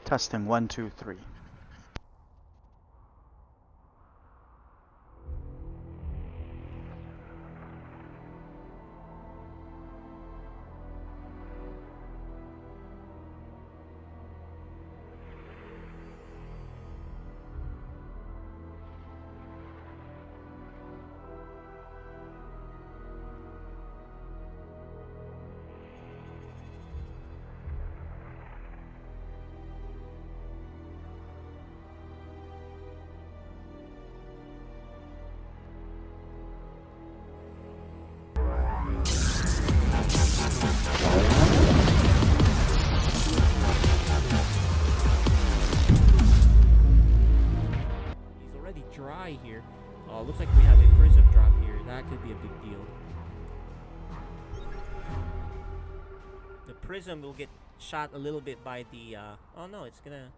Testing 1, 2, 3. Dry here. Oh, looks like we have a prism drop here. That could be a big deal. The prism will get shot a little bit by the oh no, it's gonna,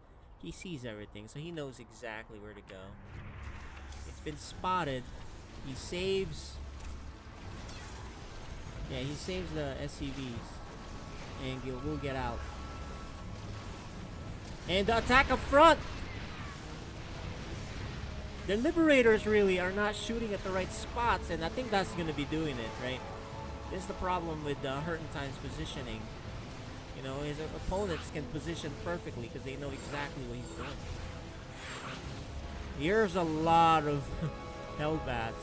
he sees everything, so he knows exactly where to go. It's been spotted. He saves, yeah, he saves the SCVs and we'll get out. And the attack up front. The Liberators really are not shooting at the right spots, and I think that's going to be doing it, right? This is the problem with Hertentine's positioning. You know, his opponents can position perfectly because they know exactly what he's doing. Here's a lot of Hellbats.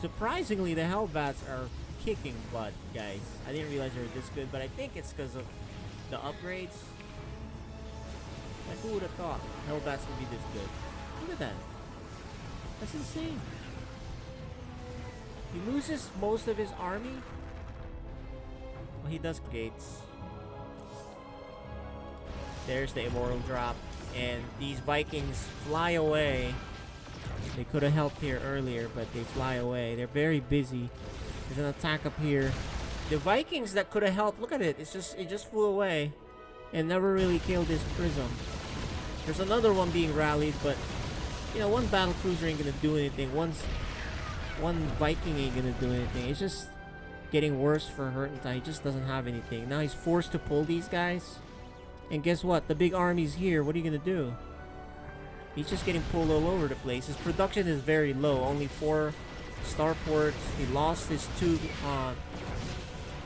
Surprisingly, the Hellbats are kicking butt, guys. I didn't realize they were this good, but I think it's because of the upgrades. Like, who would have thought Hellbats would be this good? Look at that. That's insane. He loses most of his army. Well, he does gates. There's the immortal drop. And these Vikings fly away. They could have helped here earlier, but they fly away. They're very busy. There's an attack up here. The Vikings that could have helped, look at it. It just flew away and never really killed this prism. There's another one being rallied, but you know, one battle cruiser ain't gonna do anything. One Viking ain't gonna do anything. It's just getting worse for Hertentine. He just doesn't have anything. Now he's forced to pull these guys. And guess what? The big army's here. What are you gonna do? He's just getting pulled all over the place. His production is very low. Only 4 starports. He lost his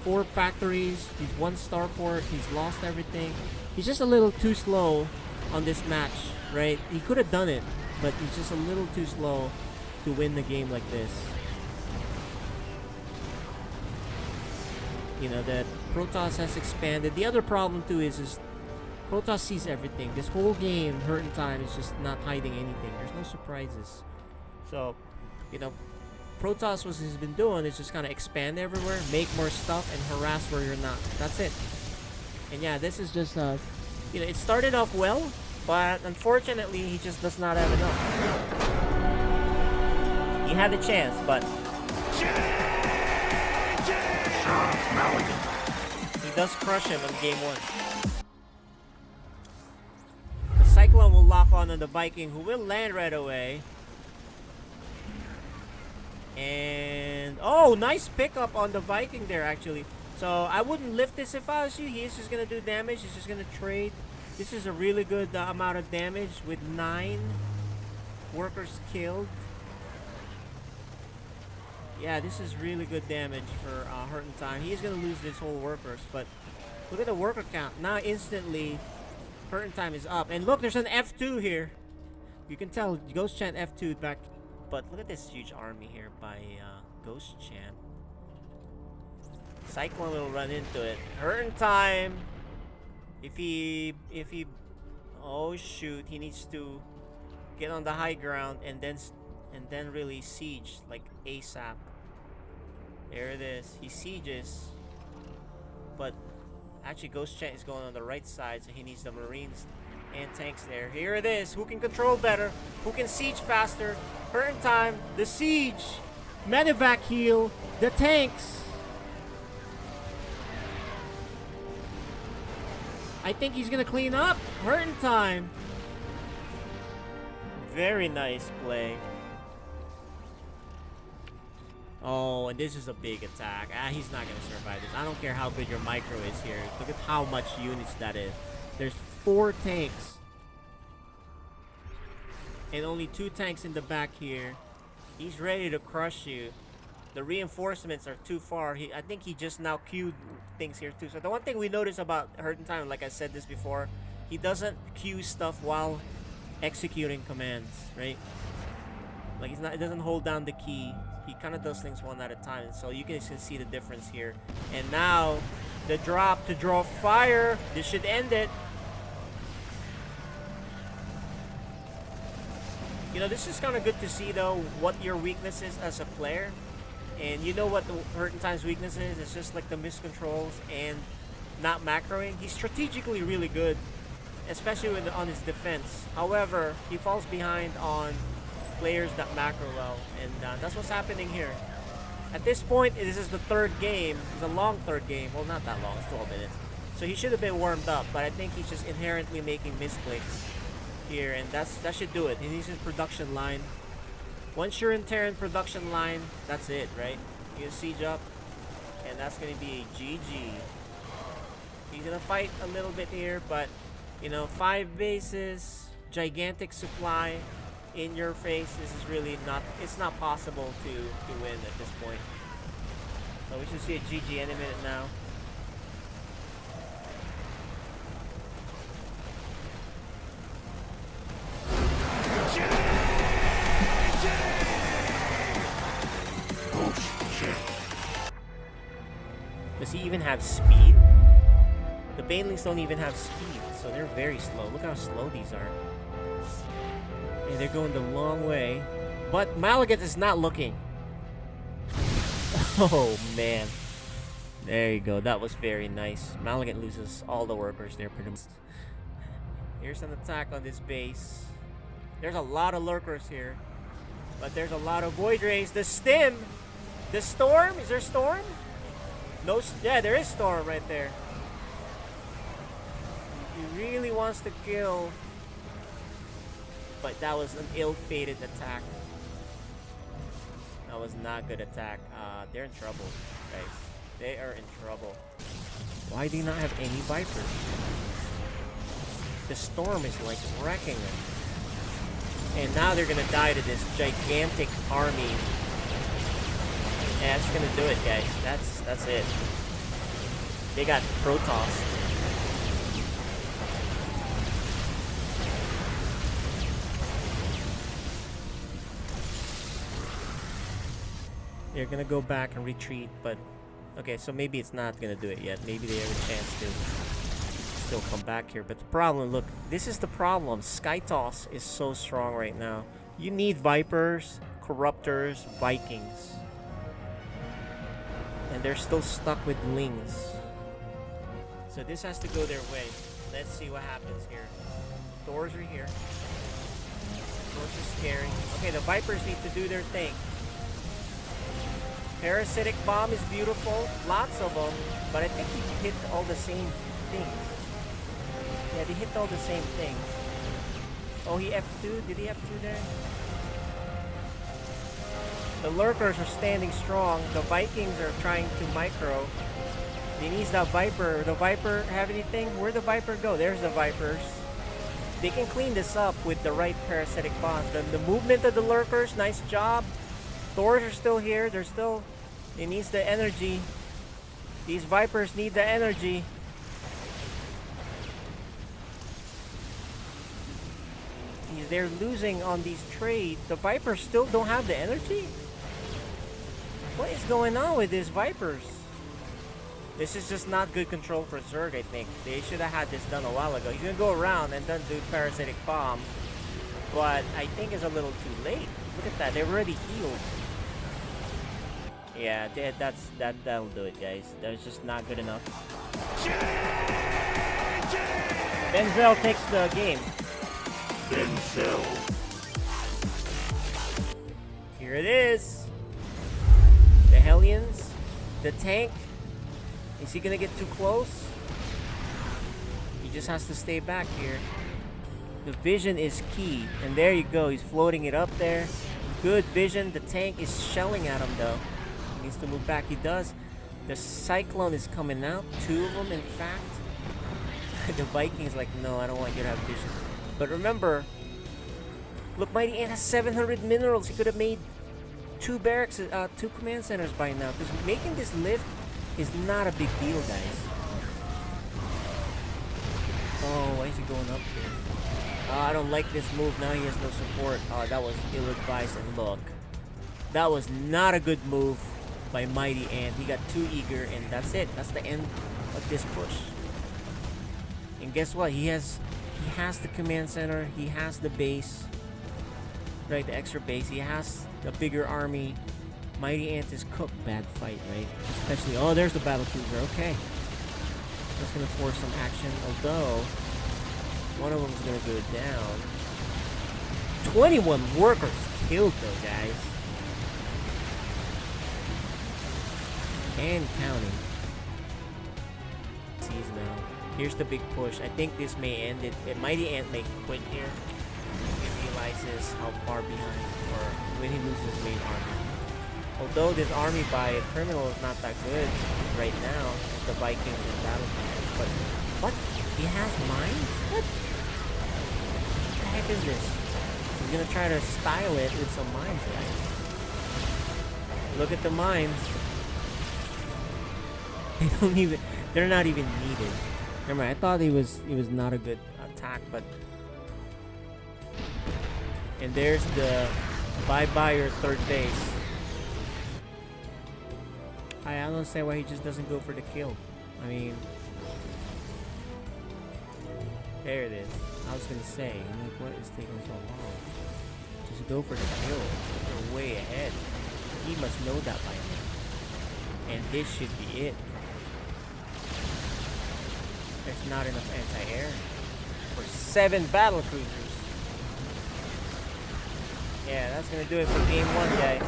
4 factories. He's 1 starport. He's lost everything. He's just a little too slow on this match, right? He could have done it, but he's just a little too slow to win the game like this. You know, that Protoss has expanded. The other problem too is Protoss sees everything. This whole game, Hertentine is just not hiding anything. There's no surprises. So, you know, Protoss, what he's been doing is just kind of expand everywhere, make more stuff, and harass where you're not. That's it. And yeah, this is just, you know, it started off well, but unfortunately, he just does not have enough. He had a chance, but he does crush him in game 1. The Cyclone will lock on the Viking, who will land right away. And oh, nice pickup on the Viking there, actually. So I wouldn't lift this if I was you. He is just gonna do damage. He's just gonna trade. This is a really good amount of damage with 9 workers killed. Yeah, this is really good damage for Hertentine. He is gonna lose this whole workers, but look at the worker count. Now instantly, Hertentine is up. And look, there's an F2 here. You can tell Ghost Chant F2 back. But look at this huge army here by Ghost Chant. Cyclone will run into it. Hertentine, if he, oh shoot, he needs to get on the high ground and then really siege like ASAP. There it is. He sieges, but actually Ghost Chant is going on the right side, so he needs the Marines and tanks there. Here it is. Who can control better? Who can siege faster? Hertentine, the siege, medevac heal, the tanks. I think he's gonna clean up. Hertentine. Very nice play. Oh, and this is a big attack. He's not gonna survive this. I don't care how good your micro is here. Look at how much units that is. There's 4 tanks. And only 2 tanks in the back here. He's ready to crush you. The reinforcements are too far. I think he just now queued things here too. So the one thing we notice about Hurting Time, like I said this before, he doesn't queue stuff while executing commands, right? Like he doesn't hold down the key. He kind of does things one at a time. So you can see the difference here. And now the drop to draw fire. This should end it. You know, this is kind of good to see though what your weakness is as a player. And you know what the Hurting Time's weakness is? It's just like the miscontrols and not macroing. He's strategically really good, especially on his defense. However, he falls behind on players that macro well, and that's what's happening here. At this point, this is the 3rd game. It's a long 3rd game. Well, not that long. It's 12 minutes. So he should have been warmed up, but I think he's just inherently making misclicks here, and that should do it. He needs his production line. Once you're in Terran production line, that's it, right? You siege up, and that's going to be a GG. He's going to fight a little bit here, but, you know, 5 bases, gigantic supply in your face. This is really not, it's not possible to win at this point. So we should see a GG any minute now. Does he even have speed? The Banelings don't even have speed, so they're very slow. Look how slow these are. And they're going the long way. But Malagat is not looking. Oh, man. There you go. That was very nice. Malagat loses all the workers there pretty much. Here's an attack on this base. There's a lot of lurkers here. But there's a lot of Void Rays. The Stim! The Storm? Is there Storm? No, yeah, there is Storm right there. He really wants to kill, but that was an ill-fated attack. That was not good attack. They're in trouble, guys. They are in trouble. Why do you not have any Vipers? The Storm is like wrecking them. And now they're gonna die to this gigantic army. Yeah, that's gonna do it, guys. That's it. They got Protoss. They're gonna go back and retreat, but okay, so maybe it's not gonna do it yet. Maybe they have a chance to still come back here. But the problem, look, this is the problem. Skytoss is so strong right now. You need Vipers, Corruptors, Vikings. And they're still stuck with Lings. So this has to go their way. Let's see what happens here. Doors are here. Doors are scary. Okay, the Vipers need to do their thing. Parasitic Bomb is beautiful. Lots of them. But I think he hit all the same things. Yeah, they hit all the same things. Oh, he F2? Did he F2 there? The Lurkers are standing strong. The Vikings are trying to micro. He needs that Viper. The Viper have anything? Where'd the Viper go? There's the Vipers. They can clean this up with the right parasitic bombs. The movement of the Lurkers, nice job. Thors are still here. They're still... It needs the energy. These Vipers need the energy. They're losing on these trades. The Vipers still don't have the energy? What is going on with these Vipers? This is just not good control for Zerg, I think. They should have had this done a while ago. He's gonna go around and then do Parasitic Bomb. But I think it's a little too late. Look at that, they're already healed. Yeah, that'll do it, guys. That was just not good enough. Benzel takes the game. Benzel. Here it is. The Hellions. The tank. Is he gonna get too close? He just has to stay back here. The vision is key. And there you go. He's floating it up there. Good vision. The tank is shelling at him though. He needs to move back. He does. The Cyclone is coming out. 2 of them, in fact. The Vikings like, no, I don't want you to have vision. But remember, look, Mighty Ant has 700 minerals. He could have made 2 barracks, 2 command centers by now. Because making this lift is not a big deal, guys. Oh, why is he going up here? I don't like this move. Now he has no support. Oh, that was ill-advised. And look, that was not a good move by Mighty Ant. He got too eager, and that's it. That's the end of this push. And guess what? He has the command center. He has the base, right? The extra base. He has a bigger army. Mighty Ant is cooked. Bad fight, right? Especially, oh, there's the battle cruiser. Okay, that's gonna force some action. Although one of them is gonna go down. 21 workers killed though, guys, and counting. Sees now. Here's the big push. I think this may end it. Mighty Ant may quit here. He realizes how far behind, or when he loses his main army. Although this army by criminal is not that good right now, with the Vikings and battle plans. But what? He has mines? What? What the heck is this? He's gonna try to style it with some mines, guys. Look at the mines. They're not even needed. Never mind, I thought he was not a good attack, but... And there's the bye-bye your third base. I don't understand why he just doesn't go for the kill. I mean... There it is. I was gonna say, I'm like, what is taking so long? Just go for the kill. You're way ahead. He must know that by now. And this should be it. There's not enough anti-air for 7 battle cruisers. Yeah, that's gonna do it for game 1, guys.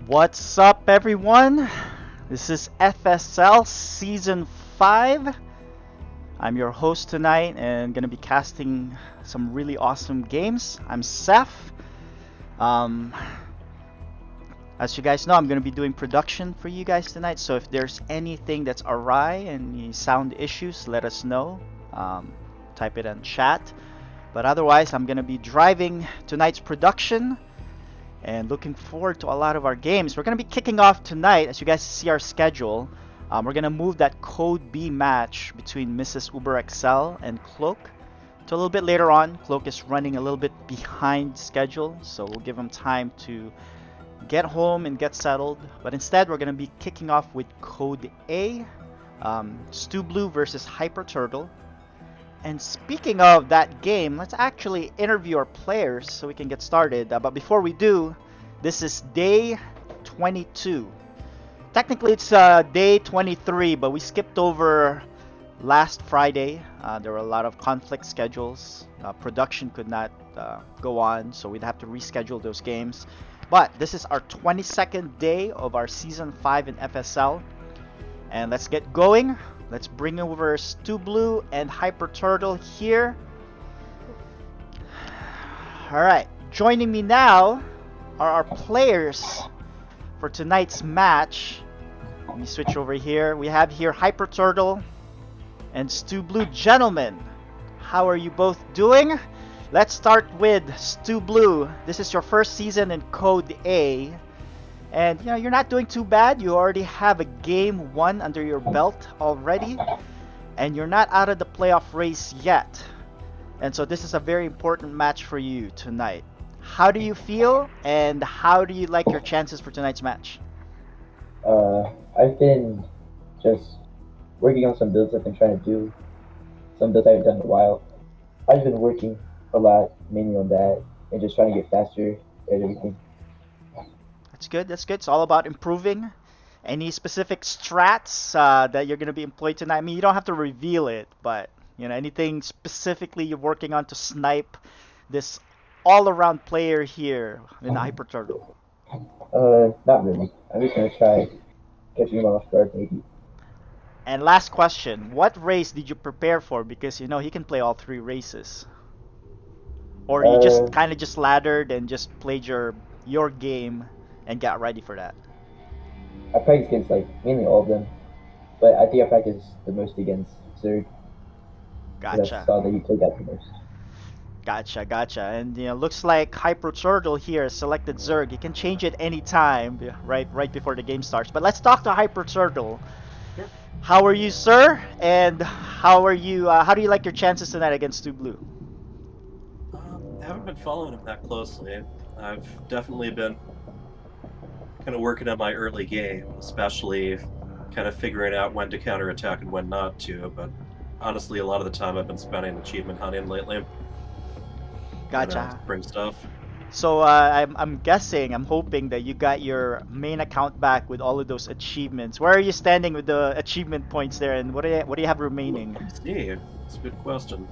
What's up, everyone? This is FSL Season 5. I'm your host tonight and going to be casting some really awesome games. I'm Seth. As you guys know, I'm going to be doing production for you guys tonight, so if there's anything that's awry and any sound issues, let us know. Type it in chat. But otherwise, I'm going to be driving tonight's production and looking forward to a lot of our games. We're going to be kicking off tonight, as you guys see our schedule. We're gonna move that Code B match between Mrs. Uber XL and Cloak to a little bit later on. Cloak is running a little bit behind schedule, so we'll give him time to get home and get settled. But instead, we're gonna be kicking off with Code A, Stu Blue versus Hyper Turtle. And speaking of that game, let's actually interview our players so we can get started. But before we do, this is day 22. Technically, it's day 23, but we skipped over last Friday. There were a lot of conflict schedules. Production could not go on, so we'd have to reschedule those games. But this is our 22nd day of our Season 5 in FSL. And let's get going. Let's bring over Stu Blue and Hyper Turtle here. Alright, joining me now are our players for tonight's match. Let me switch over here. We have here Hyper Turtle and Stu Blue. Gentlemen, how are you both doing? Let's start with Stu Blue. This is your first season in Code A. And you know, you're not doing too bad. You already have a game 1 under your belt already. And you're not out of the playoff race yet. And so this is a very important match for you tonight. How do you feel, and how do you like your chances for tonight's match? I've been just working on some builds I've been trying to do. Some builds I haven't done in a while. I've been working a lot, mainly on that, and just trying to get faster at everything. That's good. That's good. It's all about improving. Any specific strats that you're going to be employed tonight? I mean, you don't have to reveal it, but you know, anything specifically you're working on to snipe this all-around player here in Hyper Turtle? Not really. I'm just gonna try catching him off guard, maybe. And last question: what race did you prepare for? Because you know he can play all 3 races. Or you just kind of just laddered and just played your game and got ready for that? I practice against like mainly all of them, but I think I practice the most against Zerg. Gotcha. I saw that you played that the most. Gotcha. And you know, looks like Hyper Turtle here selected Zerg. You can change it anytime, right before the game starts. But let's talk to Hyper Turtle. Sure. How are you, sir? And how are you? How do you like your chances tonight against Stu Blue? I haven't been following him that closely. I've definitely been kind of working on my early game, especially kind of figuring out when to counterattack and when not to. But honestly, a lot of the time I've been spending achievement hunting lately. Gotcha. Bring stuff. So I'm guessing, I'm hoping that you got your main account back with all of those achievements. Where are you standing with the achievement points there, and what do you have remaining? Let's see. That's a good question.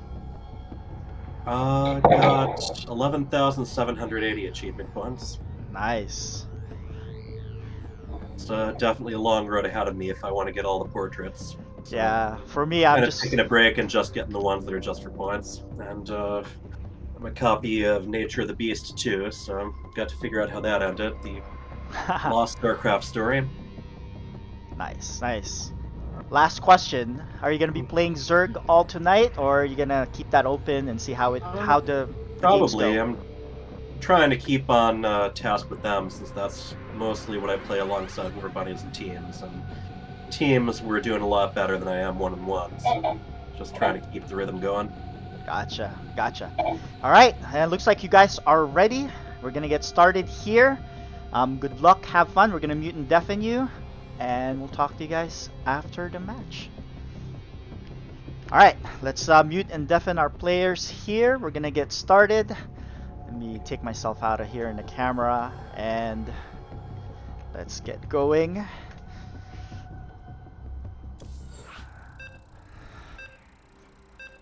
Got 11,780 achievement points. Nice. It's definitely a long road ahead of me if I want to get all the portraits. So Yeah, for me, I'm kind just of taking a break and just getting the ones that are just for points. And I'm a copy of Nature of the Beast too, so I've got to figure out how that ended. The Lost Starcraft story. Nice. Last question: are you gonna be playing Zerg all tonight, or are you gonna keep that open and see how the games Probably. go? I'm trying to keep on task with them, since that's mostly what I play alongside War Bunnies and teams. And teams, we're doing a lot better than I am one-on-ones. Just trying to keep the rhythm going. Gotcha. All right, and it looks like you guys are ready. We're gonna get started here. Good luck, have fun. We're gonna mute and deafen you, and we'll talk to you guys after the match. All right, let's mute and deafen our players here. We're gonna get started. Let me take myself out of here in the camera, and let's get going.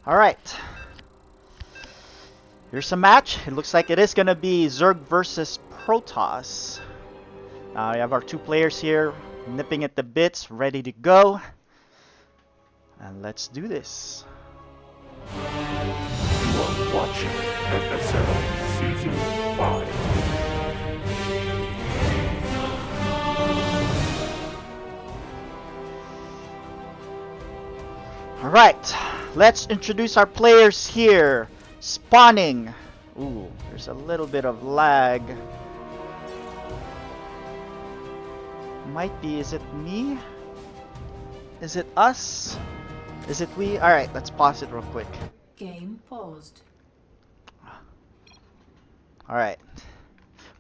All right. Here's a match. It looks like it is going to be Zerg versus Protoss. We have our 2 players here nipping at the bits, ready to go. And let's do this. You are watching FSL Season 5. Alright, let's introduce our players here. Spawning. Ooh, there's a little bit of lag. Might be, is it me? Is it us? Is it we? Alright, let's pause it real quick. Game paused. Alright.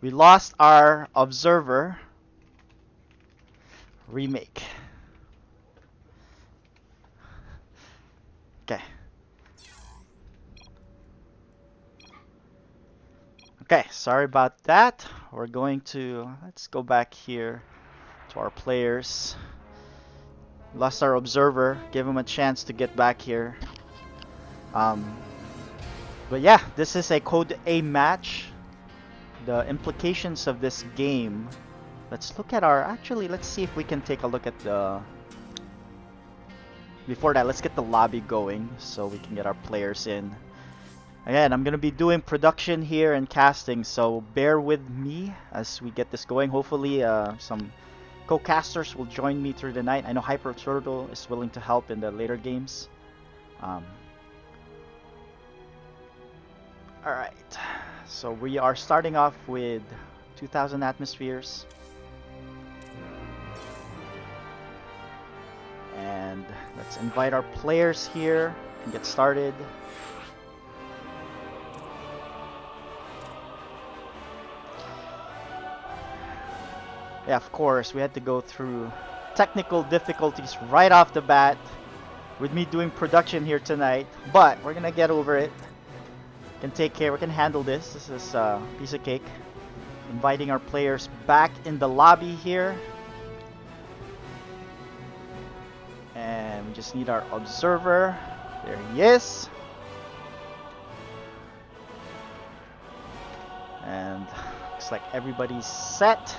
We lost our observer. Remake. Okay. Okay, sorry about that. We're going to, let's go back here to our players. Lost our observer, give him a chance to get back here. But yeah, this is a Code A match. The implications of this game. Let's look at our, actually let's see if we can take a look at the, before that let's get the lobby going so we can get our players in. Again, I'm gonna be doing production here and casting, so bear with me as we get this going. Hopefully some co-casters will join me through the night. I know Hyper Turtle is willing to help in the later games. Alright, so we are starting off with 2000 atmospheres. And let's invite our players here and get started. Yeah, of course, we had to go through technical difficulties right off the bat with me doing production here tonight, but we're gonna get over it. Can take care, we can handle this. This is a piece of cake. Inviting our players back in the lobby here. And we just need our observer. There he is. And looks like everybody's set.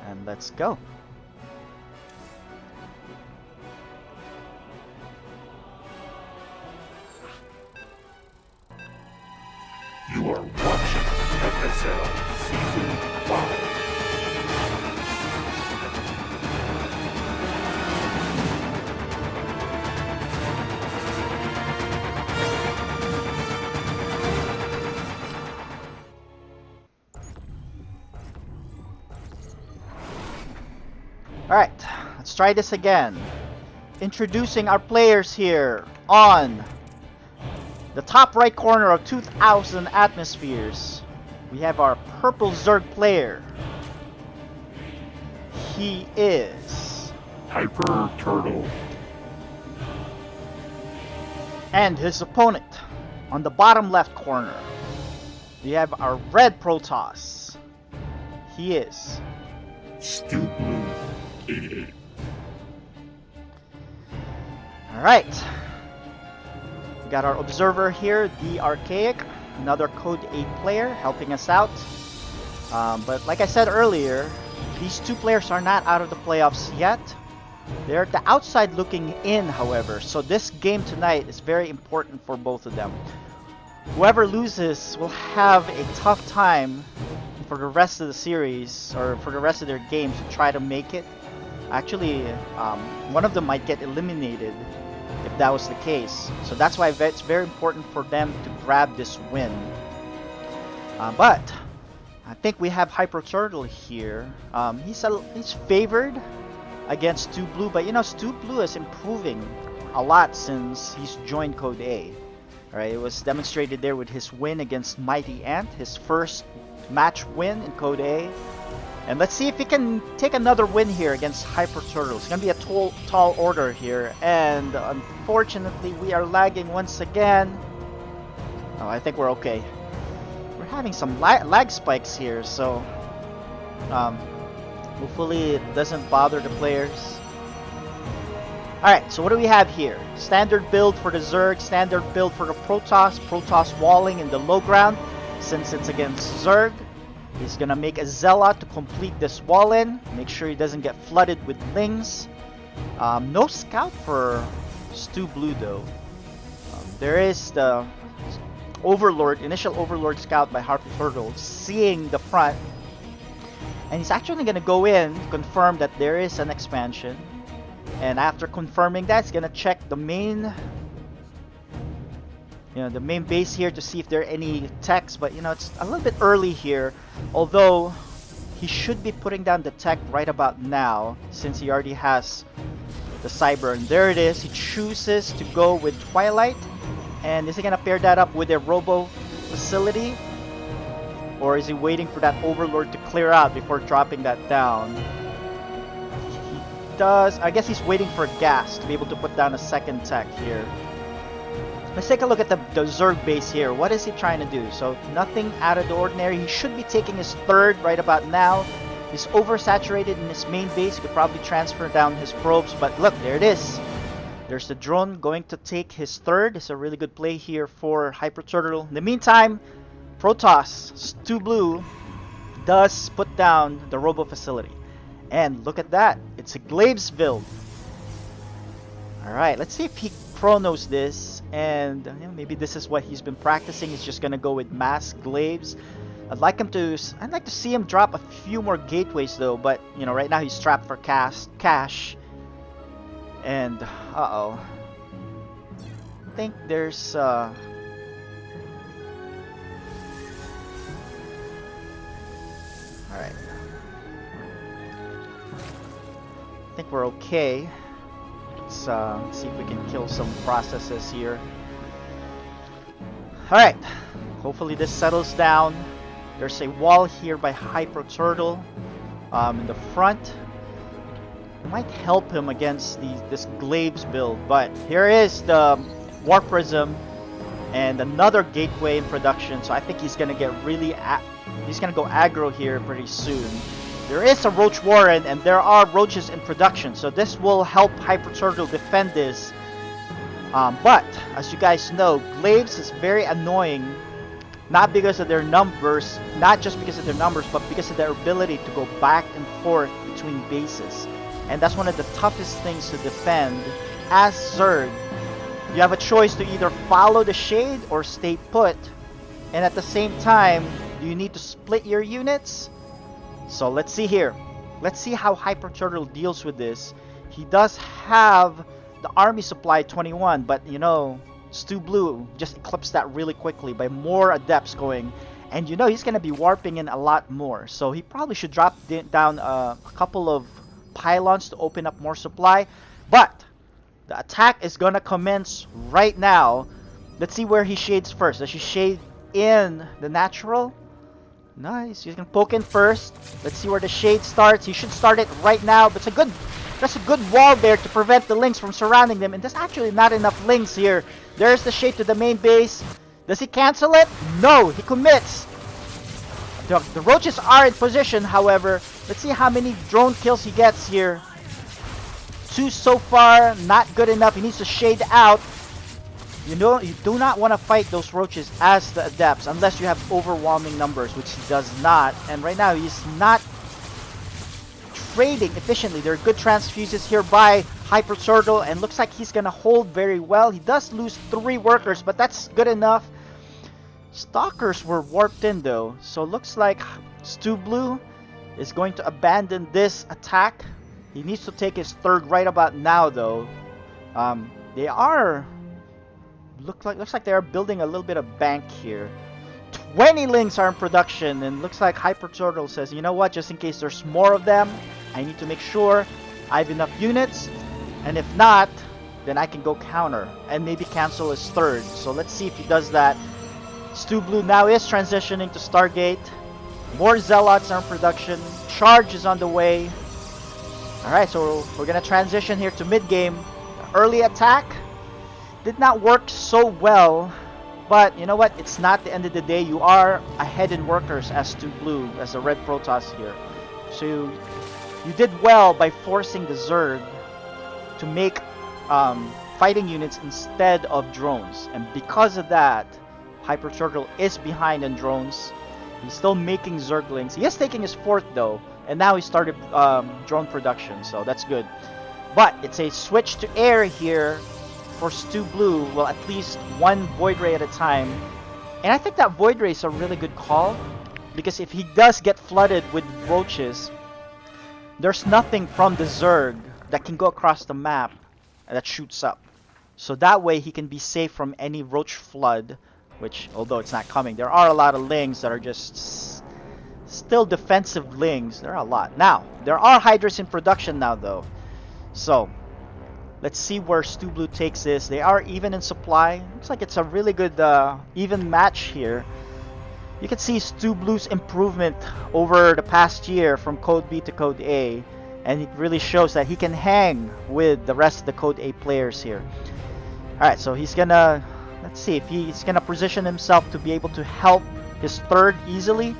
And let's go. You are watching FSL Season 5. Alright, let's try this again. Introducing our players here on the top right corner of 2000 atmospheres. We have our purple Zerg player. He is Hyper Turtle. And his opponent on the bottom left corner. We have our red Protoss. He is Stu Blue 88. Alright. We got our observer here, the Archaic, another Code 8 player helping us out. But like I said earlier, these two players are not out of the playoffs yet. They're at the outside looking in, however. So this game tonight is very important for both of them. Whoever loses will have a tough time for the rest of the series, or for the rest of their games, to try to make it. Actually, one of them might get eliminated if that was the case. So that's why it's very important for them to grab this win. But I think we have Hyper Turtle here. He's favored against Stu Blue, but you know, Stu Blue is improving a lot since he's joined Code A. Alright, it was demonstrated there with his win against Mighty Ant, his first match win in Code A. And let's see if he can take another win here against Hyper Turtle. It's going to be a tall order here. And unfortunately, we are lagging once again. Oh, I think we're okay. We're having some lag spikes here, so hopefully it doesn't bother the players. Alright, so what do we have here? Standard build for the Zerg, standard build for the Protoss. Protoss walling in the low ground since it's against Zerg. He's gonna make a Zealot to complete this wall in. Make sure he doesn't get flooded with Lings. No scout for Stu Blue though. There is the Overlord, initial Overlord scout by Harper Turtle, seeing the front. And he's actually gonna go in, confirm that there is an expansion. And after confirming that, he's gonna check the main, the main base here to see if there are any techs. But it's a little bit early here, although he should be putting down the tech right about now, since he already has the Cyber. And there it is. He chooses to go with Twilight. And is he going to pair that up with a Robo Facility? Or is he waiting for that Overlord to clear out before dropping that down? He does. I guess he's waiting for gas to be able to put down a second tech here. Let's take a look at the Zerg base here. What is he trying to do? So nothing out of the ordinary. He should be taking his third right about now. He's oversaturated in his main base. He could probably transfer down his probes. But look, there it is. There's the drone going to take his third. It's a really good play here for Hyper Turtle. In the meantime, Protoss, Stu Blue, does put down the Robo Facility. And look at that. It's a Glaives build. Alright, let's see if he chronos this. And you know, maybe this is what he's been practicing. He's just going to go with mass Glaives. I'd like to see him drop a few more gateways though. But, you know, right now he's strapped for cash. And, uh-oh. I think there's, Alright. I think we're okay. Let's see if we can kill some processes here. Alright. Hopefully this settles down. There's a wall here by Hyper Turtle in the front. It might help him against this Glaives build, but here is the War Prism and another gateway in production. So I think he's gonna get he's gonna go aggro here pretty soon. There is a Roach Warren and there are roaches in production, so this will help Hyper Turtle defend this. But as you guys know, Glaives is very annoying, not because of their numbers, not just because of their numbers, but because of their ability to go back and forth between bases. And that's one of the toughest things to defend. As Zerg, you have a choice to either follow the shade or stay put. And at the same time, do you need to split your units? So let's see here. Let's see how Hyper Turtle deals with this. He does have the army supply 21, but you know, Stu Blue just eclipsed that really quickly by more adepts going. And you know, he's going to be warping in a lot more. So he probably should drop down a couple of pylons to open up more supply. But the attack is gonna commence right now. Let's see where he shades first. Does he shade in the natural? Nice. He's gonna poke in first. Let's see where the shade starts. He should start it right now. But that's a good wall there to prevent the lings from surrounding them. And there's actually not enough lings here. There's the shade to the main base. Does he cancel it? No, he commits. The roaches are in position, however. Let's see how many drone kills he gets here. 2 so far, not good enough. He needs to shade out. You know, you do not want to fight those roaches as the adepts unless you have overwhelming numbers, which he does not. And right now, he's not trading efficiently. There are good transfuses here by Hyper Turtle, and looks like he's going to hold very well. He does lose 3 workers, but that's good enough. Stalkers were warped in though, so looks like Stu Blue is going to abandon this attack. He needs to take his third right about now though. They are looks like they are building a little bit of bank here. 20 links are in production, and looks like Hyper Turtle says, you know what, just in case there's more of them, I need to make sure I have enough units, and if not, then I can go counter and maybe cancel his third. So let's see if he does that. Stu Blue now is transitioning to Stargate. More Zealots are in production. Charge is on the way. Alright, so we're going to transition here to mid-game. Early attack did not work so well. But you know what? It's not the end of the day. You are ahead in workers as Stu Blue, as a Red Protoss here. So you did well by forcing the Zerg to make fighting units instead of drones. And because of that, Hyper Turtle is behind in drones. He's still making Zerglings. He is taking his 4th though, and now he started drone production, so that's good. But it's a switch to air here for Stu Blue. Well, at least 1 Void Ray at a time. And I think that Void Ray is a really good call, because if he does get flooded with roaches, there's nothing from the Zerg that can go across the map that shoots up. So that way he can be safe from any roach flood. Which, although it's not coming, there are a lot of lings that are just still defensive lings. There are a lot. Now, there are Hydras in production now, though. So, Let's see where Stu Blue takes this. They are even in supply. Looks like it's a really good even match here. You can see Stu Blue's improvement over the past year from Code B to Code A. And it really shows that he can hang with the rest of the Code A players here. Alright, so he's gonna... Let's see if he's gonna position himself to be able to help his third easily.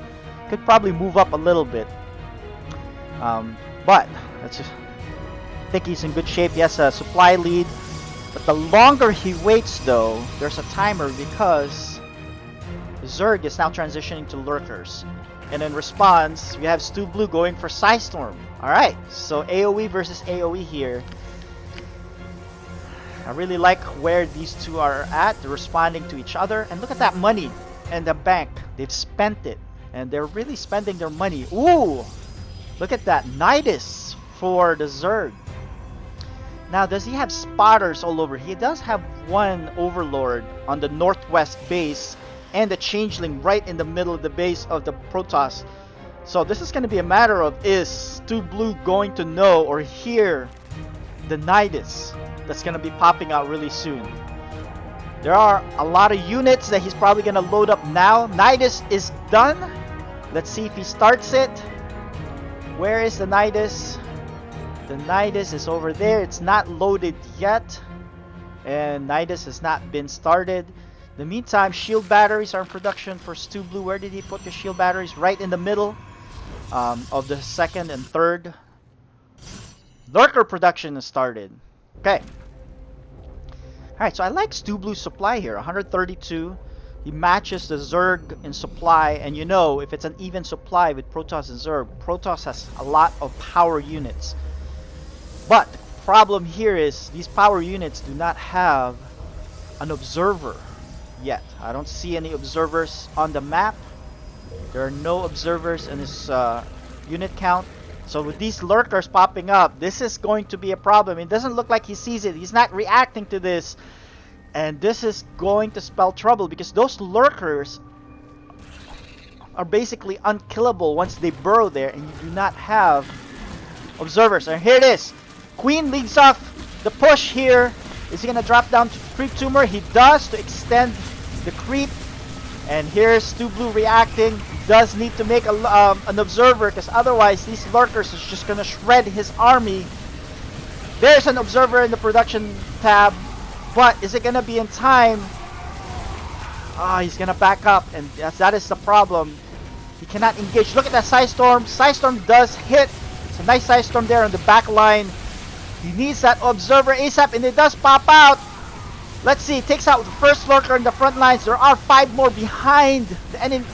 Could probably move up a little bit. But let's just... I think he's in good shape. He has a supply lead. But the longer he waits though, there's a timer because Zerg is now transitioning to lurkers. And in response, we have Stu Blue going for Psystorm. Alright, so AoE versus AoE here. I really like where these two are at. They're responding to each other. And look at that money and the bank. They've spent it. And they're really spending their money. Ooh! Look at that. Nidus for the Zerg. Now, does he have spotters all over? He does have one Overlord on the northwest base and the Changeling right in the middle of the base of the Protoss. So this is going to be a matter of, is Stu Blue going to know or hear the Nidus that's going to be popping out really soon? There are a lot of units that he's probably going to load up now. Nidus is done. Let's see if he starts it. Where is the Nidus? The Nidus is over there. It's not loaded yet. And Nidus has not been started. In the meantime, shield batteries are in production for Stu Blue. Where did he put the shield batteries? Right in the middle of the second and third. Lurker production has started. Okay. Alright, so I like Stu Blue's supply here. 132. He matches the Zerg in supply. And you know, if it's an even supply with Protoss and Zerg, Protoss has a lot of power units. But the problem here is these power units do not have an observer yet. I don't see any observers on the map. There are no observers in this unit count. So with these lurkers popping up, this is going to be a problem. It doesn't look like he sees it. He's not reacting to this. And this is going to spell trouble because those lurkers are basically unkillable once they burrow there and you do not have observers. And here it is. Queen leads off the push here. Is he going to drop down to creep tumor? He does to extend the creep. And here's Stu Blue reacting. Does need to make an observer because otherwise these lurkers is just going to shred his army. There's an observer in the production tab. But is it going to be in time? He's going to back up. And that is the problem. He cannot engage. Look at that Psystorm. Psystorm does hit. It's a nice Psystorm there on the back line. He needs that observer ASAP, and it does pop out. Let's see, it takes out the first lurker in the front lines. There are 5 more behind the enemy,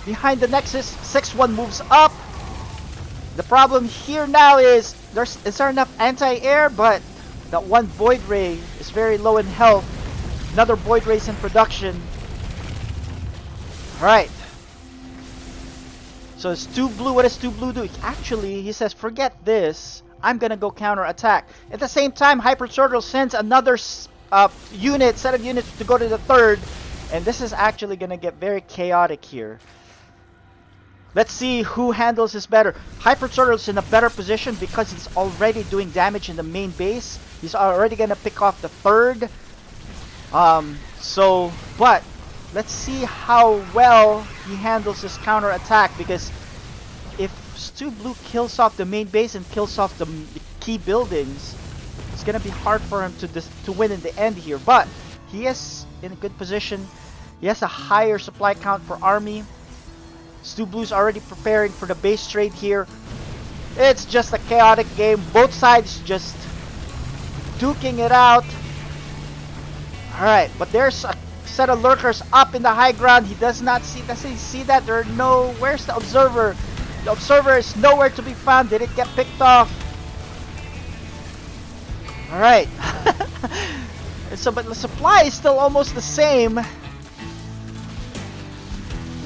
behind the Nexus. 6-1 moves up. The problem here now is there enough anti-air, but that one Void Ray is very low in health. Another Void Ray is in production. Alright. So Stu Blue, what does Stu Blue do? Actually, he says, forget this. I'm gonna go counter attack. At the same time, Hyper Turtle sends another set of units to go to the third, and this is actually gonna get very chaotic here. Let's see who handles this better. Hyper Turtle's in a better position because he's already doing damage in the main base. He's already gonna pick off the third. But let's see how well he handles this counter attack, because if Stu Blue kills off the main base and kills off the key buildings, it's gonna be hard for him to win in the end here. But he is in a good position. He has a higher supply count for army. Stu Blue's already preparing for the base trade here. It's just a chaotic game. Both sides just duking it out. Alright, but there's a set of lurkers up in the high ground. He does not see. Does he see that? There are no. Where's the observer? The observer is nowhere to be found. Did it get picked off? Alright. But the supply is still almost the same.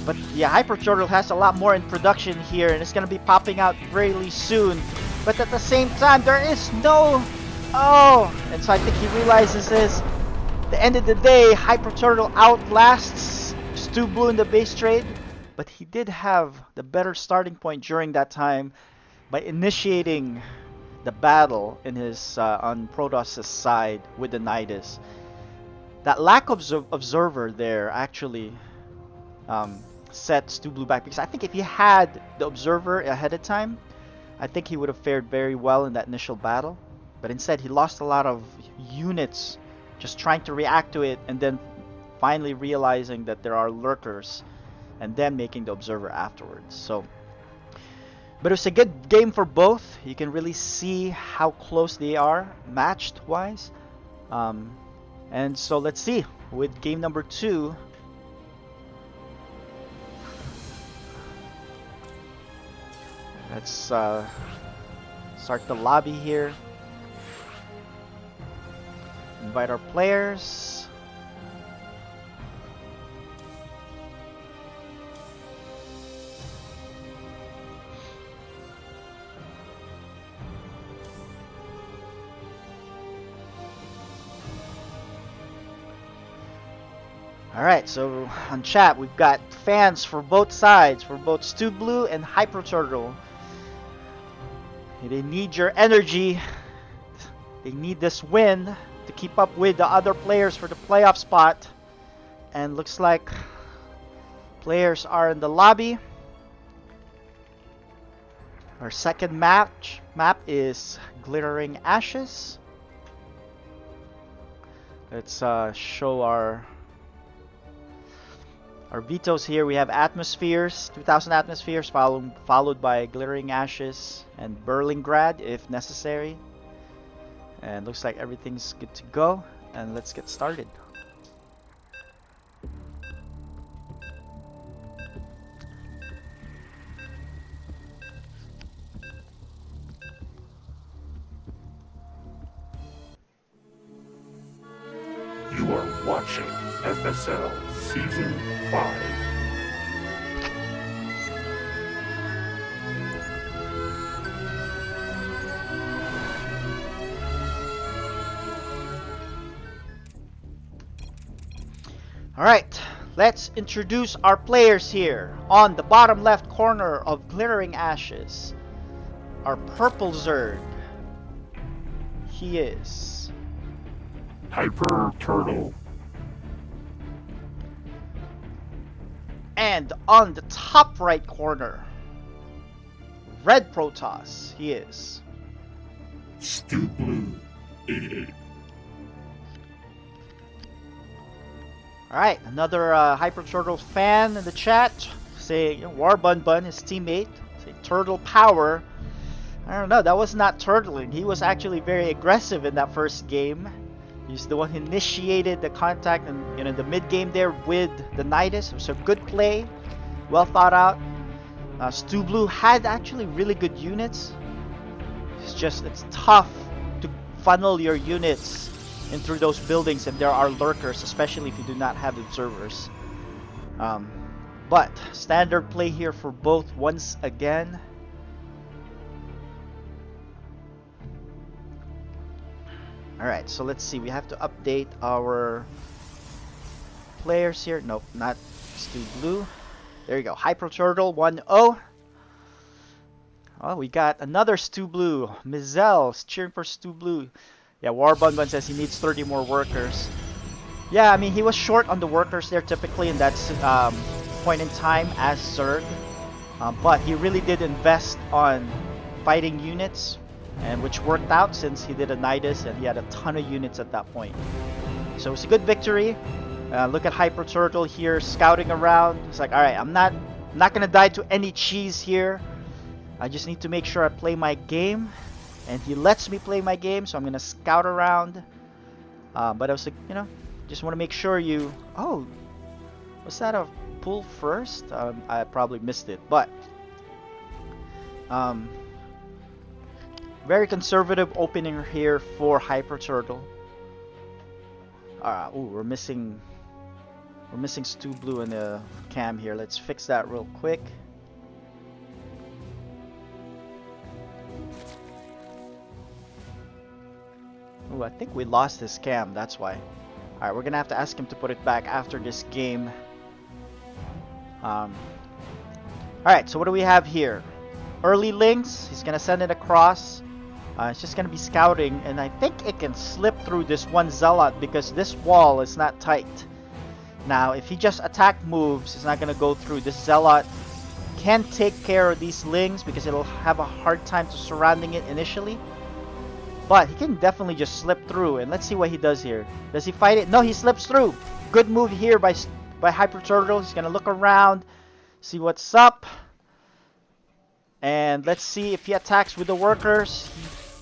But yeah, Hyper Turtle has a lot more in production here, and it's going to be popping out really soon. But at the same time, there is no... And so I think he realizes this. At the end of the day, Hyper Turtle outlasts Stu Blue in the base trade. But he did have the better starting point during that time by initiating the battle in his on Protoss' side with the Nidus. That lack of observer there actually set Stu Blue back, because I think if he had the observer ahead of time, I think he would have fared very well in that initial battle. But instead, he lost a lot of units just trying to react to it, and then finally realizing that there are lurkers, and then making the observer afterwards. So, but it was a good game for both. You can really see how close they are matched wise. And so let's see with game number 2. Let's start the lobby here. Invite our players. Alright, so on chat we've got fans for both sides, for both Stu Blue and Hyper Turtle. They need your energy. They need this win to keep up with the other players for the playoff spot. And looks like players are in the lobby. Our second map is Glittering Ashes. Let's show our Vetoes here. We have Atmospheres, 2000 Atmospheres, followed by Glittering Ashes and Berlingrad if necessary. And looks like everything's good to go. And let's get started. You are watching FSL Season 5. Alright, let's introduce our players here. On the bottom left corner of Glittering Ashes, our purple Zerg. He is Hyper Turtle. And on the top right corner, red Protoss. He is Stu Blue 88. Alright, another Hyper Turtle fan in the chat saying War Bun Bun, his teammate, saying Turtle Power. I don't know, that was not turtling. He was actually very aggressive in that first game. He's the one who initiated the contact and the mid game there with the Nidus. It was a good play, well thought out. Stu Blue had actually really good units. It's tough to funnel your units in through those buildings if there are lurkers, especially if you do not have observers. But standard play here for both once again. Alright, so let's see. We have to update our players here. Nope, not Stu Blue. There you go. Hyper Turtle 1-0. Oh, we got another Stu Blue. Mizelle's cheering for Stu Blue. Yeah, War Bun Bun says he needs 30 more workers. Yeah, I mean, he was short on the workers there typically in that point in time as Zerg. But he really did invest on fighting units, and which worked out since he did a Nidus and he had a ton of units at that point. So it's a good victory. Look at Hyper Turtle here scouting around. It's like, alright, I'm not gonna die to any cheese here. I just need to make sure I play my game. And he lets me play my game, so I'm gonna scout around. But I was like, just want to make sure you... Oh, was that a pull first? I probably missed it, but... very conservative opening here for Hyper Turtle. Ooh, we're missing Stu Blue in the cam here. Let's fix that real quick. Ooh, I think we lost his cam, that's why. Alright, we're gonna have to ask him to put it back after this game. Alright, so what do we have here? Early links, he's gonna send it across. It's just gonna be scouting, and I think it can slip through this one zealot because this wall is not tight. Now, if he just attack moves, it's not gonna go through. This zealot can take care of these lings because it'll have a hard time to surrounding it initially. But he can definitely just slip through, and let's see what he does here. Does he fight it? No, he slips through. Good move here by Hyper Turtle. He's gonna look around, see what's up, and let's see if he attacks with the workers.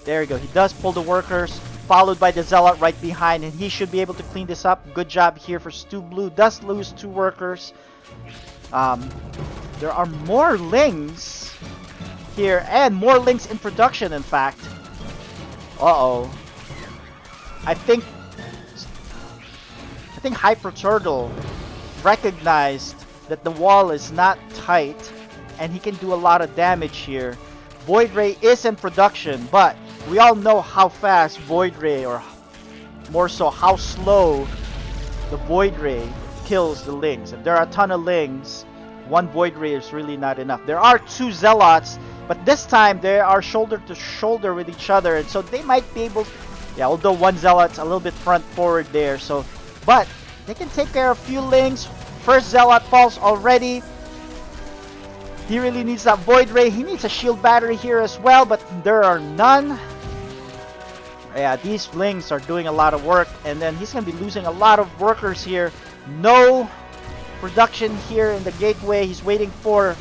There you go. He does pull the workers, followed by the zealot right behind, and he should be able to clean this up. Good job here for Stu Blue. Does lose 2 workers. There are more lings here, and more lings in production, in fact. Uh-oh. I think Hyper Turtle recognized that the wall is not tight, and he can do a lot of damage here. Void Ray is in production, but we all know how fast Void Ray, or more so how slow the Void Ray kills the lings. If there are a ton of lings, 1 Void Ray is really not enough. There are 2 zealots, but this time they are shoulder to shoulder with each other, and so they might be able to, yeah, although 1 zealot's a little bit front forward there, so, but they can take care of a few lings. First zealot falls already. He really needs that Void Ray. He needs a shield battery here as well, but there are none. Yeah, these lings are doing a lot of work, and then he's going to be losing a lot of workers here. No production here in the gateway. He's waiting for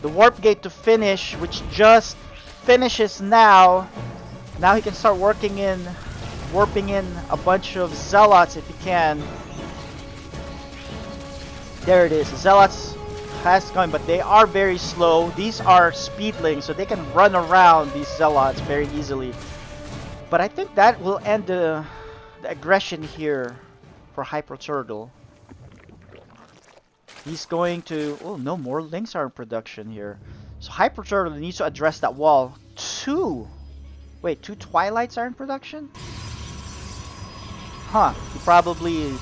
the warp gate to finish, which just finishes now. Now he can start warping in a bunch of zealots if he can. There it is. The zealots has going, but they are very slow. These are speedlings, so they can run around these zealots very easily. But I think that will end the aggression here for Hyper Turtle. He's going to... Oh, no more links are in production here. So Hyper Turtle needs to address that wall. 2 Twilights are in production? Huh. He probably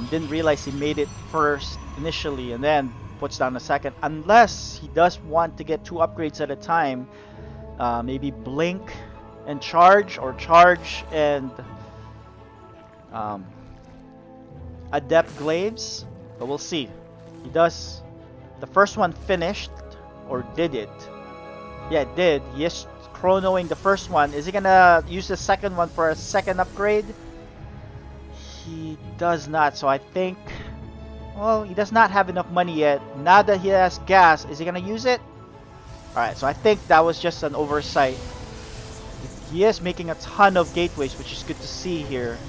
didn't realize he made it first initially and then puts down a second. Unless he does want to get 2 upgrades at a time. Maybe Blink and Charge, or Charge and Adept Glaives. But we'll see. He does. The first one finished, or did it? Yeah, it did. He is chronoing the first one. Is he gonna use the second one for a second upgrade? He does not. So I think, well, he does not have enough money yet. Now that he has gas, is he gonna use it? Alright, so I think that was just an oversight. He is making a ton of gateways, which is good to see here.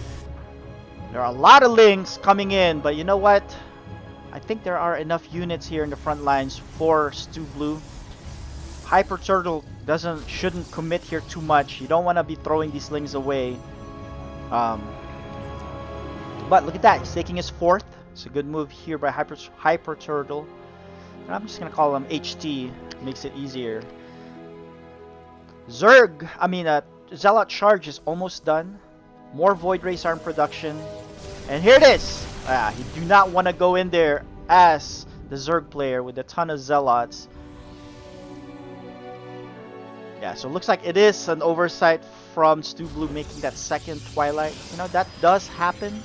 There are a lot of links coming in, but you know what? I think there are enough units here in the front lines for Stu Blue. Hyper Turtle shouldn't commit here too much. You don't want to be throwing these lings away. But look at that, he's taking his 4th. It's a good move here by Hyper Turtle. And I'm just gonna call him HT. Makes it easier. Zerg, Zealot Charge is almost done. More Void Rays are in production. And here it is! You do not want to go in there as the Zerg player with a ton of Zealots. Yeah, so it looks like it is an oversight from Stu Blue making that second Twilight. You know, that does happen.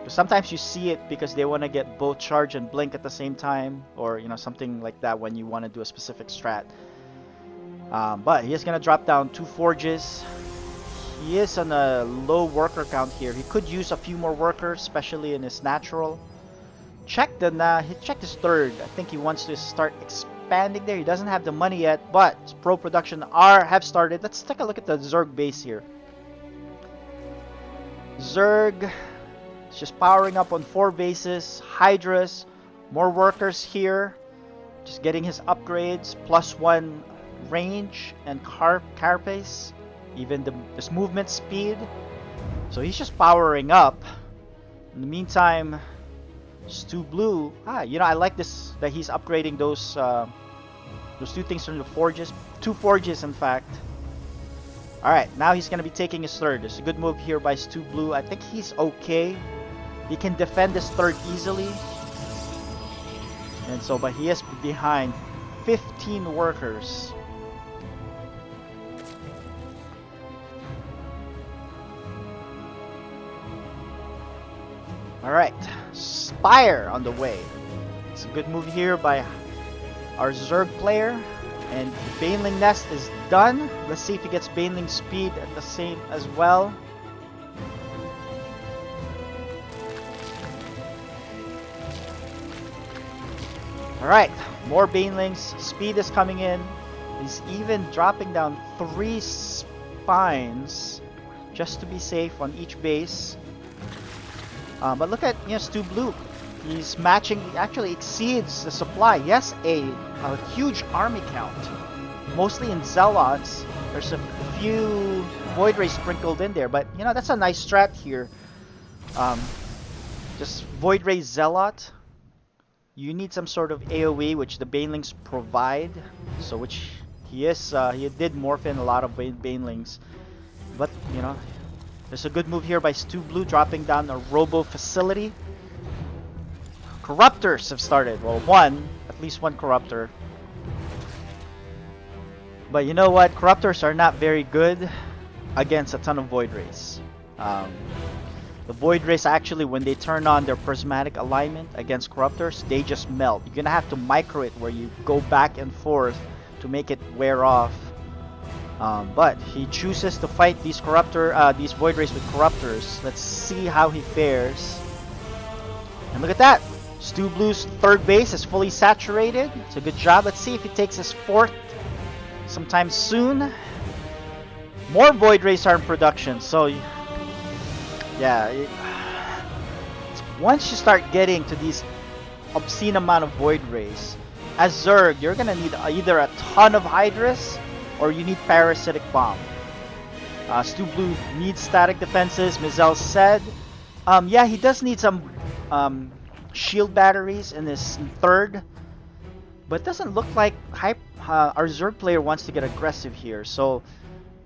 Sometimes you see it because they want to get both Charge and Blink at the same time. Or, you know, something like that when you want to do a specific strat. But he is going to drop down 2 Forges. He is on a low worker count here. He could use a few more workers, especially in his natural. Check his 3rd. I think he wants to start expanding there. He doesn't have the money yet, but pro production have started. Let's take a look at the Zerg base here. Zerg is just powering up on 4 bases. Hydras, more workers here. Just getting his upgrades. +1 range and carapace. Even this movement speed. So he's just powering up. In the meantime, Stu Blue. You know, I like this that he's upgrading those 2 things from the forges. 2 forges, in fact. Alright, now he's gonna be taking his 3rd. It's a good move here by Stu Blue. I think he's okay. He can defend his 3rd easily. And so, but he is behind 15 workers. Alright, Spire on the way. It's a good move here by our Zerg player. And Baneling Nest is done. Let's see if he gets Baneling Speed at the same as well. Alright, more Banelings. Speed is coming in. He's even dropping down 3 spines just to be safe on each base. But look at Stu Blue. He's matching, actually exceeds the supply. Yes, a huge army count. Mostly in Zealots. There's a few Void Rays sprinkled in there. But, that's a nice strat here. Just Void Ray Zealot. You need some sort of AoE, which the Banelings provide. So, which he is, he did morph in a lot of Banelings. But, there's a good move here by Stu Blue, dropping down a Robo Facility. Corruptors have started. Well, at least one Corruptor. But you know what? Corruptors are not very good against a ton of Void Rays. The Void Rays actually, when they turn on their prismatic alignment against Corruptors, they just melt. You're gonna have to micro it where you go back and forth to make it wear off. But he chooses to fight these Void Rays with Corruptors. Let's see how he fares. And look at that! Stu Blue's third base is fully saturated. It's a good job. Let's see if he takes his fourth sometime soon. More Void Rays are in production, so yeah. Once you start getting to these obscene amount of Void Rays, as Zerg, you're gonna need either a ton of Hydras or you need Parasitic Bomb. Stu Blue needs static defenses, Mizel said. Yeah, he does need some shield batteries in his third, but it doesn't look like our Zerg player wants to get aggressive here. So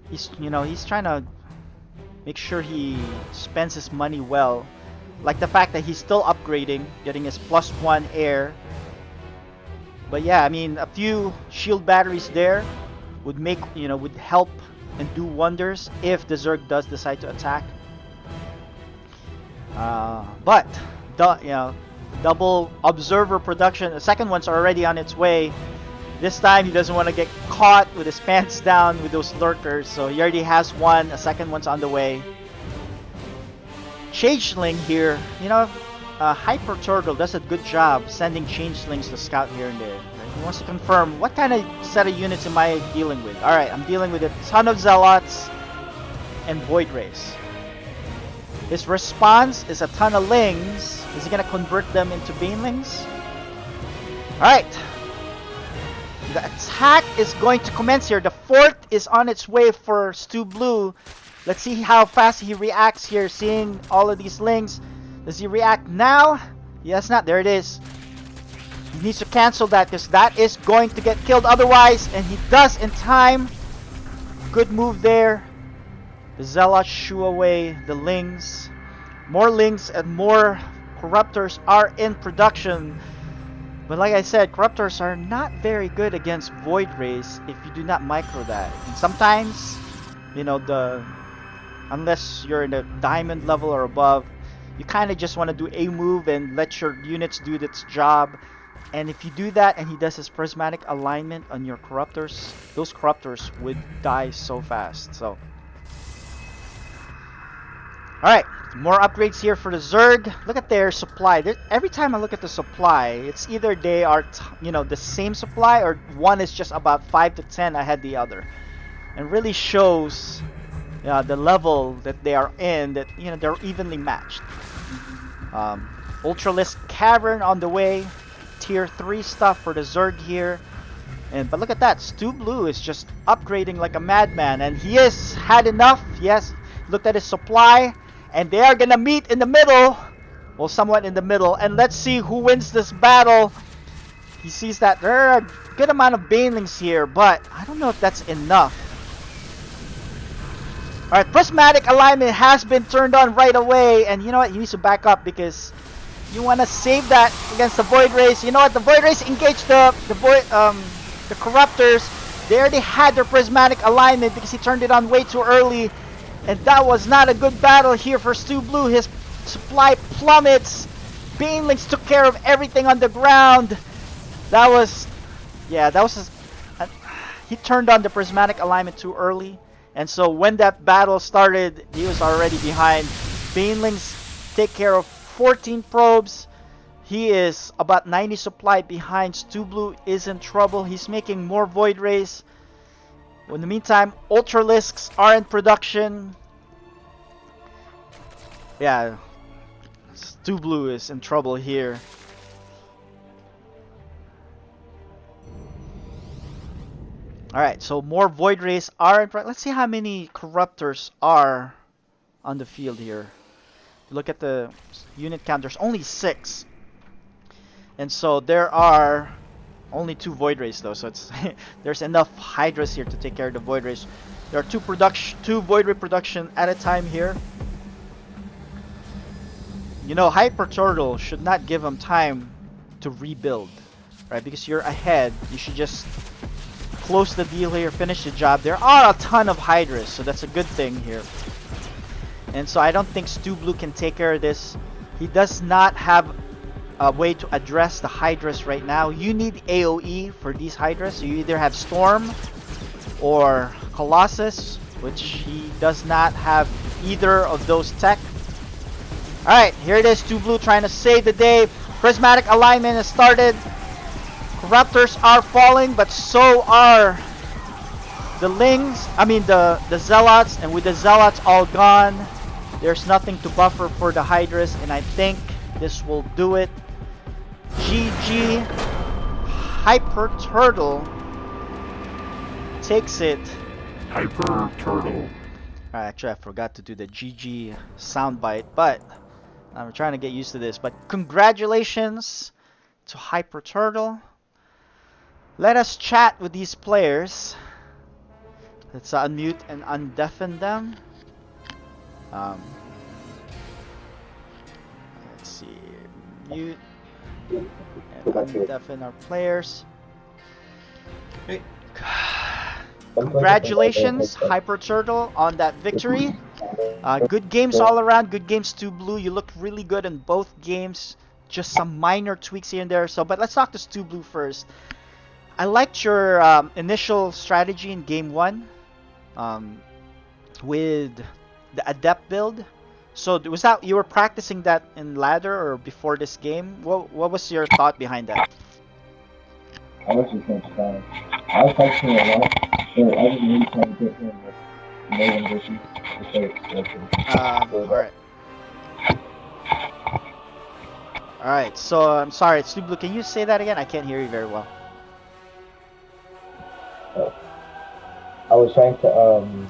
he's trying to make sure he spends his money well, like the fact that he's still upgrading, getting his +1 air. But yeah, I mean, a few shield batteries there would make would help and do wonders if the Zerg does decide to attack. But double observer production. The second one's already on its way. This time he doesn't want to get caught with his pants down with those lurkers, so he already has one. A second one's on the way. Changeling here, Hyper Turtle does a good job sending changelings to scout here and there. He wants to confirm what kind of set of units am I dealing with. Alright, I'm dealing with a ton of Zealots and Void Rays. His response is a ton of Lings. Is he going to convert them into Banelings? Alright. The attack is going to commence here. The fourth is on its way for Stu Blue. Let's see how fast he reacts here, seeing all of these Lings. Does he react now? Yes, not. There it is. He needs to cancel that because that is going to get killed otherwise. And he does in time. Good move there. The Zealots shoo away the Lings. More Lings and more Corruptors are in production. But like I said, Corruptors are not very good against Void Rays if you do not micro that. And sometimes, unless you're in the diamond level or above, you kind of just want to do a move and let your units do its job. And if you do that and he does his prismatic alignment on your Corruptors, those Corruptors would die so fast. So, alright, more upgrades here for the Zerg. Look at their supply. Every time I look at the supply, it's either they are the same supply or one is just about 5 to 10 ahead the other. And really shows the level that they are in, that they're evenly matched. Ultralisk Cavern on the way. Tier 3 stuff for the Zerg here. But look at that, Stu Blue is just upgrading like a madman, and he has had enough. Yes, looked at his supply, and they are gonna meet in the middle. Well, somewhat in the middle, and let's see who wins this battle. He sees that there are a good amount of Banelings here, but I don't know if that's enough. Alright, prismatic alignment has been turned on right away, and you know what, he needs to back up because you want to save that against the Void Rays. You know what, the Void Rays engage the Corruptors. They already had their prismatic alignment because he turned it on way too early, and that was not a good battle here for Stu Blue. His supply plummets. Banelings took care of everything on the ground. That was, yeah, that was. He turned on the prismatic alignment too early, and so when that battle started, he was already behind. Banelings take care of 14 probes. He is about 90 supply behind. Stu Blue is in trouble. He's making more Void Rays. In the meantime, Ultralisks are in production. Yeah, Stu Blue is in trouble here. Alright, so more Void Rays are in front. Let's see how many Corruptors are on the field here. Look at the unit count. There's only 6. And so there are only 2 Void Rays though, so it's there's enough Hydras here to take care of the Void Rays. There are 2 Void Ray production at a time here. You know, Hyper Turtle should not give him time to rebuild, right? Because you're ahead, you should just close the deal here, finish the job. There are a ton of Hydras, so that's a good thing here. And so I don't think Stu Blue can take care of this. He does not have a way to address the Hydras right now. You need AoE for these Hydras. So you either have Storm or Colossus, which he does not have either of those tech. Alright, here it is. Stu Blue trying to save the day. Prismatic alignment has started. Corruptors are falling, but so are the Lings. I mean the Zealots, and with the Zealots all gone, there's nothing to buffer for the Hydras, and I think this will do it. GG. Hyper Turtle takes it. Hyper Turtle. Actually, I forgot to do the GG soundbite, but I'm trying to get used to this. But congratulations to Hyper Turtle. Let us chat with these players. Let's unmute and undeafen them. Let's see. Mute and undeafen our players. Hey. Congratulations, Hyper Turtle, on that victory. Good games all around. Good games, Stu Blue. You looked really good in both games. Just some minor tweaks here and there. So, but let's talk to Stu Blue first. I liked your initial strategy in game 1 with the Adept build. So was that you were practicing that in ladder or before this game? What was your thought behind that? I was just going to try. I was practicing a lot, but I was really trying to get him with million versions to stay explosive. Alright. Alright, so I'm sorry, Stu Blue, can you say that again? I can't hear you very well. I was trying to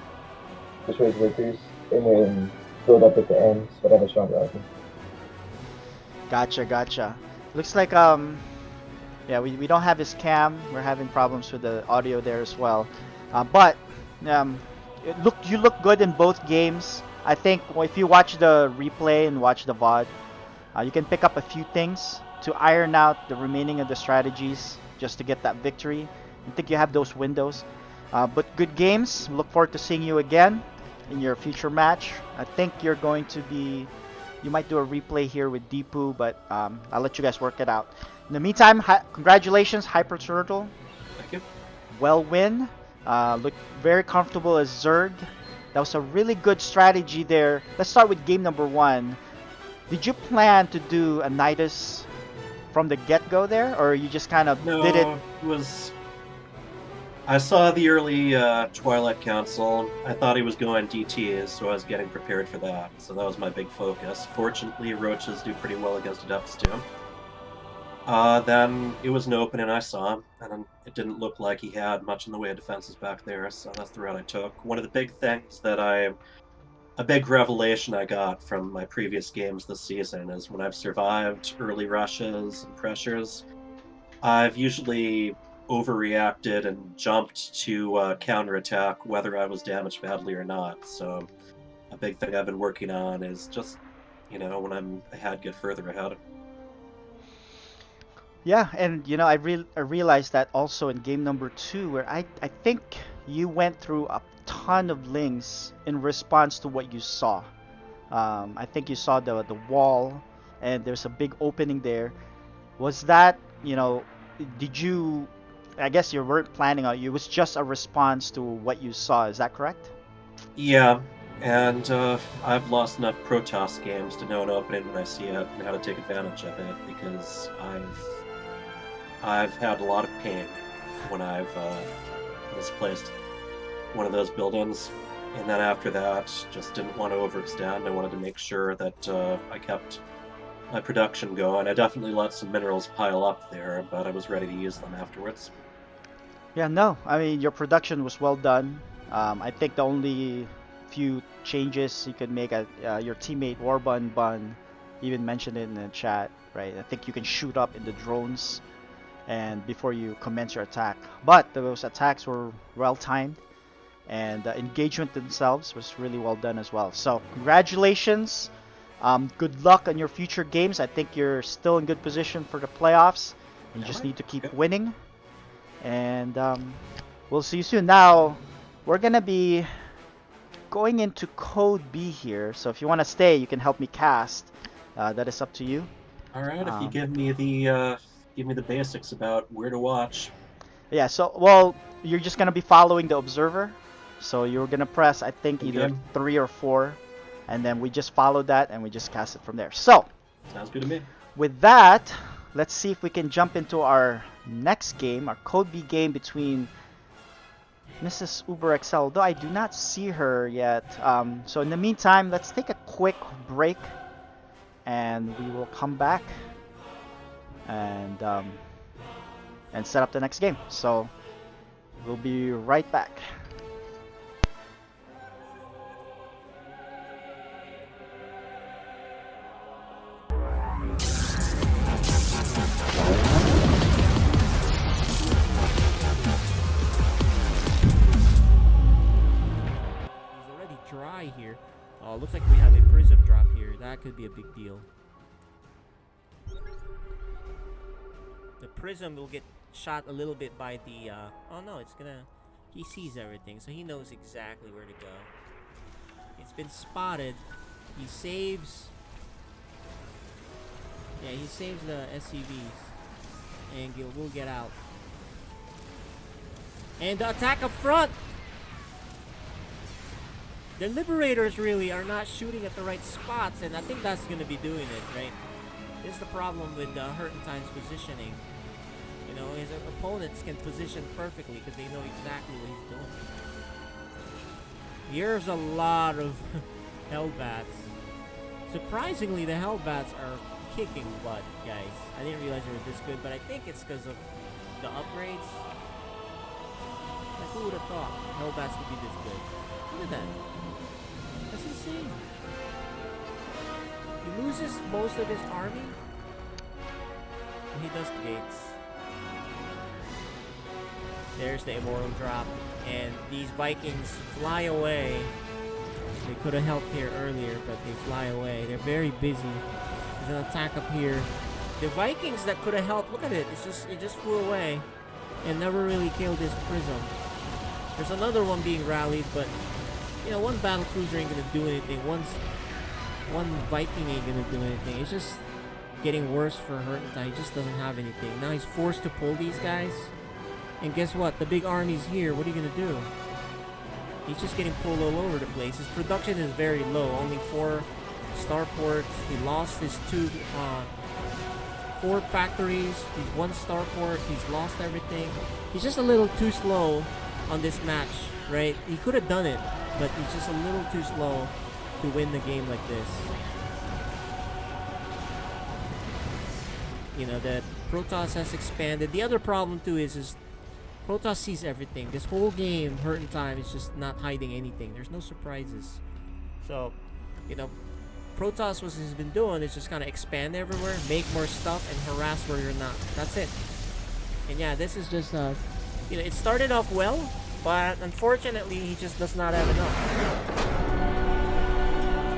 destroy his workers and then build up at the end so that I have a stronger army. Gotcha. Looks like yeah, we don't have his cam. We're having problems with the audio there as well. But you look good in both games. I think if you watch the replay and watch the VOD, you can pick up a few things to iron out the remaining of the strategies just to get that victory. I think you have those windows. But good games. Look forward to seeing you again in your future match. I think you're going to be... You might do a replay here with Deepu, but I'll let you guys work it out. In the meantime, congratulations, Hyper Turtle. Thank you. Well win. Look very comfortable as Zerg. That was a really good strategy there. Let's start with game number 1. Did you plan to do a Nidus from the get-go there, or you just kind of did it? No, it was... I saw the early Twilight Council. I thought he was going DTs, so I was getting prepared for that. So that was my big focus. Fortunately, Roaches do pretty well against Adepts too. Then it was an open and I saw him, and it didn't look like he had much in the way of defenses back there, so that's the route I took. One of the big things that a big revelation I got from my previous games this season is when I've survived early rushes and pressures, I've usually overreacted and jumped to counterattack whether I was damaged badly or not. So a big thing I've been working on is just, when I'm ahead, get further ahead. Yeah, and I realized that also in game number 2, where I think you went through a ton of links in response to what you saw. I think you saw the wall, and there's a big opening there. Was that, did you? I guess you weren't planning on. It was just a response to what you saw. Is that correct? Yeah, and I've lost enough Protoss games to know an opening when I see it and how to take advantage of it because I've had a lot of pain when I've misplaced one of those buildings, and then after that, just didn't want to overextend. I wanted to make sure that I kept my production going. I definitely let some minerals pile up there, but I was ready to use them afterwards. Yeah, no. I mean, your production was well done. I think the only few changes you could make, your teammate Warbun even mentioned it in the chat, right? I think you can shoot up in the drones and before you commence your attack. But those attacks were well timed, and the engagement themselves was really well done as well. So congratulations. Good luck on your future games. I think you're still in good position for the playoffs. You just need to keep winning. And we'll see you soon. Now, we're going to be going into Code B here. So if you want to stay, you can help me cast. That is up to you. All right, if you give me the basics about where to watch. Yeah, so, well, you're just going to be following the observer. So you're going to press, I think, either 3 or 4. And then we just follow that and we just cast it from there. So, sounds good to me. With that, let's see if we can jump into our next game, our Code B game between Mrs. Uber XL, though I do not see her yet. So in the meantime, let's take a quick break and we will come back and set up the next game. So we'll be right back. Dry here. Oh, looks like we have a prism drop here. That could be a big deal. The prism will get shot a little bit by the oh no, it's gonna, he sees everything, so he knows exactly where to go. It's been spotted. He saves, yeah, he saves the SCVs and we'll get out. And the attack up front. The Liberators really are not shooting at the right spots, and I think that's going to be doing it, right? This is the problem with Hurtentine's positioning. You know, his opponents can position perfectly because they know exactly what he's doing. Here's a lot of Hellbats. Surprisingly, the Hellbats are kicking butt, guys. I didn't realize they were this good, but I think it's because of the upgrades. Like, who would have thought Hellbats would be this good? Look at that. That's insane. He loses most of his army. And he does gates. There's the immortal drop. And these Vikings fly away. They could have helped here earlier, but they fly away. They're very busy. There's an attack up here. The Vikings that could have helped, look at it. It just flew away. And never really killed this prism. There's another one being rallied, but you know, one battle cruiser ain't gonna do anything. One Viking ain't gonna do anything. It's just getting worse for Hurtentine. He just doesn't have anything. Now he's forced to pull these guys. And guess what? The big army's here. What are you gonna do? He's just getting pulled all over the place. His production is very low. Only 4 starports. He lost his 4 factories. He's 1 starport. He's lost everything. He's just a little too slow on this match, right? He could have done it, but he's just a little too slow to win the game like this. You know, that Protoss has expanded. The other problem too is Protoss sees everything. This whole game, Hurtentine, is just not hiding anything. There's no surprises. So, you know, Protoss, what he's been doing is just kind of expand everywhere, make more stuff, and harass where you're not. That's it. And yeah, this is just, you know, it started off well, but unfortunately, he just does not have enough.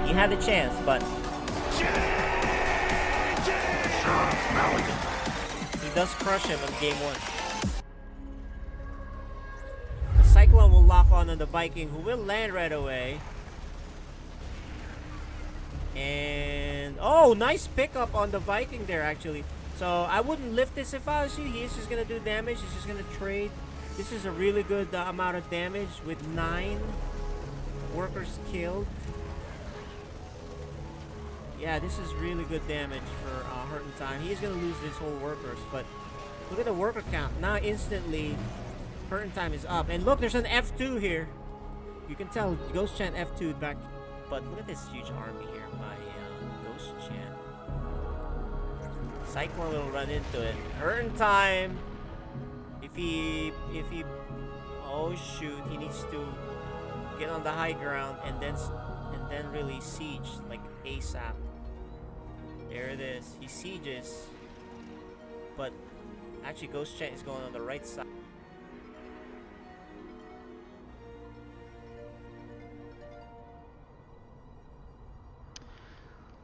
He had a chance, but he does crush him in game 1. The Cyclone will lock on the Viking, who will land right away. And oh, nice pickup on the Viking there actually. So I wouldn't lift this if I was you. He's just gonna do damage. He's just gonna trade. This is a really good amount of damage with 9 workers killed. Yeah, this is really good damage for Hurting Time. He's gonna lose this whole workers, but look at the worker count. Now instantly, Hurting Time is up. And look, there's an F2 here. You can tell Ghost Chant F2 back. But look at this huge army here by Ghost Chant. Cyclone will run into it. Hurting Time. If he, oh shoot, he needs to get on the high ground and then really siege like ASAP. There it is. He sieges, but actually Ghost Chant is going on the right side.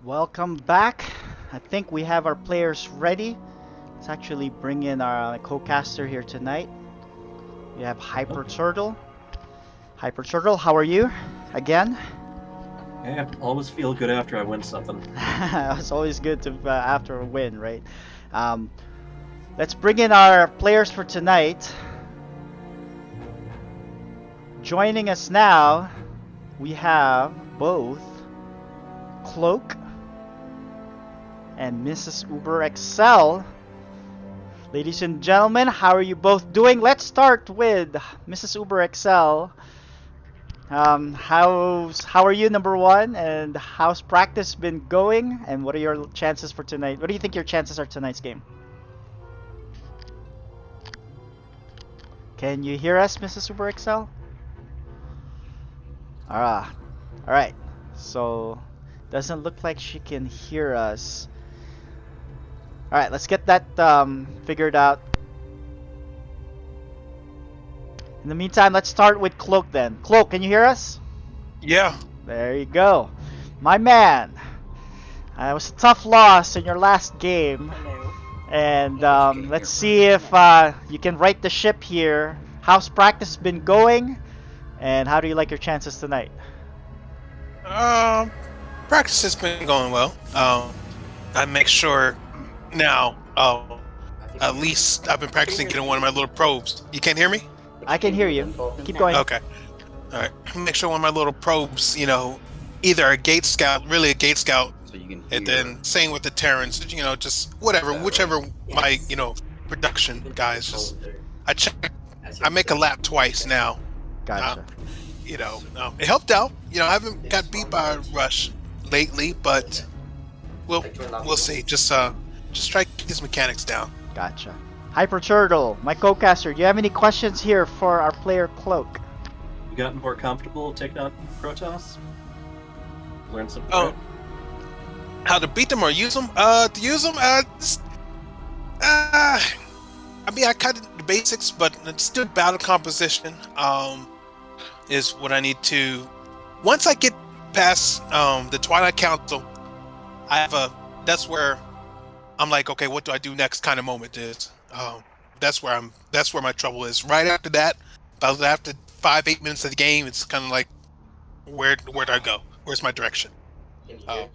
Welcome back. I think we have our players ready. Let's actually bring in our co-caster here tonight. We have Hyper Turtle. Hyper Turtle, how are you? Again? Yeah, always feel good after I win something. It's always good to after a win, right? Let's bring in our players for tonight. Joining us now, we have both Cloak and Mrs. Uber XL. Ladies and gentlemen, how are you both doing? Let's start with Mrs. Uber XL. How are you, number one, and how's practice been going, and what are your chances for tonight? What do you think your chances are tonight's game? Can you hear us, Mrs. Uber XL? All right. So doesn't look like she can hear us. All right, let's get that figured out. In the meantime, let's start with Cloak then. Cloak, can you hear us? Yeah. There you go. My man. It was a tough loss in your last game. And let's see if you can right the ship here. How's practice been going? And how do you like your chances tonight? Practice has been going well. I make sure now, at least I've been practicing getting one of my little probes. You can't hear me? I can hear you. Keep going. Okay. All right. Make sure one of my little probes, either a gate scout, really a gate scout, so you can hear. and then same with the Terrans, just whatever, whichever my, production guys just, I check, I make a lap twice now. Gotcha. It helped out. I haven't got beat by a rush lately, but we'll see. Just try to keep these mechanics down. Gotcha. Hyper Turtle, my co-caster, do you have any questions here for our player Cloak? You gotten more comfortable taking on Protoss? Learn some. How to beat them or use them? To use them, I kind of the basics, but it's still battle composition. Is what I need to. Once I get past the Twilight Council, that's where I'm like, okay, what do I do next? Kind of moment is. That's where my trouble is. Right after that, about after 5-8 minutes of the game, it's kind of like, where do I go? Where's my direction? Yeah,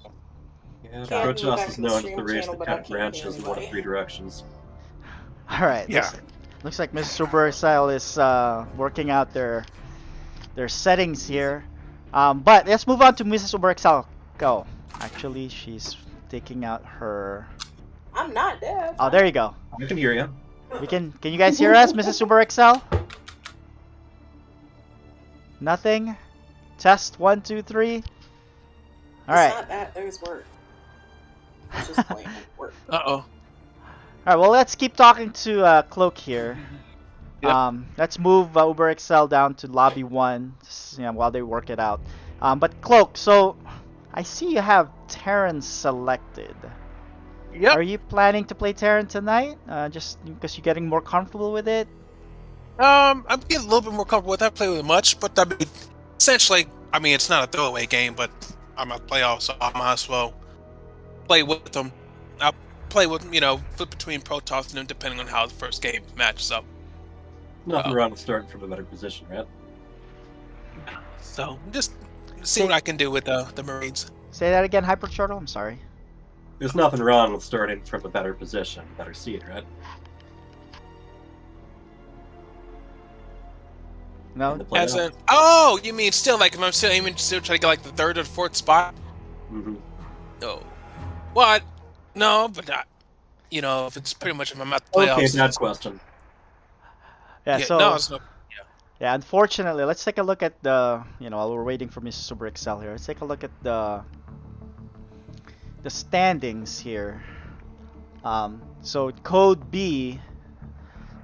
Protoss is known as the race that kind of branches in one of 3 directions. All right. Yeah. Looks like Mrs. Supercell is working out their settings here. But let's move on to Mrs. Supercell. Go. Actually, she's taking out her. I'm not deaf. Oh, there you go. I can hear you. Can you guys hear us, Mrs. Super XL? Nothing? Test 1, 2, 3. Alright. It's not that, there's work. It's just plain work. Uh-oh. Alright, well, let's keep talking to Cloak here. Yep. Let's move Uber XL down to lobby 1 while they work it out. But Cloak, so I see you have Terran selected. Yep. Are you planning to play Terran tonight? Just because you're getting more comfortable with it? I'm getting a little bit more comfortable with it. I play with it much, but essentially, it's not a throwaway game, but I'm a playoff, so I might as well play with them. I'll play with flip between Protoss and them depending on how the first game matches up. Nothing wrong with starting from a better position, right? So just see what I can do with the Marines. Say that again, Hyper Turtle. I'm sorry. There's nothing wrong with starting from a better position, better seed, right? No. In the As playoffs. in, oh, you mean still like if I'm still aiming still trying to get like the 3rd or 4th spot? Mm-hmm. No. What? No, but not. You know, if it's pretty much if I'm at the Okay, playoffs. bad question. Yeah. Yeah, So. no, it's no. Yeah, unfortunately, let's take a look at the, while we're waiting for Mrs. Super Excel here, let's take a look at the standings here. So code B,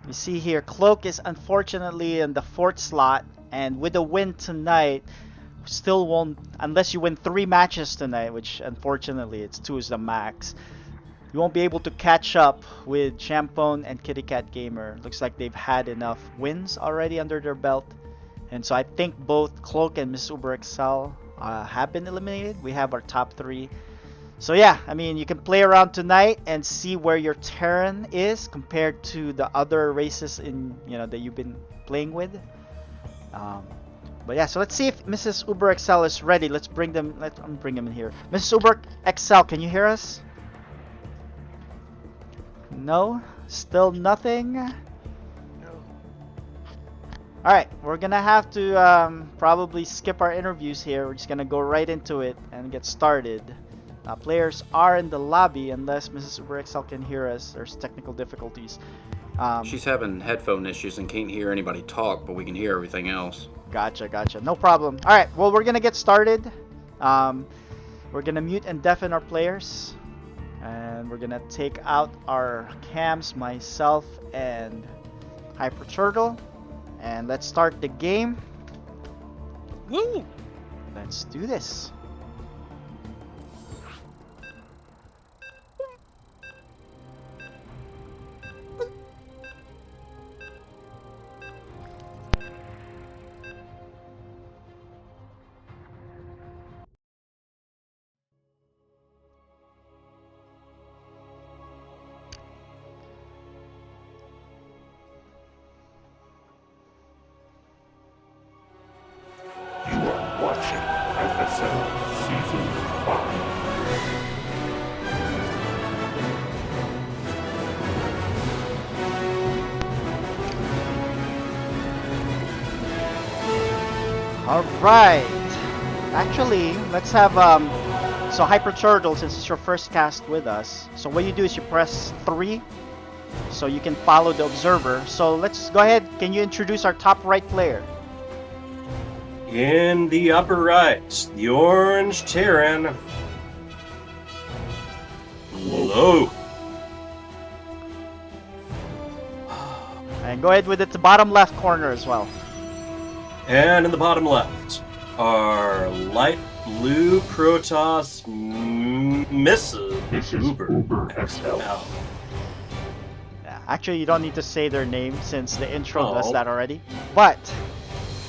you see here, Cloak is unfortunately in the 4th slot, and with a win tonight, still won't, unless you win 3 matches tonight, which unfortunately it's 2 is the max. You won't be able to catch up with Champone and Kitty Cat Gamer. Looks like they've had enough wins already under their belt. And so I think both Cloak and Miss Uber Excel have been eliminated. We have our top 3. So yeah, I mean, you can play around tonight and see where your Terran is compared to the other races in that you've been playing with. But yeah, so let's see if Mrs. Uber Excel is ready. Let's bring them. Let me bring them in here. Mrs. Uber Excel, can you hear us? No, still nothing. Alright, we're gonna have to probably skip our interviews here. We're just gonna go right into it and get started. Players are in the lobby unless Mrs. Uber Excel can hear us. There's technical difficulties. She's having headphone issues and can't hear anybody talk, but we can hear everything else. Gotcha. No problem. Alright, well, we're gonna get started. We're gonna mute and deafen our players. And we're gonna take out our cams, myself and Hyper Turtle. And let's start the game. Woo! Let's do this. You are watching FSL Season 5. Alright. Actually, let's have so Hyper Turtle, since it's your first cast with us. So what you do is you press 3 so you can follow the observer. So let's go ahead. Can you introduce our top right player? In the upper right, the orange Terran. Low. And go ahead with it to bottom left corner as well. And in the bottom left, our light blue Protoss Mrs. Uber XL. Yeah, actually, you don't need to say their name since the intro does Oh. that already. But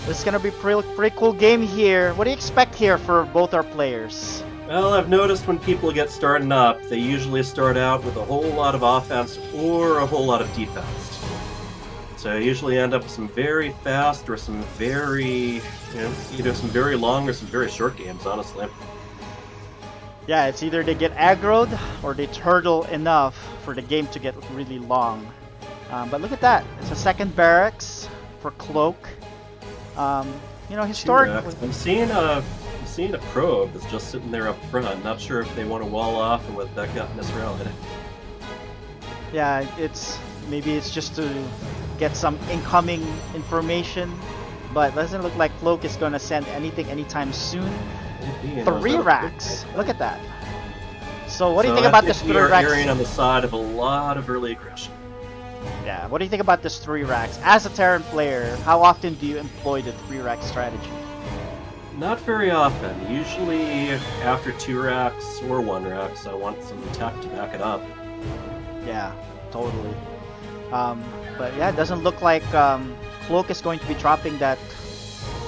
this is gonna be pretty cool game here. What do you expect here for both our players? Well, I've noticed when people get starting up, they usually start out with a whole lot of offense or a whole lot of defense. So I usually end up with some very fast or some very, either some very long or some very short games, honestly. Yeah, it's either they get aggroed or they turtle enough for the game to get really long. But look at that. It's a second barracks for Cloak. Historically... I'm seeing a probe that's just sitting there up front. Not sure if they want to wall off and what that got misrouted. Yeah, maybe it's just to get some incoming information, but doesn't look like Cloak is gonna send anything anytime soon. 3 racks. Look at that. So what do you think about this 3 we are racks? erring on the side of a lot of early aggression. Yeah, what do you think about this 3 racks? As a Terran player, how often do you employ the 3 rack strategy? Not very often. Usually after 2 racks or 1 racks, I want some tech to back it up. Yeah, totally. But yeah, it doesn't look like Cloak is going to be dropping that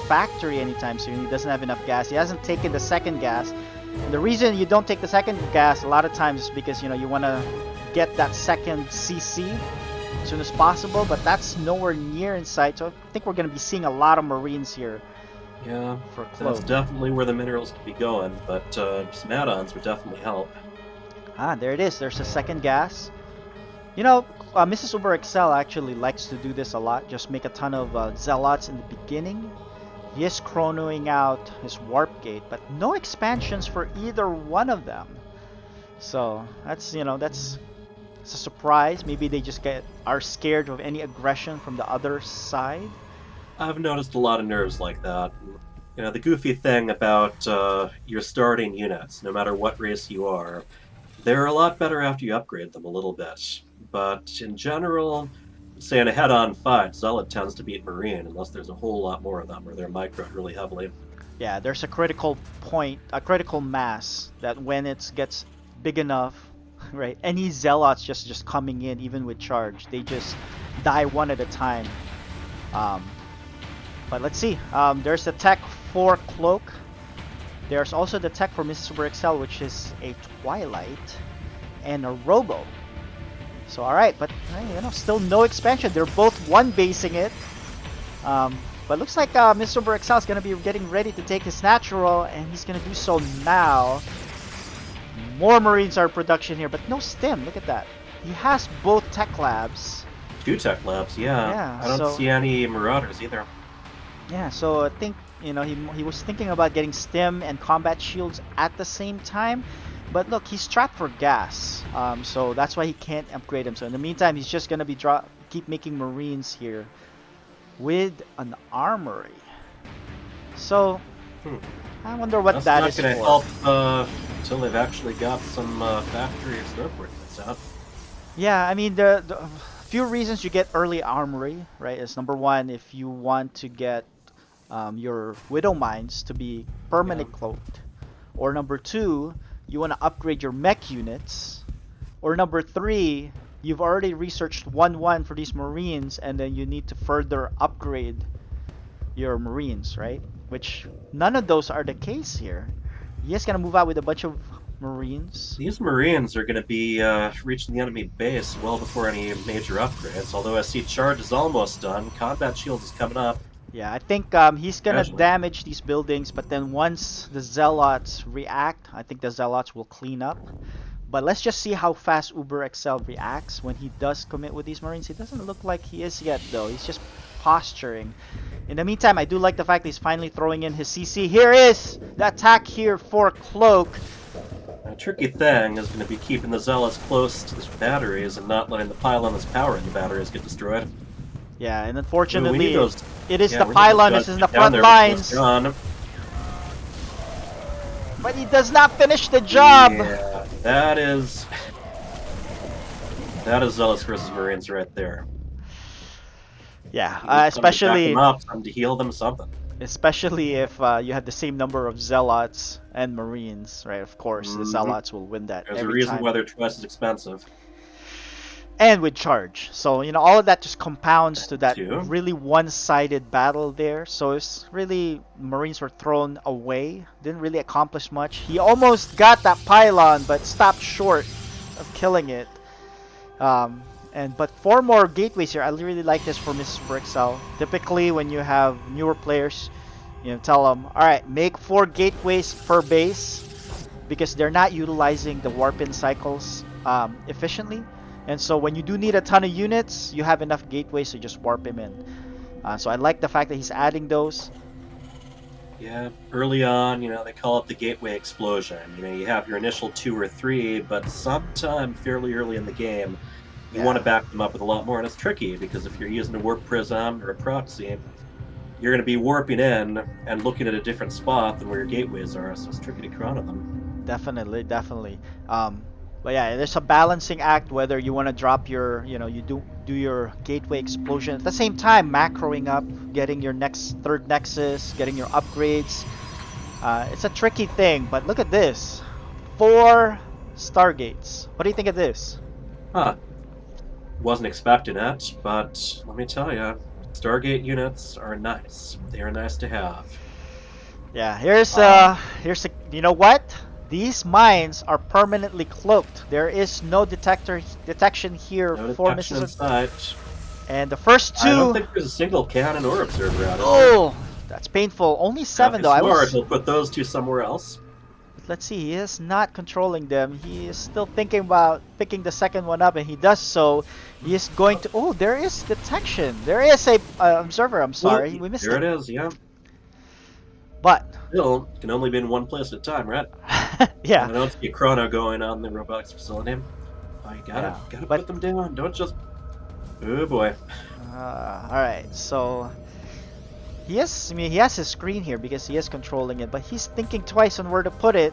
factory anytime soon. He doesn't have enough gas. He hasn't taken the second gas. And the reason you don't take the second gas a lot of times is because you want to get that second CC as soon as possible, but that's nowhere near in sight. So I think we're going to be seeing a lot of Marines here Yeah, for that's cloak. definitely where the minerals could be going, but some add-ons would definitely help. Ah, there it is. There's a second gas. You know, Mrs. Uber Excel actually likes to do this a lot. Just make a ton of zealots in the beginning. He is chronoing out his warp gate, but no expansions for either one of them. So that's it's a surprise. Maybe they just are scared of any aggression from the other side. I've noticed a lot of nerves like that. You know, the goofy thing about your starting units, no matter what race you are, they're a lot better after you upgrade them a little bit. But in general, say in a head-on fight, Zealot tends to beat Marine unless there's a whole lot more of them or they're microed really heavily. Yeah, there's a critical point, a critical mass that when it gets big enough, right? Any zealots just coming in, even with charge, they just die one at a time. Um, but let's see. There's the tech for cloak. There's also the tech for Mrs. Super Excel, which is a Twilight and a Robo. So alright, but still no expansion. They're both one basing it. But looks like Mr. Super Excel is going to be getting ready to take his natural, and he's going to do so now. More Marines are in production here, but no stim. Look at that. He has both tech labs. 2 tech labs, yeah. I don't so- see any Marauders either. Yeah, so I think he was thinking about getting stim and combat shields at the same time. But look, he's strapped for gas, so that's why he can't upgrade him. So in the meantime, he's just gonna be keep making Marines here with an armory. So I wonder what That's that not is going to for. help until they've actually got some factory exploratory units out. Yeah, I mean the few reasons you get early armory, right? Is number one, if you want to get your Widow Mines to be permanent cloaked, or number two, you want to upgrade your mech units, or number three, you've already researched 1-1 for these Marines, and then you need to further upgrade your Marines, right? Which none of those are the case here. You're just gonna move out with a bunch of Marines. These Marines are going to be reaching the enemy base well before any major upgrades, although I see charge is almost done. Combat shield is coming up. Yeah, I think he's gonna damage these buildings, but then once the Zealots react, I think the Zealots will clean up. But let's just see how fast Uber Excel reacts when he does commit with these Marines. It doesn't look like he is yet, though. He's just posturing. In the meantime, I do like the fact that he's finally throwing in his CC. Here is the attack here for Cloak. A tricky thing is going to be keeping the Zealots close to the batteries and not letting the pylon that's powering the batteries get destroyed. Yeah, and unfortunately, those, it is the pylon. This is in the front lines. But he does not finish the job. Yeah, that is Zealots versus Marines right there. Yeah, especially to heal them something. Especially if you have the same number of Zealots and Marines, right? Of course, the Zealots will win that. There's a reason why they're twice as expensive. And with charge. So, all of that just compounds to that really one-sided battle there. So it's really, Marines were thrown away. Didn't really accomplish much. He almost got that pylon, but stopped short of killing it. But 4 more gateways here. I really like this for Mrs. Brixel. Typically, when you have newer players, tell them, alright, make 4 gateways per base, because they're not utilizing the warp-in cycles efficiently. And so when you do need a ton of units, you have enough gateways to just warp him in. So I like the fact that he's adding those. Yeah, early on, they call it the gateway explosion. You have your initial 2 or 3, but sometime fairly early in the game, you want to back them up with a lot more. And it's tricky, because if you're using a warp prism or a proxy, you're going to be warping in and looking at a different spot than where your gateways are, so it's tricky to chrono them. Definitely. But yeah, there's a balancing act whether you want to drop your, you do your gateway explosion at the same time macroing up, getting your third nexus, getting your upgrades. It's a tricky thing, but look at this. 4 Stargates. What do you think of this? Wasn't expecting it, but let me tell you, Stargate units are nice. They are nice to have. Yeah, here's you know what? These mines are permanently cloaked. There is no detection here for Mrs. Inside. And the first 2. I don't think there's a single cannon or observer out of Oh, That's painful. Only Now, if 7 he's though. smart, he'll put those two somewhere else. Let's see. He is not controlling them. He is still thinking about picking the second one up, and he does so. He is going to. Oh, there is detection. There is a observer. I'm sorry, we missed There it. it is, yeah. But Still, can only be in one place at a time, right? yeah. And I don't see a chrono going on in the robotics facility. Oh, you gotta Yeah, put them down. Don't just. Oh boy. All right. So he has. I mean, he has his screen here because he is controlling it, but he's thinking twice on where to put it.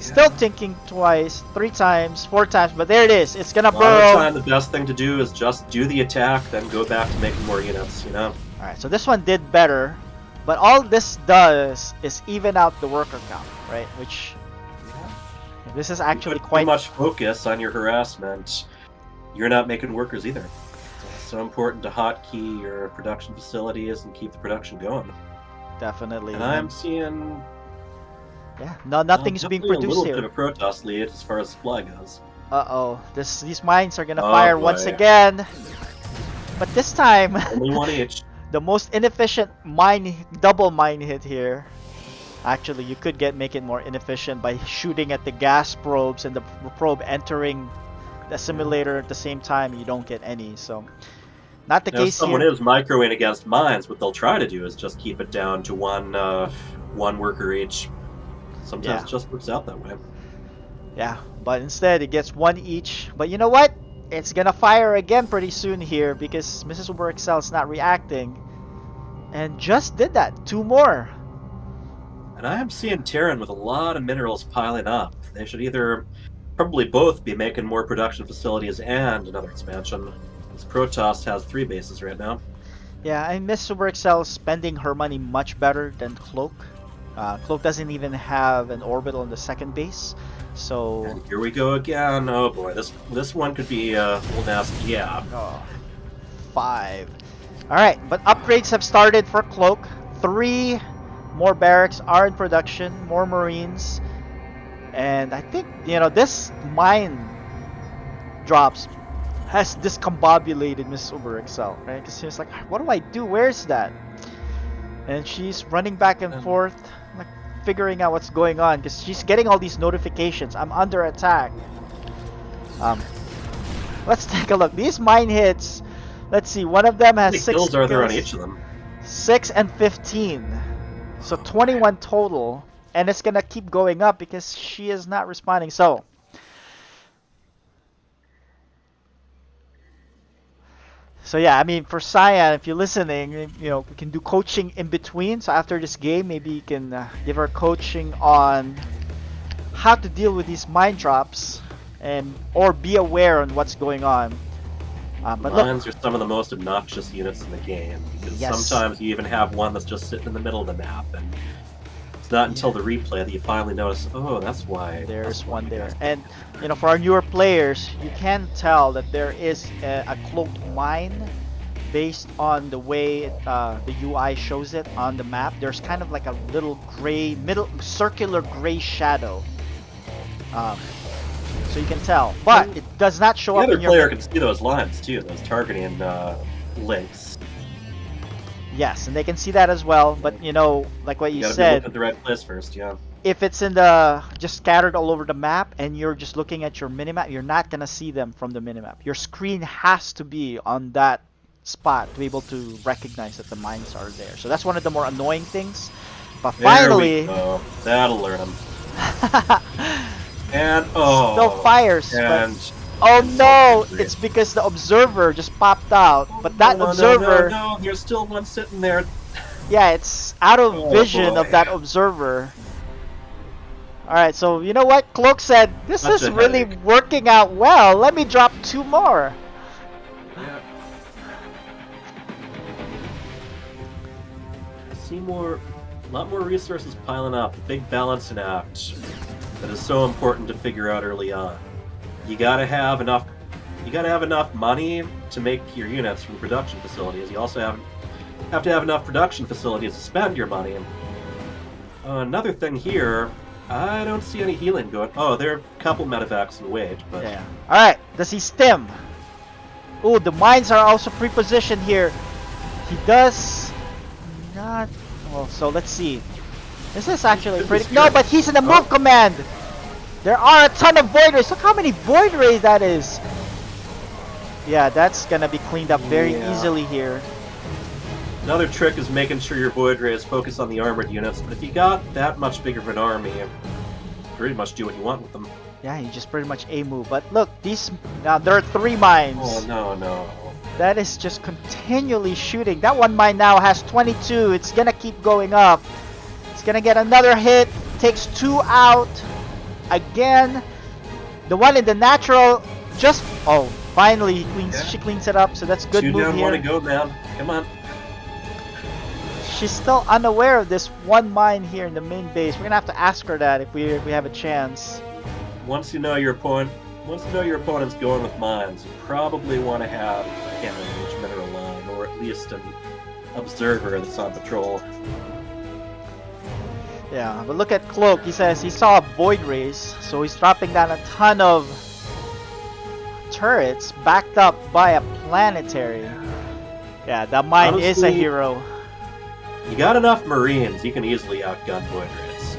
Still thinking twice, 3 times, 4 times, but there it is. It's gonna A lot of the burrow. time, the best thing to do is just do the attack, then go back to making more units. You know. All right. So this one did better, but all this does is even out the worker count, right? Which this is actually You put quite too much focus on your harassment. You're not making workers either. It's so important to hotkey your production facilities and keep the production going. definitely. And I'm seeing no, nothing's being definitely produced a here. little bit of a Protoss lead as far as supply goes. Uh-oh. These mines are gonna Oh, fire boy. once again. But this time, Only one each. the most inefficient double mine hit here. Actually, you could make it more inefficient by shooting at the gas probes and the probe entering the simulator at the same time. You don't get any, so not the Now, if case someone here. is microing against mines, what they'll try to do is just keep it down to one worker each. Sometimes it just works out that way. Yeah, but instead it gets 1 each. But you know what? It's gonna fire again pretty soon here because Mrs. Uber Excel is not reacting. And just did that. 2 more. And I am seeing Terran with a lot of minerals piling up. They should either, probably both, be making more production facilities and another expansion. Because Protoss has 3 bases right now. Yeah, and Mrs. Uber Excel is spending her money much better than Cloak. Cloak doesn't even have an orbital in the second base. So And here we go again. Oh boy, this one could be a little nasty. Yeah. 5. Alright, but upgrades have started for Cloak. 3 more barracks are in production, more Marines. And I think, this mine drops has discombobulated Miss Uber Excel, right? Because she's like, what do I do? Where's that? And she's running back and forth, like figuring out what's going on because she's getting all these notifications. I'm under attack. Let's take a look. These mine hits. Let's see. One of them has How many 6 kills are there on kills. each of them? 6 and 15. So 21 total. And it's gonna keep going up because she is not responding. So yeah, I mean, for Cyan, if you're listening, we can do coaching in between. So after this game, maybe you can give her coaching on how to deal with these mine drops or be aware on what's going on. But Mines are some of the most obnoxious units in the game because sometimes you even have one that's just sitting in the middle of the map, and it's not until the replay that you finally notice, oh, that's why. There's one there. And for our newer players, you can tell that there is a cloaked mine based on the way the UI shows it on the map. There's kind of like a little gray, circular gray shadow. So you can tell, but it does not show up The in other your player can see those lines too, those targeting links. Yes, and they can see that as well. But like what you gotta be said, looking at the right place first, yeah. if it's in just scattered all over the map and you're just looking at your minimap, you're not gonna see them from the minimap. Your screen has to be on that spot to be able to recognize that the mines are there. So that's one of the more annoying things. But finally, there we go. That'll learn them. And still fires. And oh no! It's because the observer just popped out. But that observer, no, there's still one sitting there. yeah, it's out of vision boy. of that observer. Alright, so you know what? Cloak said, this That's is a really headache. working out well. Let me drop 2 more. Yeah. See a lot more resources piling up. The big balancing act that is so important to figure out early on. You gotta have enough money to make your units from production facilities. You also have to have enough production facilities to spend your money. Another thing here, I don't see any healing going. Oh, there are a couple medevacs in wait, but Yeah. Alright, does he stim? Oh, the mines are also pre-positioned here. He does not Well, so let's see. This is actually This pretty. is No, good. but he's in the move command. There are a ton of void rays. Look how many void rays that is. Yeah, that's gonna be cleaned up very easily here. Another trick is making sure your void rays focus on the armored units, but if you got that much bigger of an army, you pretty much do what you want with them. Yeah, you just pretty much A move. But look, these now there are 3 mines. Oh no. That is just continually shooting. That one mine now has 22. It's gonna keep going up. It's gonna get another hit. Takes 2 out. Again. The one in the natural just finally she cleans it up, so that's a good 2 move down, here. 1 to go, man. Come on. She's still unaware of this one mine here in the main base. We're gonna have to ask her that if we have a chance. Once you know your opponent's going with mines, you probably want to have a cannon range mineral line, or at least an observer that's on patrol. Yeah, but look at Cloak. He says he saw a void race, so he's dropping down a ton of turrets backed up by a planetary. Yeah, that mine is a Honestly, hero. You got enough Marines, you can easily outgun void rays.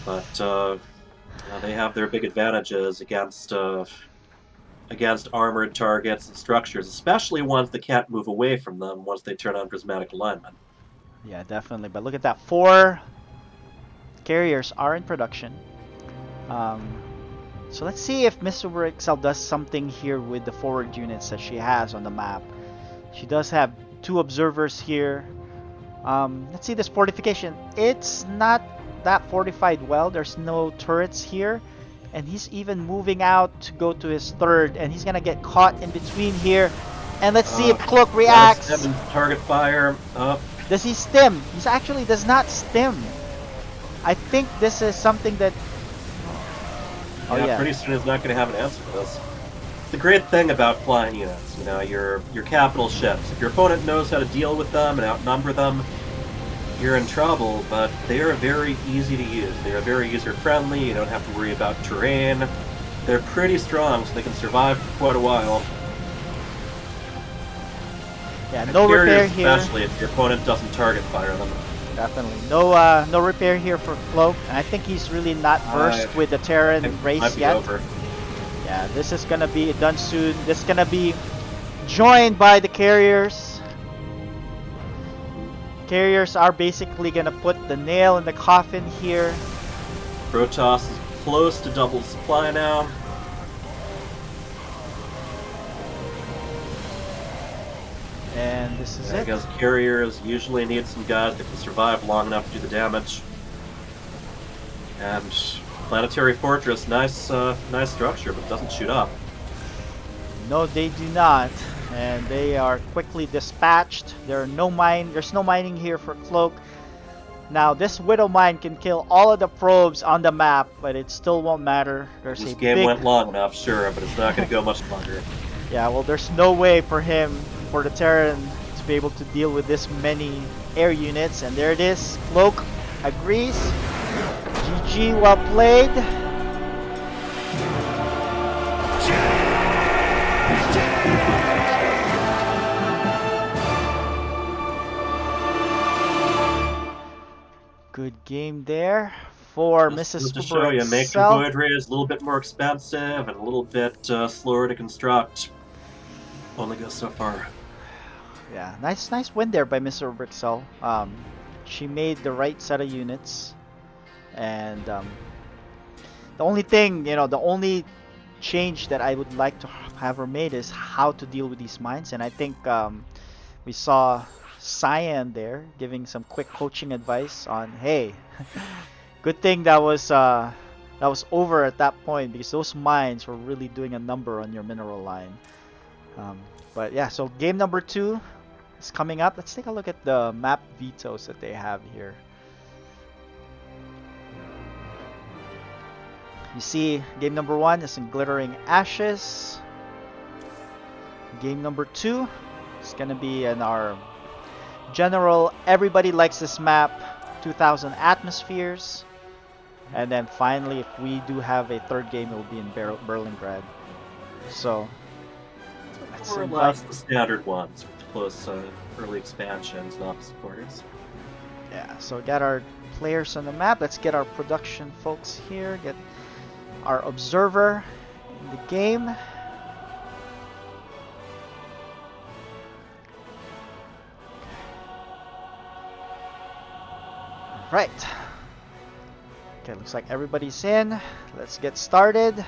But they have their big advantages against armored targets and structures, especially ones that can't move away from them once they turn on prismatic alignment. Yeah, definitely. But look at that. 4 carriers are in production. So let's see if Miss Uberexcel does something here with the forward units that she has on the map. She does have 2 observers here. Let's see this fortification. It's not that fortified well. There's no turrets here. And he's even moving out to go to his 3rd. And he's going to get caught in between here. And let's see if Cloak reacts. Target fire. Does he stim? He actually does not stim. I think this is something that... Pretty soon he's not going to have an answer for this. It's the great thing about flying units, you know, your capital ships. If your opponent knows how to deal with them and outnumber them, you're in trouble, but they are very easy to use. They are very user-friendly, you don't have to worry about terrain. They're pretty strong, so they can survive for quite a while. Yeah, no repair here. Especially if your opponent doesn't target fire them. Definitely. No repair here for Cloak. And I think he's really not versed with the Terran race yet. Over. Yeah, this is gonna be done soon. This is gonna be joined by the carriers. Carriers are basically gonna put the nail in the coffin here. Protoss is close to double supply now. And this is it. I guess carriers usually need some guys that can survive long enough to do the damage. And Planetary Fortress, nice structure, but doesn't shoot up. No, they do not. And they are quickly dispatched. There's no mining here for Cloak. Now, this Widow mine can kill all of the probes on the map, but it still won't matter. There's This a game big... went long enough, sure, but it's not going to go much longer. Yeah, well, there's no way for the Terran, to be able to deal with this many air units. And there it is. Cloak agrees. GG, well played. Good game there for Mrs. Just to show you, make your void rays a little bit more expensive and a little bit slower to construct. Only goes so far. Yeah, nice win there by Mr. Brixel. She made the right set of units, and the only thing, the only change that I would like to have her made is how to deal with these mines. And I think we saw Cyan there giving some quick coaching advice on, hey, good thing that was over at that point, because those mines were really doing a number on your mineral line. But yeah, so game number 2 is coming up. Let's take a look at the map vetoes that they have here. You see, game number 1 is in Glittering Ashes. Game number 2 is gonna be in our general, everybody likes this map, 2000 Atmospheres. And then finally, if we do have a 3rd game, it will be in Berlingrad. So More or less the standard ones with close early expansions and opposite quarters. Yeah, so get our players on the map. Let's get our production folks here. Get our observer in the game. Right. Okay, looks like everybody's in. Let's get started.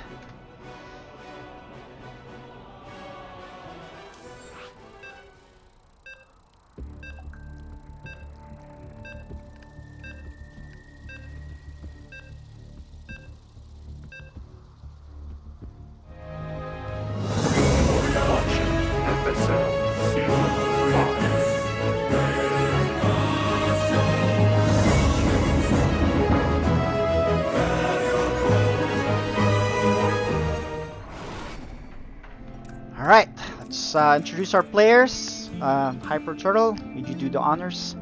Watching FSL Season 5. Alright, let's introduce our players. Hyper Turtle, would you do the honors?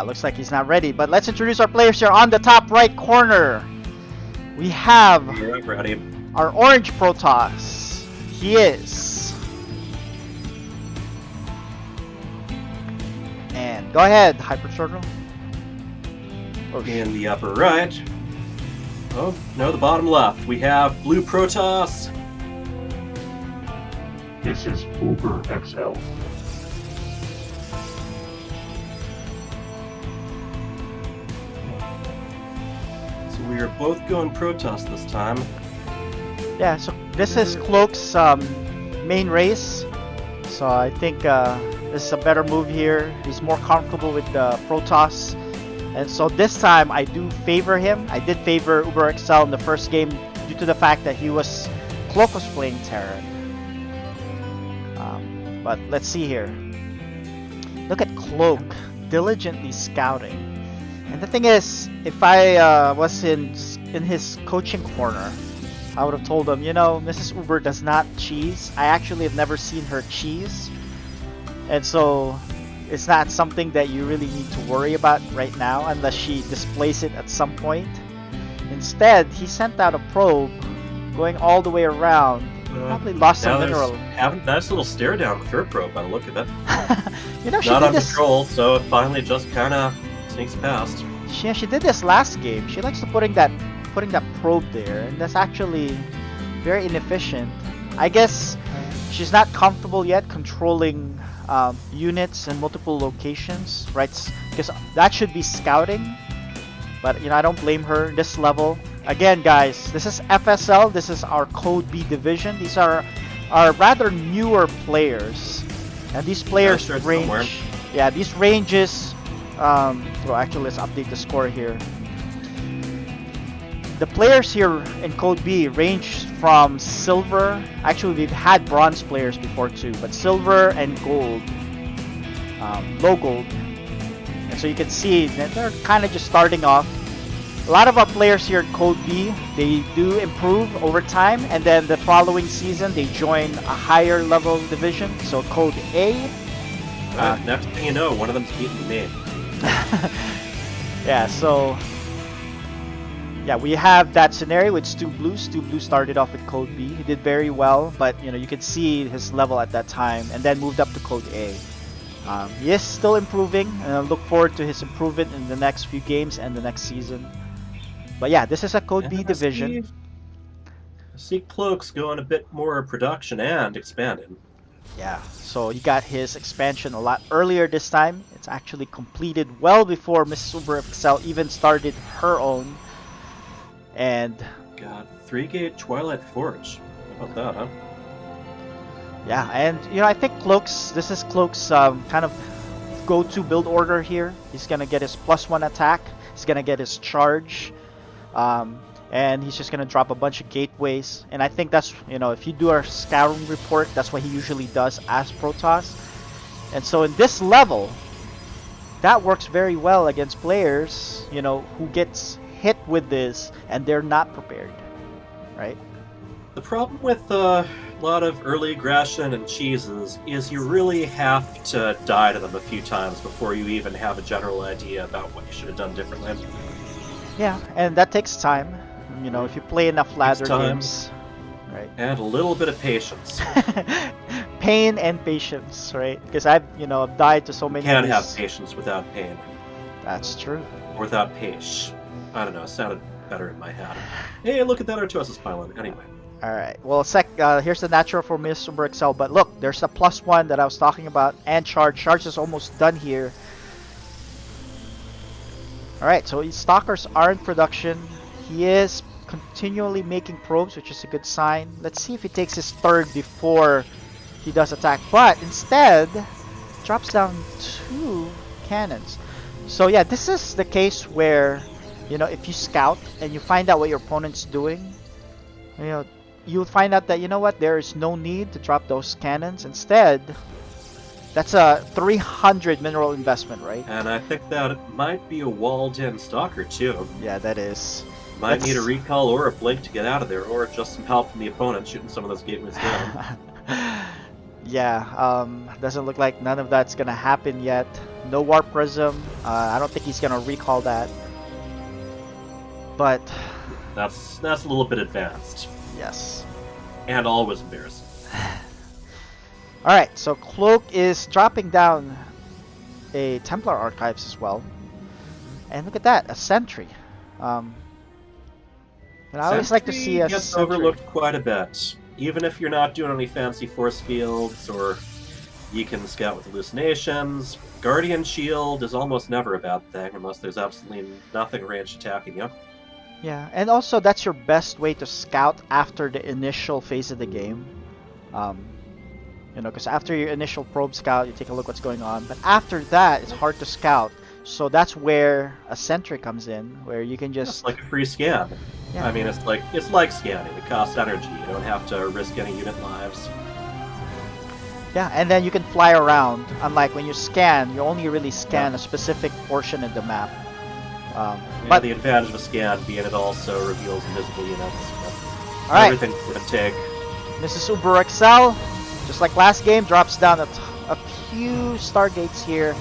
Looks like he's not ready, but let's introduce our players here on the top right corner. We have Ready. our orange Protoss. He is. And go ahead, Hyper Turtle. Oh, In the upper right. Oh, no, the bottom left. We have blue Protoss. This is Uber XL. So we are both going Protoss this time. yeah, so this is Cloak's main race. So I think this is a better move here. He's more comfortable with the Protoss. And so this time I do favor him. I did favor Uber XL in the first game due to the fact that Cloak was playing Terran. But let's see here. Look at Cloak diligently scouting. And the thing is, if I was in his coaching corner, I would have told him, you know, Mrs. Uber does not cheese. I actually have never seen her cheese. And so it's not something that you really need to worry about right now unless she displays it at some point. Instead, he sent out a probe going all the way around. Probably lost some mineral. Nice little stare down with her probe by the look of it. You know, she Not did on this. control, so it finally just kind of sneaks past. She did this last game. She likes to putting that probe there, and that's actually very inefficient. I guess she's not comfortable yet controlling units in multiple locations, right? Because that should be scouting. But you know, I don't blame her. This level, again, guys, this is FSL. This is our Code B division. These are rather newer players, and these players range. Somewhere. Yeah, these ranges. Well, actually, let's update the score here. The players here in Code B range from silver. Actually, we've had bronze players before too, but silver and gold, low gold. And so you can see that they're kind of just starting off. A lot of our players here in Code B, they do improve over time, and then the following season they join a higher level division. So Code A. Next thing you know, one of them's beating me. Yeah, so yeah, we have that scenario with Stu Blue. Stu Blue started off with Code B. He did very well, but you know, you can see his level at that time, and then moved up to Code A. He is still improving, and I look forward to his improvement in the next few games and the next season. But yeah, this is a Code B division. I see Cloak's going a bit more production and expanding. Yeah, so he got his expansion a lot earlier this time. It's actually completed well before Mrs. Uber XL even started her own. And God, 3-gate Twilight Forge. How about that, huh? yeah, and you know, I think this is Cloak's kind of go-to build order here. He's gonna get his +1 attack. He's gonna get his charge. And he's just gonna drop a bunch of gateways. And I think that's, you know, if you do our scouting report, that's what he usually does as Protoss. And so in this level, that works very well against players, you know, who gets hit with this and they're not prepared, right? The problem with a lot of early aggression and cheeses is you really have to die to them a few times before you even have a general idea about what you should have done differently. Yeah, and that takes time. You know, if you play enough ladder time. games, right? And a little bit of patience. pain and patience, right? Because I've I've died to so many. Can't of have these. patience without pain. That's true. Or without patience. I don't know. It sounded better in my head. Hey, look at that Artosis pylon. Anyway. Alright, well, here's the natural for Mr. Excel, but look, there's a +1 that I was talking about, and charge. Charge is almost done here. Alright, so his stalkers are in production. He is continually making probes, which is a good sign. Let's see if he takes his third before he does attack, but instead, drops down 2 cannons. So yeah, this is the case where, if you scout and you find out what your opponent's doing, you'll find out that, there is no need to drop those cannons. Instead, that's a 300 mineral investment, right? And I think that it might be a walled-in stalker, too. Yeah, that is. Might need a recall or a blink to get out of there, or just some help from the opponent shooting some of those gateways down. Yeah, doesn't look like none of that's gonna happen yet. No Warp Prism. I don't think he's gonna recall that. But that's a little bit advanced. Yes. And always embarrassing. Alright, so Cloak is dropping down a Templar Archives as well. And look at that, a Sentry. And I always like to see a gets Sentry. overlooked quite a bit. Even if you're not doing any fancy force fields, or you can scout with hallucinations, Guardian Shield is almost never a bad thing, unless there's absolutely nothing ranged attacking you. Yeah, and also that's your best way to scout after the initial phase of the game. Because after your initial probe scout, you take a look what's going on. But after that, it's hard to scout. So that's where a Sentry comes in, where you can just... It's like a free scan. Yeah. I mean, it's like scanning. It costs energy. You don't have to risk any unit lives. Yeah, and then you can fly around. Unlike when you scan, you only really scan a specific portion of the map. But the advantage of a scan being it also reveals invisible units. Alright. Everything would take. Mrs. Uber XL, just like last game, drops down a few Stargates here.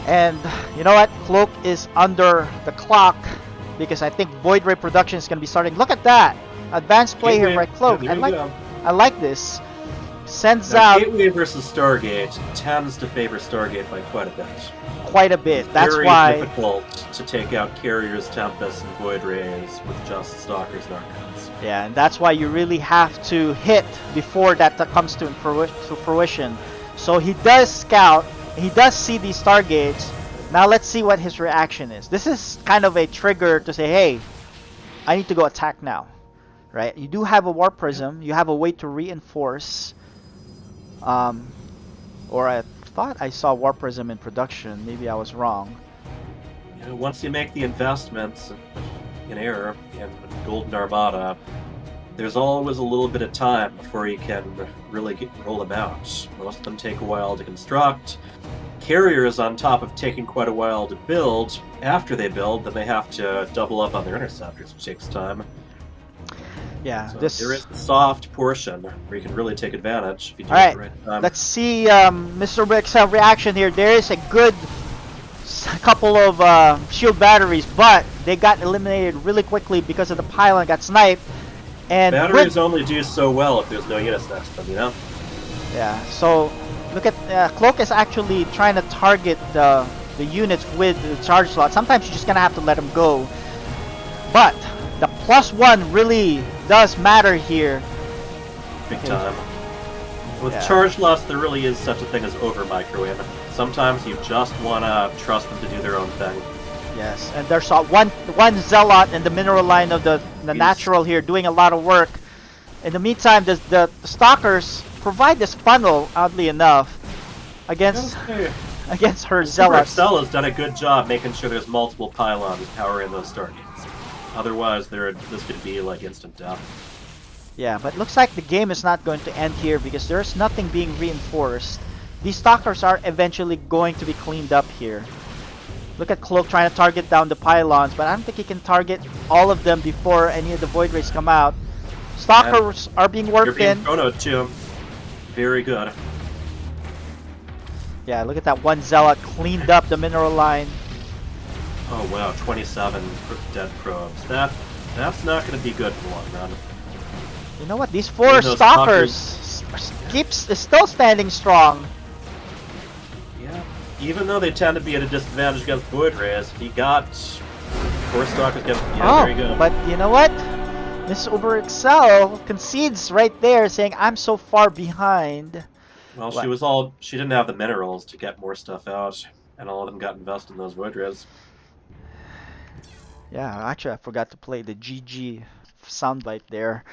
And you know what? Cloak is under the clock because I think Void Ray production is going to be starting. Look at that! Advanced play here by Cloak. Yeah, I like this. Sends now, out Gateway versus Stargate tends to favor Stargate by quite a bit. Quite a bit. That's very why difficult to take out Carriers, Tempests, and Void Rays with just Stalkers and Archons. Yeah, and that's why you really have to hit before that comes to fruition. So he does scout. He does see these Stargates. Now let's see what his reaction is. This is kind of a trigger to say, hey, I need to go attack now. Right? You do have a Warp Prism. You have a way to reinforce. Or I thought I saw Warp Prism in production. Maybe I was wrong. Once you make the investments in Air and Golden Armada, there's always a little bit of time before you can really roll them out. Most of them take a while to construct. Carriers, on top of taking quite a while to build, after they build, then they have to double up on their interceptors, which takes time. Yeah, So this... there is the soft portion where you can really take advantage if you do it Alright, at the right time. let's see Mr. Bix's reaction here. There is a good couple of shield batteries, but they got eliminated really quickly because of the pylon got sniped. And batteries only do so well if there's no units next to them, you know? Yeah, so look at Cloak is actually trying to target the units with the charge slot. Sometimes you're just gonna have to let them go. But the +1 really does matter here. Big time. With charge loss, there really is such a thing as over microwave. Sometimes you just want to trust them to do their own thing. Yes, and there's one Zealot in the mineral line of the natural here doing a lot of work. In the meantime, the Stalkers provide this funnel, oddly enough, against her Zealots. FSL has done a good job making sure there's multiple pylons powering those Stargates. Otherwise, this could be like instant death. Yeah, but looks like the game is not going to end here because there's nothing being reinforced. These Stalkers are eventually going to be cleaned up here. Look at Cloak trying to target down the pylons, but I don't think he can target all of them before any of the Void Rays come out. Stalkers are being worked in. Chrono too. Very good. Yeah, look at that one Zealot cleaned up the mineral line. Oh wow, 27 dead probes. That's not going to be good for long run. You know what? These 4 Even those stalkers is still standing strong. Yeah. Even though they tend to be at a disadvantage against Void Rays, if he got 4 stalkers against... Yeah, there you go. But you know what? Miss Uber Excel concedes right there, saying, I'm so far behind. Well, What? she didn't have the minerals to get more stuff out, and all of them got invested in those Void Rays. Yeah, actually, I forgot to play the GG soundbite there.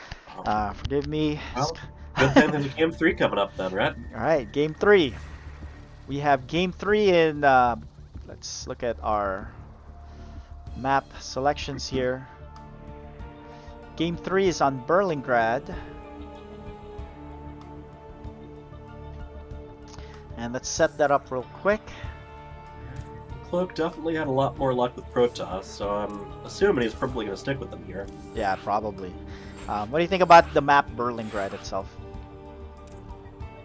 Forgive me. Well, good thing there's a game 3 coming up then, right? Alright, game 3. We have game 3 in, let's look at our map selections here. Game 3 is on Berlingrad. And let's set that up real quick. Cloak definitely had a lot more luck with Protoss, so I'm assuming he's probably going to stick with them here. Yeah, probably. What do you think about the map Berlingrad itself?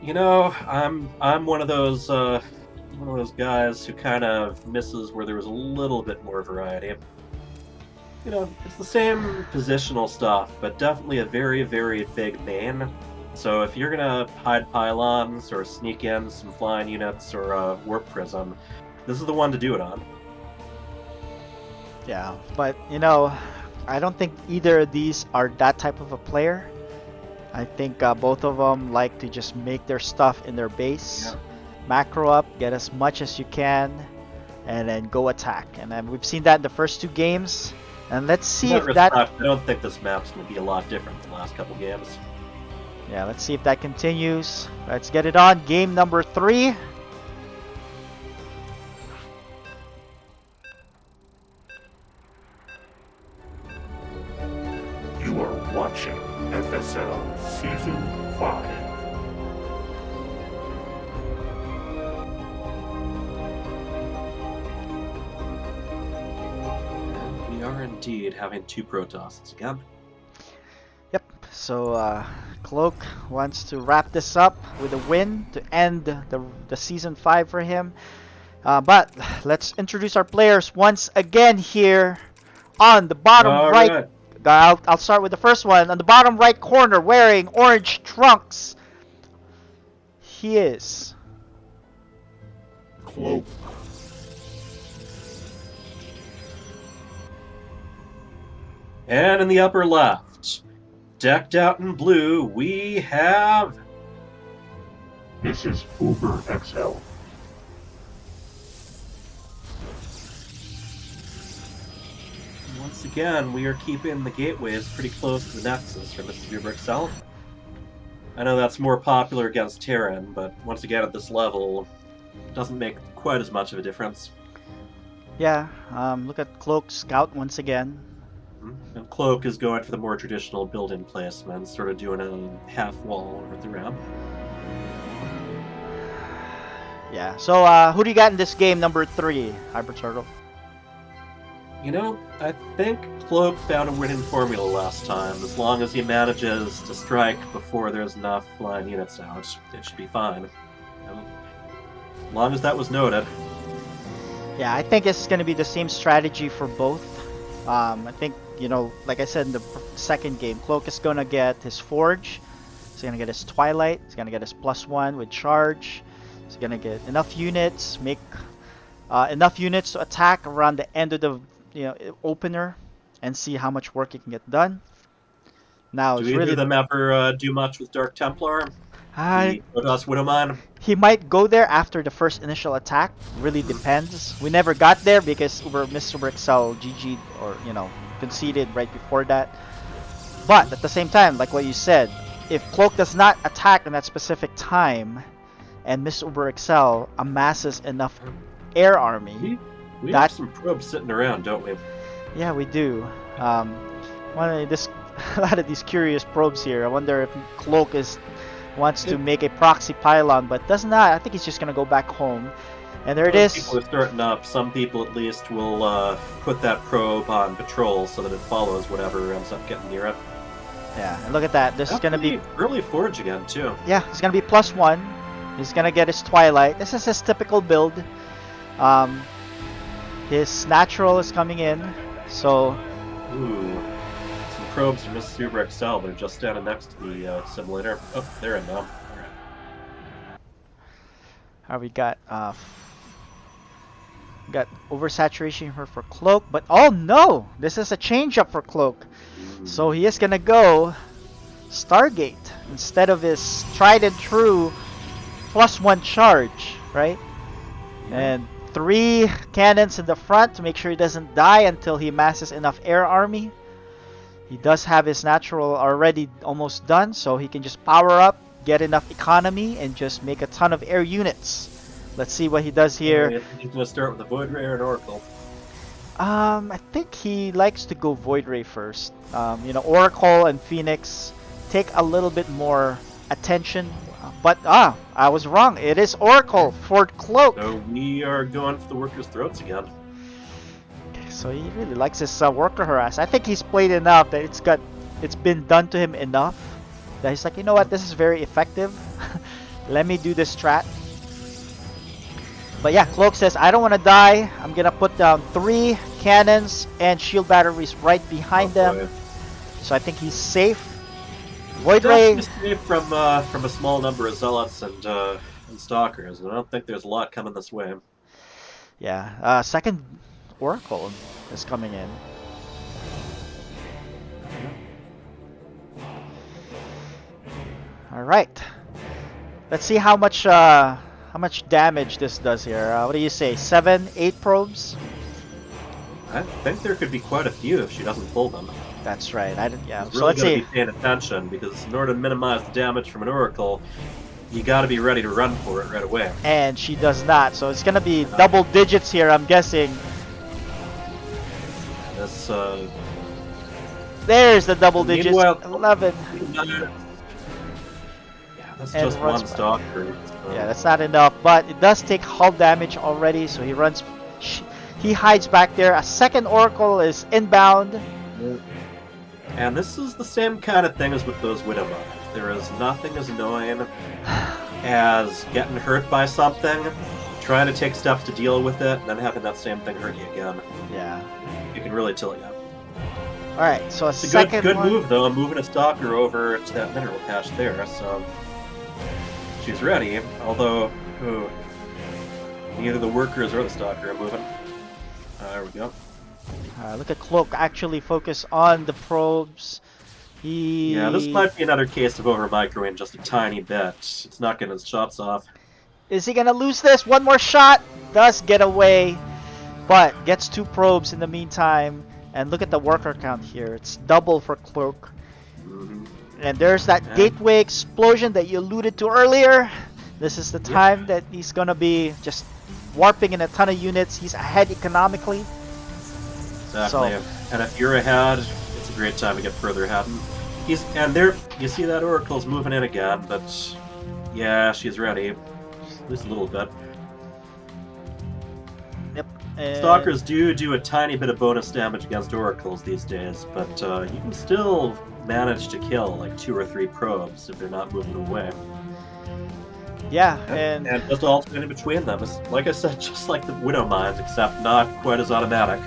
You know, I'm one of those guys who kind of misses where there was a little bit more variety. You know, it's the same positional stuff, but definitely a very, very big main. So if you're gonna hide pylons or sneak in some flying units or a warp prism, this is the one to do it on. Yeah, but you know, I don't think either of these are that type of a player. I think both of them like to just make their stuff in their base, macro up, get as much as you can, and then go attack. And then we've seen that in the first 2 games. And let's see if that... I don't think this map's going to be a lot different than the last couple games. Yeah, let's see if that continues. Let's get it on. Game number 3. You are watching FSL Season 5. And we are indeed having 2 Protosses again. Yep, so Cloak wants to wrap this up with a win to end the Season 5 for him. But let's introduce our players once again here on the bottom right. I'll start with the first one. On the bottom right corner, wearing orange trunks, he is Cloak. And in the upper left, decked out in blue, we have... This is Uber XL. Once again, we are keeping the gateways pretty close to the Nexus for Mrs. Uber XL. I know that's more popular against Terran, but once again at this level, it doesn't make quite as much of a difference. Yeah, look at Cloak Scout once again. And Cloak is going for the more traditional building placement, sort of doing a half wall over the ramp. Yeah, so who do you got in this game number 3, Hyper Turtle? You know, I think Cloak found a winning formula last time. As long as he manages to strike before there's enough flying units out, it should be fine. As long as that was noted. Yeah, I think it's going to be the same strategy for both. I think, you know, like I said in the second game, Cloak is going to get his Forge. He's going to get his Twilight. He's going to get his +1 with Charge. He's going to get enough units, make enough units to attack around the end of the opener and see how much work he can get done. Now, do either of them ever do much with Dark Templar? The Protoss Widowmine? He might go there after the first initial attack. Really depends. We never got there because Mr. Uber XL GG'd or, conceded right before that. But at the same time, like what you said, if Cloak does not attack in that specific time and Mr. Uber XL amasses enough air army... We have some probes sitting around, don't we? Yeah, we do. A lot of these curious probes here. I wonder if Cloak wants to make a proxy pylon, but does not. I think he's just gonna go back home. And there it is. People are starting up. Some people, at least, will put that probe on patrol so that it follows whatever ends up getting near it. Yeah, and look at that. This is gonna be early Forge again too. Yeah, he's gonna be +1. He's gonna get his Twilight. This is his typical build. His natural is coming in, so... Ooh, some probes from Miss Super XL. They're just standing next to the simulator. Oh, they're in now. We got oversaturation here for Cloak, but oh no! This is a change up for Cloak. So he is gonna go Stargate instead of his tried and true +1 charge, right? And 3 cannons in the front to make sure he doesn't die until he amasses enough air army. He does have his natural already almost done, so he can just power up, get enough economy, and just make a ton of air units. Let's see what he does here. He's going to start with the Void Ray or an Oracle. I think he likes to go Void Ray first. You know, Oracle and Phoenix take a little bit more attention. But, I was wrong. It is Oracle for Cloak. So we are going for the workers' throats again. So he really likes his worker harass. I think he's played enough that it's been done to him enough that he's like, you know what, this is very effective. Let me do this strat. But yeah, Cloak says, I don't want to die. I'm going to put down 3 cannons and shield batteries right behind them. Boy. So I think he's safe. Void Ray Escape from a small number of zealots and stalkers. I don't think there's a lot coming this way. Yeah, second Oracle is coming in. All right, let's see how much damage this does here. What do you say? 7, 8 probes? I think there could be quite a few if she doesn't pull them. That's right. Yeah. She's So really let's see. Be paying attention because in order to minimize the damage from an Oracle, you got to be ready to run for it right away. And she does not. So it's gonna be double digits here, I'm guessing. This. There's the double digits. Meanwhile, 11. Yeah, that's And just runs one by. stalker. So. Yeah, that's not enough, but it does take hull damage already, so he runs. He hides back there. A second Oracle is inbound. And this is the same kind of thing as with those Widow mines. There is nothing as annoying as getting hurt by something, trying to take steps to deal with it, and then having that same thing hurt you again. Yeah. You can really tell you. All right, so It's a second good one. move though, moving a stalker over to that mineral cache there. So she's ready. Although, neither the workers or the stalker are moving. There we go. Look at Cloak actually focus on the probes. Yeah, this might be another case of over microwing just a tiny bit. It's not getting his shots off. Is he gonna lose this? One more shot. Does get away, but gets 2 probes in the meantime. And look at the worker count here. It's double for Cloak. And there's that gateway explosion that you alluded to earlier. This is the time that he's gonna be just warping in a ton of units. He's ahead economically. Exactly. And if you're ahead, it's a great time to get further ahead. There, you see that Oracle's moving in again, but yeah, she's ready. At least a little bit. Yep. Stalkers do a tiny bit of bonus damage against Oracles these days, but you can still manage to kill like 2 or 3 probes if they're not moving away. Yeah, and just alternating between them. It's, like I said, just like the Widow mines, except not quite as automatic.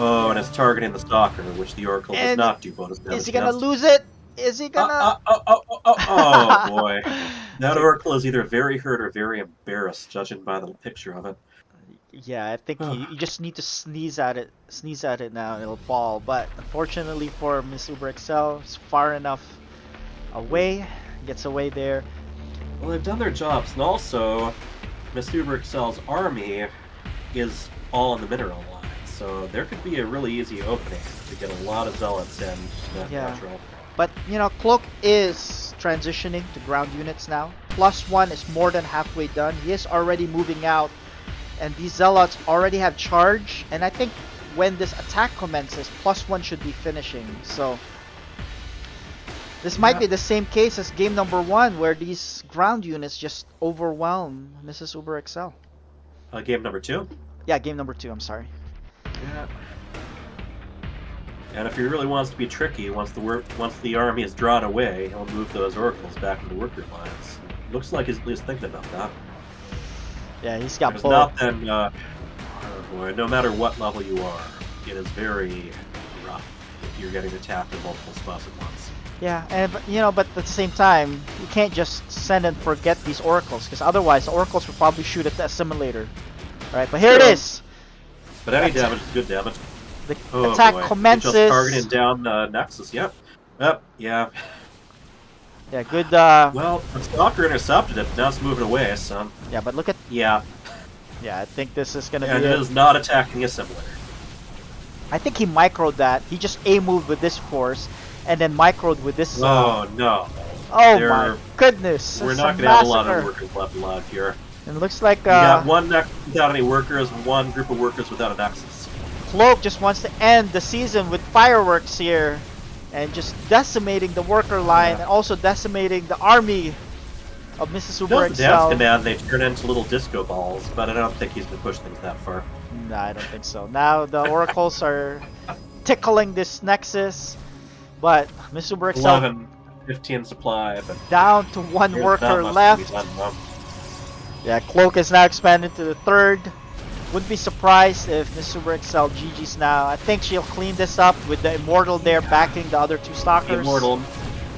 Oh, and it's targeting the Stalker, which the Oracle does not do bonus damage. Is he gonna lose it? Is he gonna? Oh boy. That Oracle is either very hurt or very embarrassed, judging by the picture of it. Yeah, I think you just need to sneeze at it now and it'll fall. But unfortunately for Miss Uber XL, it's far enough away. Gets away there. Well, they've done their jobs, and also, Miss Uber XL's army is all in the mineral line, so there could be a really easy opening to get a lot of zealots in that natural. But, you know, Cloak is transitioning to ground units now. +1 is more than halfway done. He is already moving out. And these zealots already have charge. And I think when this attack commences, +1 should be finishing. So this might be the same case as game number 1, where these ground units just overwhelm Mrs. Uber XL. Game number 2? Yeah, game number 2, I'm sorry. Yeah. And if he really wants to be tricky, once the army is drawn away, he'll move those oracles back into worker lines. Looks like he's at least thinking about that. Yeah, he's got There's both. nothing, oh boy, no matter what level you are, it is very rough if you're getting attacked in multiple spots at once. Yeah, and but at the same time, you can't just send and forget these oracles, because otherwise the oracles will probably shoot at the assimilator, right? But here it is. But any damage is good damage. The Oh attack boy. commences. Just targeting down Nexus. Yep. Yep. Yeah. Yeah, good. Well, the Stalker intercepted it. Now it's moving away. So. Yeah, but look at. Yeah. Yeah, I think this is gonna And be. it is not attacking a assimilator. I think he microed that. He just A moved with this force, and then microed with this. Oh no. Oh my goodness! We're It's not a going to have a lot massacre. of workers left alive here. And it looks like You got one Nexus without any workers, one group of workers without a Nexus. Cloak just wants to end the season with fireworks here, and just decimating the worker line, and also decimating the army of Mrs. Uber Does the dance Excel. command, they turn into little disco balls, but I don't think he's going to push things that far. No, I don't think so. Now the oracles are tickling this Nexus, but Mrs. Uber Excel 11, 15 supply, but down to one there's worker not much to left. be done, no. Yeah, Cloak is now expanded to the third. Wouldn't be surprised if Miss Uber Excel GG's now. I think she'll clean this up with the Immortal there backing the other two Stalkers. Immortal.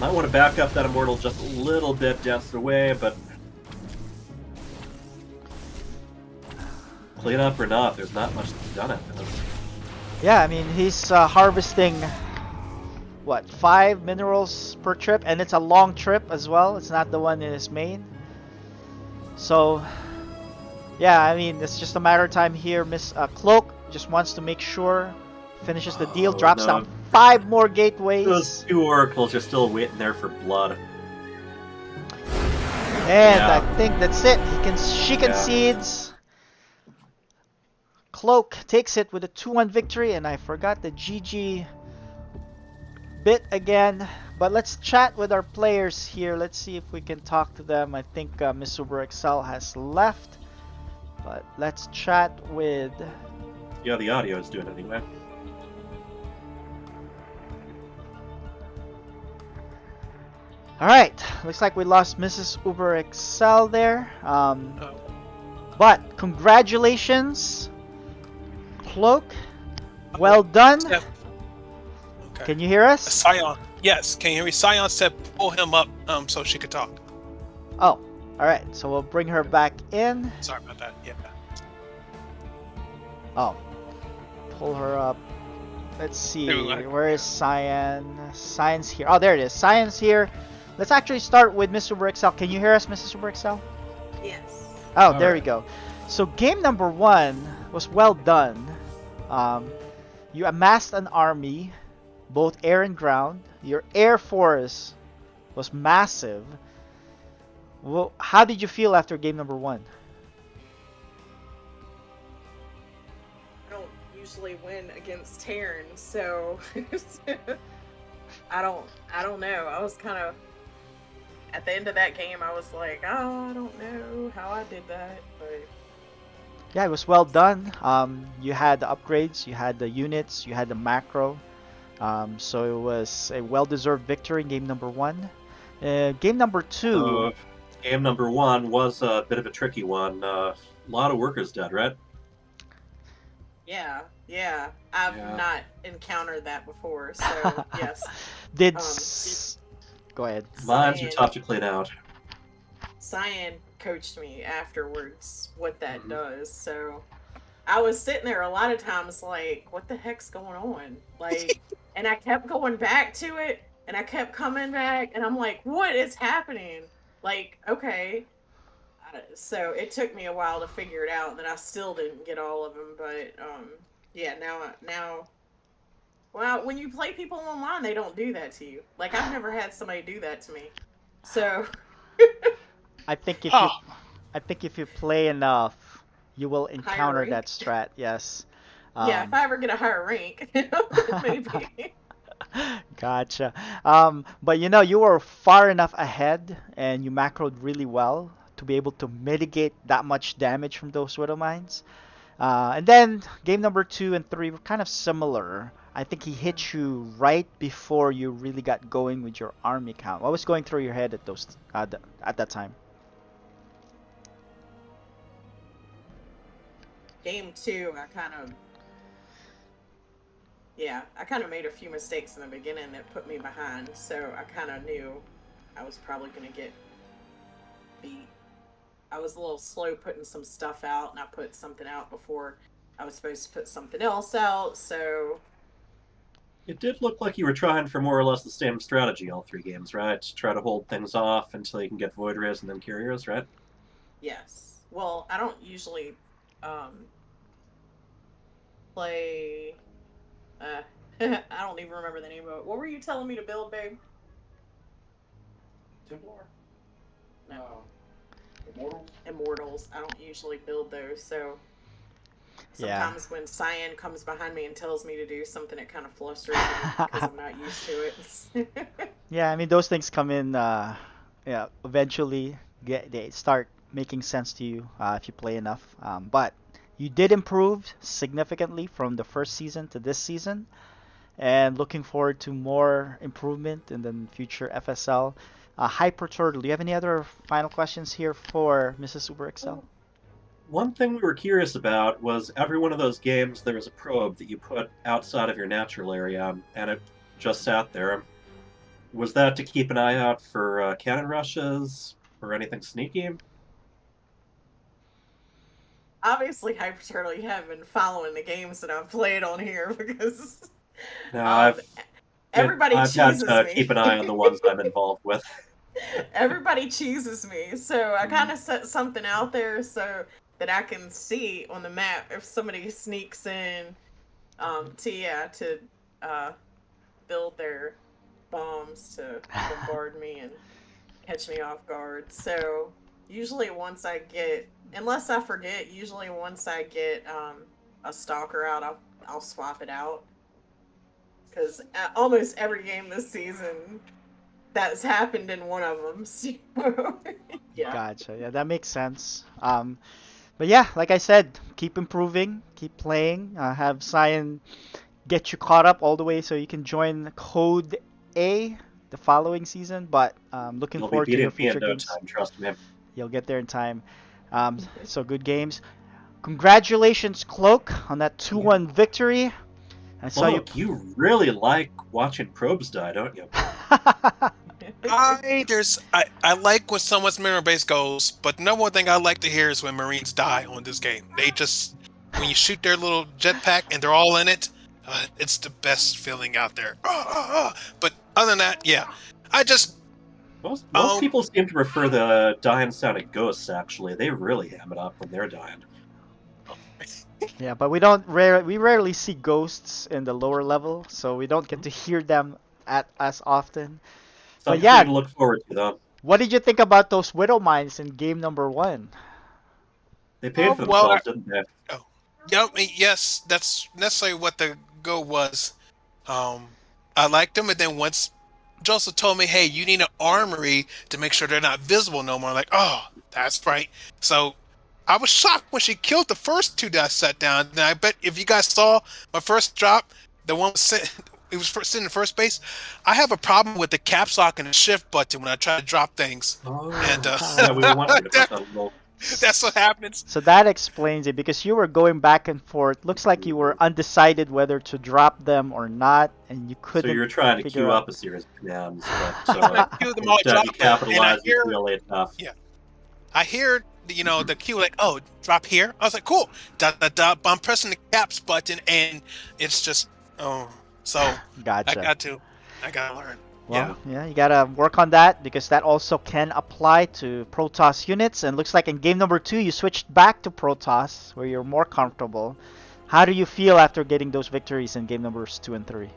Might want to back up that Immortal just a little bit down the way, but clean up or not, there's not much to be done after this. Yeah, I mean, he's harvesting, what, 5 minerals per trip? And it's a long trip as well. It's not the one in his main. So, yeah, I mean, it's just a matter of time here. Miss Cloak just wants to make sure, finishes the deal, drops down 5 more gateways. Those 2 oracles are still waiting there for blood. And Yeah. I think that's it. She concedes. Cloak takes it with a 2-1 victory, and I forgot the GG bit again. But let's chat with our players here. Let's see if we can talk to them. I think Miss Uber Excel has left. But let's chat with... Yeah, the audio is doing it anyway. Alright, looks like we lost Mrs. Uber Excel there. But congratulations, Cloak. Well done. Yep. Okay. Can you hear us? Scion. Yes, can you hear me? Scion said pull him up so she could talk. Oh, alright. So we'll bring her back in. Sorry about that. Yeah. Oh. Pull her up. Let's see. Where is Cyan? Cyan's here. Oh, there it is. Cyan's here. Let's actually start with Miss Uber Excel. Can you hear us, Mrs. Uber Excel? Yes. Oh, there we go. So game number 1 was well done. You amassed an army, both air and ground. Your air force was massive. Well, how did you feel after game number 1? I don't usually win against Terran, so I don't know. I was kind of at the end of that game. I was like, oh, I don't know how I did that, but Yeah, it was well done. You had the upgrades, you had the units, you had the macro. So it was a well-deserved victory in game number 1. Game number 2. Game number 1 was a bit of a tricky one. A lot of workers dead, right? yeah. I've not encountered that before, so yes. Go ahead. Mines are tough to clean out. Cyan coached me afterwards what that does, so I was sitting there a lot of times like, what the heck's going on? Like, and I kept going back to it, and I kept coming back, and I'm like, what is happening? Like, okay. So it took me a while to figure it out, and then I still didn't get all of them, but yeah, now well, when you play people online, they don't do that to you. Like, I've never had somebody do that to me. So I think if you play enough, you will encounter that strat. Yes. Yeah, if I ever get a higher rank, maybe. Gotcha. But you were far enough ahead, and you macroed really well to be able to mitigate that much damage from those widow mines. And then game number 2 and 3 were kind of similar. I think he hit you right before you really got going with your army count. What was going through your head at that time? Game 2, I kind of Yeah, I kind of made a few mistakes in the beginning that put me behind, so I kind of knew I was probably going to get beat. I was a little slow putting some stuff out, and I put something out before I was supposed to put something else out, so... It did look like you were trying for more or less the same strategy all 3 games, right? To try to hold things off until you can get Void Rays and then Carriers, right? Yes. Well, I don't usually play... I don't even remember the name of it. What were you telling me to build, babe? Templar? No. Immortals? Immortals. I don't usually build those, so Yeah. sometimes when Cyan comes behind me and tells me to do something, it kind of flusters me because I'm not used to it. Yeah, I mean those things come in. Yeah, eventually they start making sense to you if you play enough. But you did improve significantly from the first season to this season, and looking forward to more improvement in the future FSL. Hyper Turtle, do you have any other final questions here for Mrs. Uber Excel? One thing we were curious about was every one of those games there was a probe that you put outside of your natural area, and it just sat there. Was that to keep an eye out for cannon rushes or anything sneaky? Obviously, Hyper Turtle, you haven't been following the games that I've played on here because No, everybody I've had cheeses to me. keep an eye on the ones I'm involved with. Everybody cheeses me, so I kind of set something out there so that I can see on the map if somebody sneaks in to build their bombs to bombard me and catch me off guard. So usually once I get, unless I forget, usually once I get a stalker out, I'll swap it out. Because almost every game this season, that's happened in one of them. So, yeah. Gotcha. Yeah, that makes sense. But yeah, like I said, keep improving, keep playing. Have Cyan get you caught up all the way so you can join Code A the following season. But looking You'll be forward to your beating me in future no games. time, trust me. You'll get there in time. So good games. Congratulations, Cloak, on that 2-1 victory. I saw you. Look, you really like watching probes die, don't you? I like when someone's mirror base goes, but the number one thing I like to hear is when Marines die on this game. They just, when you shoot their little jetpack and they're all in it, it's the best feeling out there. But other than that, yeah, I just Most people seem to prefer the dying sound of ghosts. Actually, they really ham it up when they're dying. Yeah, but we rarely see ghosts in the lower level, so we don't get to hear them as often. But Something yeah, to look forward to, though. what did you think about those Widow Mines in game number 1? They paid for well, themselves, didn't they? yes, that's necessarily what the goal was. I liked them, and then once Joseph told me, "Hey, you need an armory to make sure they're not visible no more," I'm like, "Oh, that's right." So I was shocked when she killed the first 2 that I set down. And I bet if you guys saw my first drop, the one it was sitting in first base. I have a problem with the caps lock and the shift button when I try to drop things. Oh, And yeah, we were wondering about that a little. that's what happens. So that explains it, because you were going back and forth. Looks like you were undecided whether to drop them or not, and you couldn't. So you were trying to figure queue out. up a series of commands, but I queue them all, drop you them, and I capitalized hear, really enough. yeah, I hear the queue like, "Oh, drop here." I was like, "Cool." Dot, dot, dot. But I'm pressing the caps button, and it's just so Gotcha. I gotta learn. Well, yeah, you gotta work on that, because that also can apply to Protoss units. And looks like in game number 2 you switched back to Protoss, where you're more comfortable. How do you feel after getting those victories in game numbers 2 and 3?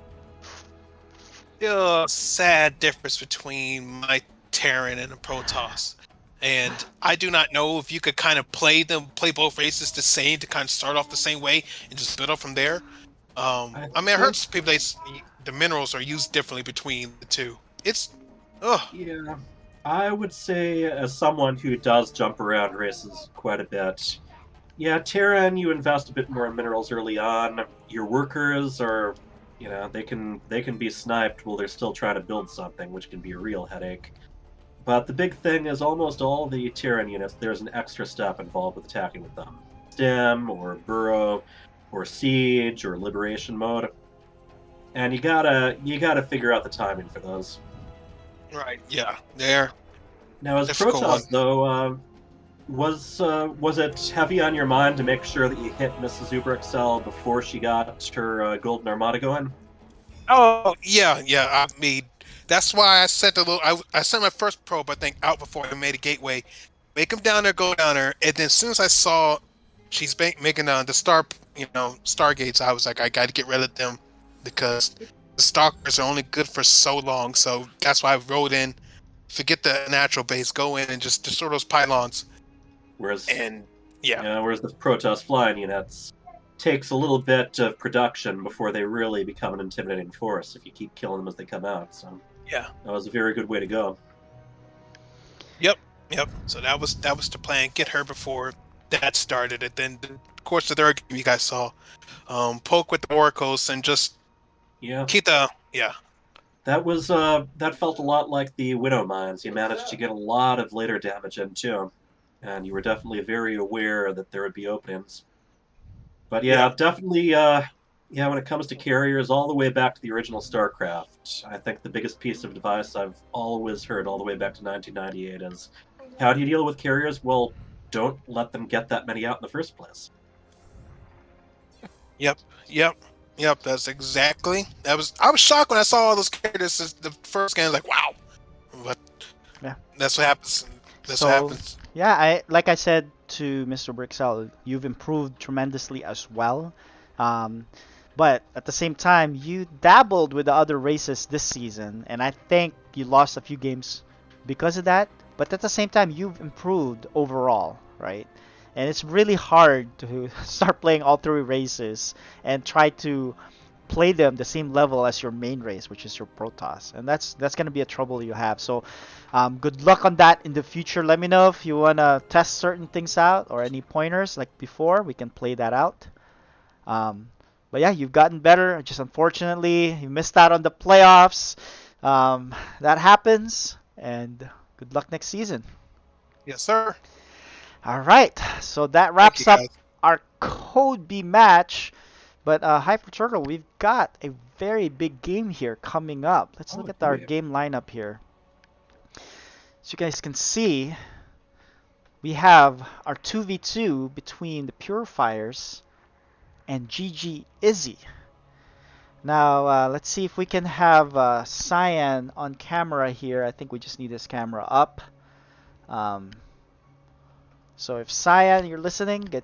Still a sad difference between my Terran and a Protoss. And I do not know if you could kind of play both races the same to kind of start off the same way and just build up from there. I mean, it hurts people. The minerals are used differently between the two. Yeah, I would say, as someone who does jump around races quite a bit, yeah, Terran, you invest a bit more in minerals early on. Your workers are, they can be sniped while they're still trying to build something, which can be a real headache. But the big thing is, almost all the Terran units, there's an extra step involved with attacking with them. Stem, or Burrow, or Siege, or Liberation mode. And you gotta figure out the timing for those. Right. Yeah. They're Now, as difficult one. Protoss, though, was it heavy on your mind to make sure that you hit Mrs. Uberexcel before she got her Golden Armada going? Oh yeah, yeah. I mean, that's why I sent a little. I sent my first probe, I think, out before I made a gateway. Make them down there, go down there, and then as soon as I saw she's making the stargates, I was like, I got to get rid of them because the stalkers are only good for so long. So that's why I wrote in, forget the natural base, go in and just destroy those pylons. Whereas, And yeah, whereas the Protoss flying units takes a little bit of production before they really become an intimidating force if you keep killing them as they come out. So yeah, that was a very good way to go. yep. So that was the plan. Get her before that started. And then, of course, the third game you guys saw, poke with the oracles and just keep the That was that felt a lot like the Widow Mines. You managed to get a lot of later damage in too, and you were definitely very aware that there would be openings. But definitely, when it comes to carriers, all the way back to the original StarCraft, I think the biggest piece of advice I've always heard, all the way back to 1998, is how do you deal with carriers? Well, don't let them get that many out in the first place. Yep. That's exactly. I was shocked when I saw all those characters. The first game, I was like, wow. But Yeah. that's what happens. That's So, what happens. yeah, like I said to Mr. Brixel, you've improved tremendously as well. But at the same time, you dabbled with the other races this season, and I think you lost a few games because of that. But at the same time, you've improved overall, right? And it's really hard to start playing all three races and try to play them the same level as your main race, which is your Protoss, and that's gonna be a trouble you have. So, good luck on that in the future. Let me know if you wanna test certain things out or any pointers like before. We can play that out. But yeah, you've gotten better. Just unfortunately, you missed out on the playoffs. That happens, and good luck next season. Yes, sir. All right, so that Thank you, wraps up guys. our Code B match. But Hyper Turtle, we've got a very big game here coming up. Let's look at our game lineup here. As you guys can see, we have our 2v2 between the Purifiers and GG Izzy. Now, let's see if we can have Cyan on camera here. I think we just need his camera up. So if Cyan, you're listening, get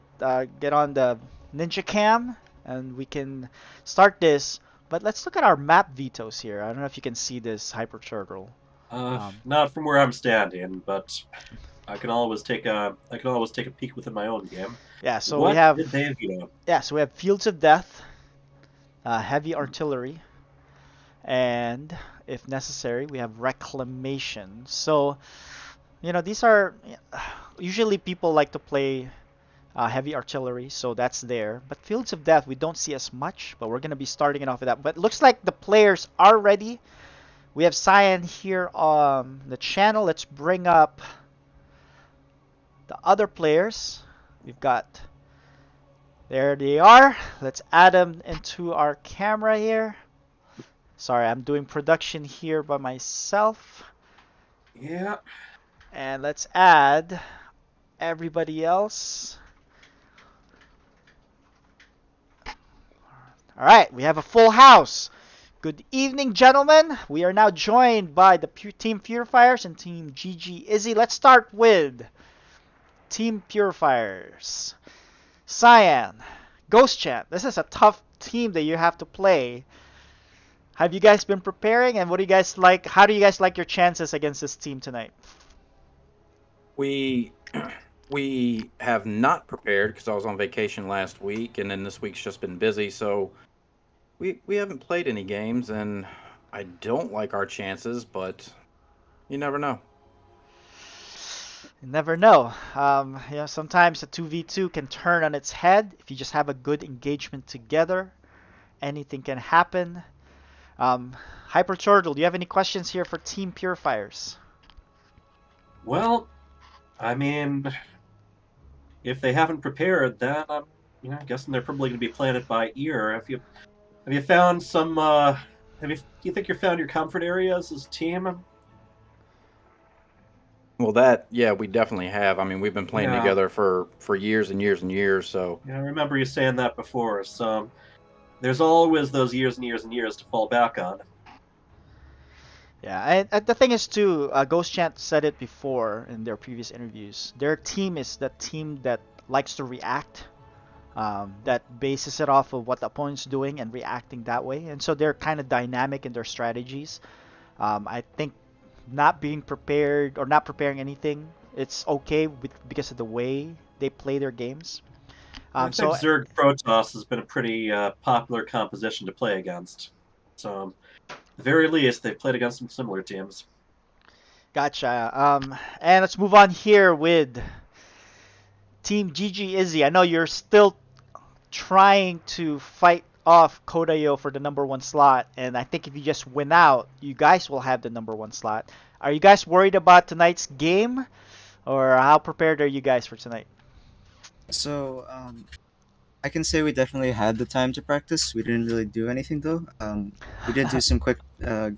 on the Ninja Cam, and we can start this. But let's look at our map vetoes here. I don't know if you can see this, Hyper Turtle. Not from where I'm standing, but I can always take a peek within my own game. Yeah, so what we have did they veto? Yeah, so we have Fields of Death, heavy artillery, and if necessary, we have Reclamation. So, these are usually people like to play heavy artillery, so that's there. But Fields of Death, we don't see as much, but we're going to be starting it off with that. But it looks like the players are ready. We have Cyan here on the channel. Let's bring up the other players. We've got... There they are. Let's add them into our camera here. Sorry, I'm doing production here by myself. Yeah. And let's add everybody else. All right, we have a full house. Good evening, gentlemen. We are now joined by the Team Purifiers and Team GG Izzy. Let's start with Team Purifiers. Cyan, Ghost Champ. This is a tough team that you have to play. Have you guys been preparing, and what do you guys like? How do you guys like your chances against this team tonight? We have not prepared because I was on vacation last week, and then this week's just been busy. So we haven't played any games, and I don't like our chances, but you never know. You never know. Sometimes a 2v2 can turn on its head if you just have a good engagement together. Anything can happen. Hyper Turtle, do you have any questions here for Team Purifiers? Well, I mean, if they haven't prepared, then I'm guessing they're probably going to be playing it by ear. Have you found some? Do you think you found your comfort areas as a team? Well, we definitely have. I mean, we've been playing Yeah. together for years and years and years. So Yeah, I remember you saying that before. So there's always those years and years and years to fall back on. Yeah, and the thing is too, Ghost Chant said it before in their previous interviews. Their team is the team that likes to react, that bases it off of what the opponent's doing and reacting that way. And so they're kind of dynamic in their strategies. I think not being prepared or not preparing anything, it's okay because of the way they play their games. I think So Zerg Protoss has been a pretty popular composition to play against. So, at the very least, they've played against some similar teams. gotcha. And let's move on here with Team GG Izzy. I know you're still trying to fight off Kodayo for the number 1 slot, and I think if you just win out, you guys will have the number 1 slot. Are you guys worried about tonight's game, or how prepared are you guys for tonight? So, I can say we definitely had the time to practice. We didn't really do anything though. We did do some quick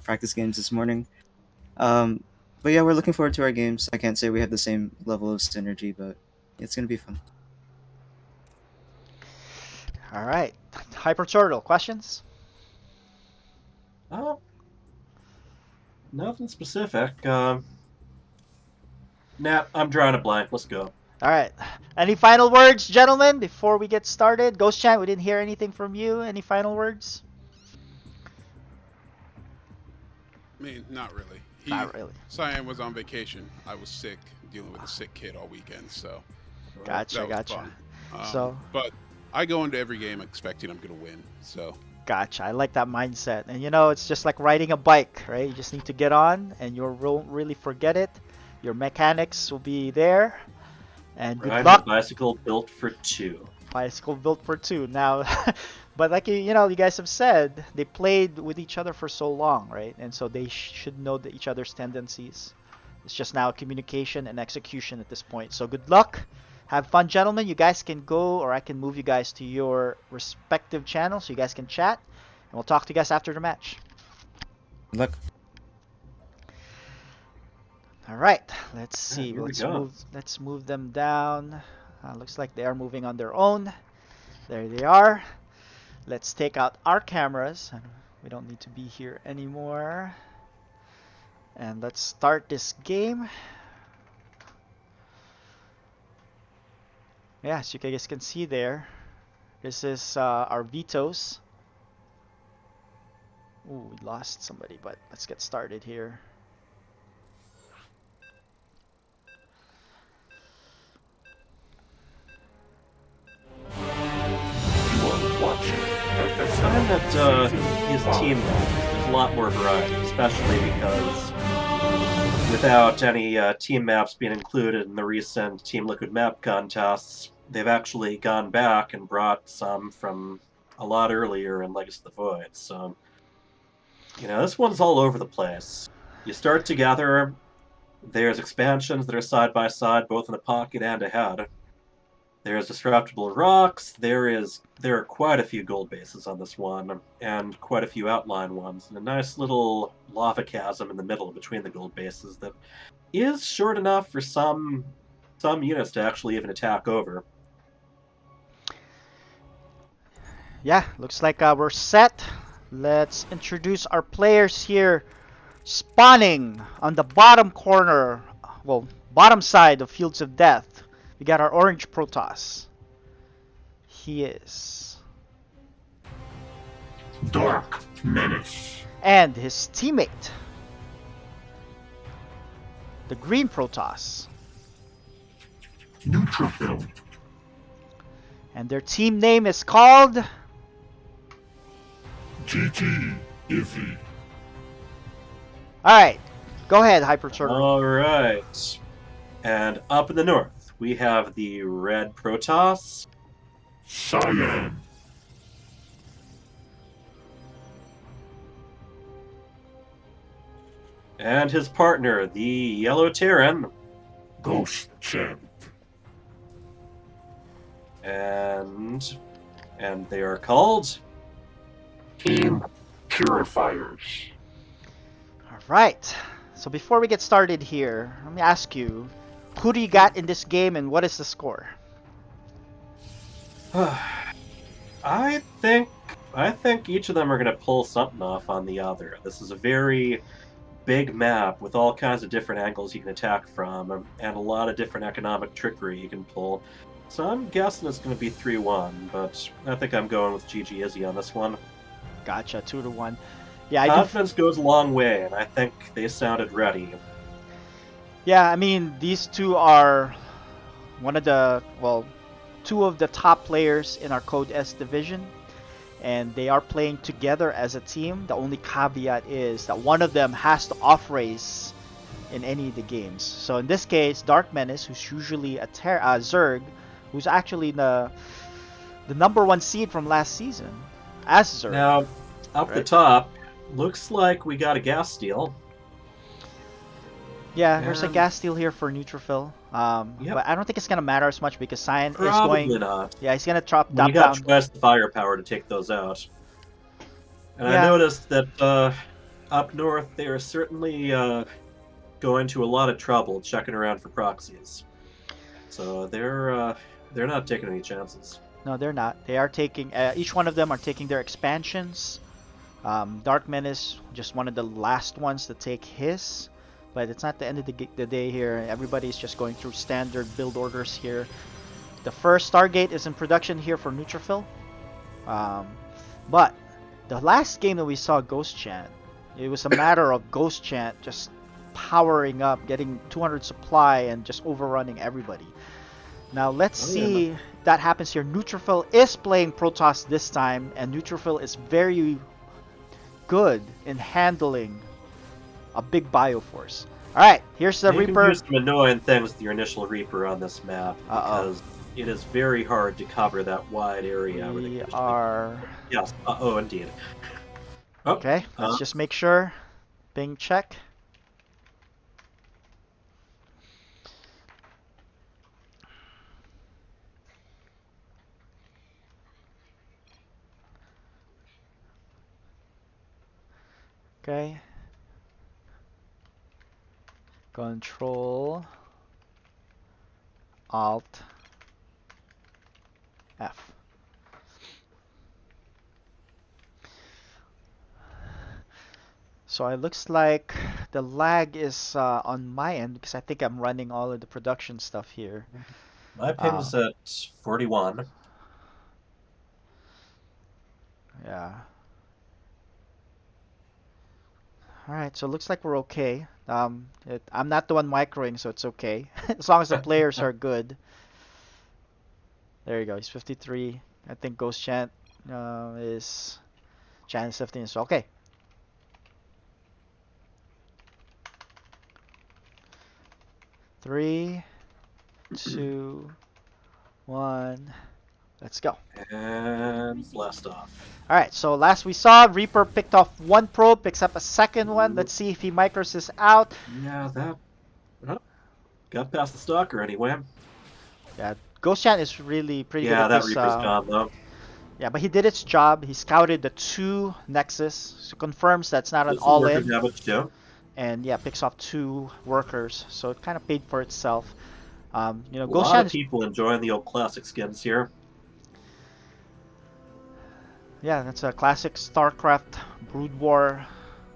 practice games this morning. But yeah, we're looking forward to our games. I can't say we have the same level of synergy, but it's gonna be fun. All right, Hyper Turtle, questions? Nothing specific. Nah, I'm drawing a blank. Let's go. All right. Any final words, gentlemen, before we get started? Ghost Chan, we didn't hear anything from you. Any final words? I mean, not really. Not really. Cyan was on vacation. I was sick, dealing with a sick kid all weekend, so Gotcha, that was gotcha. fun. But I go into every game expecting I'm gonna win. So Gotcha. I like that mindset. And you know, it's just like riding a bike, right? You just need to get on, and you won't really forget it. Your mechanics will be there. And good Ride luck. a bicycle built for 2. Bicycle built for 2. Now, but like you know, you guys have said, they played with each other for so long, right? And so they should know each other's tendencies. It's just now communication and execution at this point. So good luck. Have fun, gentlemen. You guys can go, or I can move you guys to your respective channels so you guys can chat. And we'll talk to you guys after the match. Good luck. All right, let's see. here we Let's move them down. Looks like they are moving on their own. There they are. Let's take out our cameras. We don't need to be here anymore. And let's start this game. Yeah, so you guys can see there. This is our Vetoes. Ooh, we lost somebody, but let's get started here. I find that his team there's a lot more variety, especially because without any team maps being included in the recent Team Liquid map contests, they've actually gone back and brought some from a lot earlier in Legacy of the Void. So, you know, this one's all over the place. You start together, there's expansions that are side by side, both in the pocket and ahead. There's disruptible rocks. There are quite a few gold bases on this one, and quite a few outline ones, and a nice little lava chasm in the middle between the gold bases that is short enough for some units to actually even attack over. Yeah, looks like we're set. Let's introduce our players here. Spawning on the bottom corner, well, bottom side of Fields of Death. We got our orange Protoss. He is Dark Menace. And his teammate, the green Protoss. Neutrophil. And their team name is called GG Izzy. Alright, go ahead, Hyper Turtle. Alright. And up in the north, we have the red Protoss. Cyan. And his partner, the yellow Terran. Ghost Chant. And they are called Team Purifiers. All right. So before we get started here, let me ask you, who do you got in this game and what is the score? I think each of them are going to pull something off on the other. This is a very big map with all kinds of different angles you can attack from, and a lot of different economic trickery you can pull. So I'm guessing it's going to be 3-1, but I think I'm going with GG Izzy on this one. Gotcha, 2-1. Yeah, Confidence goes a long way, and I think they sounded ready. Yeah, I mean, these two are two of the top players in our Code S division, and they are playing together as a team. The only caveat is that one of them has to off-race in any of the games. So in this case, Dark Menace, who's usually a Zerg, who's actually the number 1 seed from last season as Zerg. Now, up the top, looks like we got a gas steal. Yeah, there's a gas steal here for Neutrophil. But I don't think it's gonna matter as much because Cyan is going. Probably not. Yeah, he's gonna drop You down. got twice the firepower to take those out. And I noticed that up north they are certainly going to a lot of trouble checking around for proxies. So they're not taking any chances. No, they're not. They are taking. Each one of them are taking their expansions. Dark Menace just one of the last ones to take his. But it's not the end of the day here. Everybody's just going through standard build orders here. The first Stargate is in production here for Neutrophil. But the last game that we saw Ghost Chant, it was a matter of Ghost Chant just powering up, getting 200 supply and just overrunning everybody. Now let's see if that happens here. Neutrophil is playing Protoss this time, and Neutrophil is very good in handling a big Bioforce. Alright, here's the Reaper. You can do some annoying things with your initial Reaper on this map because it is very hard to cover that wide area. We are... Yes, indeed. Okay, let's just make sure. Ping check. Okay. Control Alt F. So it looks like the lag is on my end because I think I'm running all of the production stuff here. My ping's at 41. Yeah. Alright, so it looks like we're okay. I'm not the one microing, so it's okay. As long as the players are good. There you go, he's 53. I think Ghost Chant is 15, so okay. Three, 2, 1, let's go. And blast off. Alright, so last we saw, Reaper picked off 1 probe, picks up a second one. Let's see if he micros this out. Yeah, that got past the stalker anyway. Yeah, Ghost Chant is really pretty good at that this. Reaper's gone though. Yeah, but he did its job. He scouted the 2 Nexus, so confirms that's not an all-in. And yeah, picks off 2 workers, so it kind of paid for itself. You know, A Ghost lot Chant of people enjoying the old classic skins here. Yeah, that's a classic StarCraft Brood War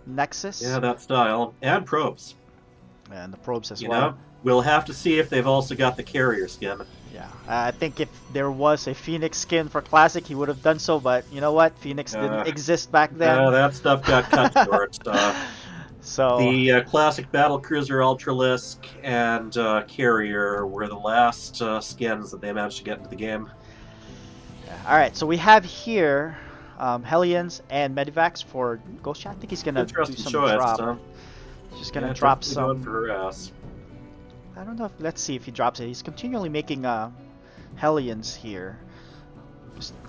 Nexus. Yeah, that style. And probes. And the probes as you well. Know, we'll have to see if they've also got the carrier skin. Yeah, I think if there was a Phoenix skin for Classic, he would have done so, but you know what? Phoenix didn't exist back then. That stuff got cut short. So the Classic Battlecruiser Ultralisk and Carrier were the last skins that they managed to get into the game. Yeah. Alright, so we have here Hellions and Medivacs for Ghost Chat. I think he's gonna do some drop. He's just gonna drop some. For harass. I don't know if, let's see if he drops it. He's continually making Hellions here.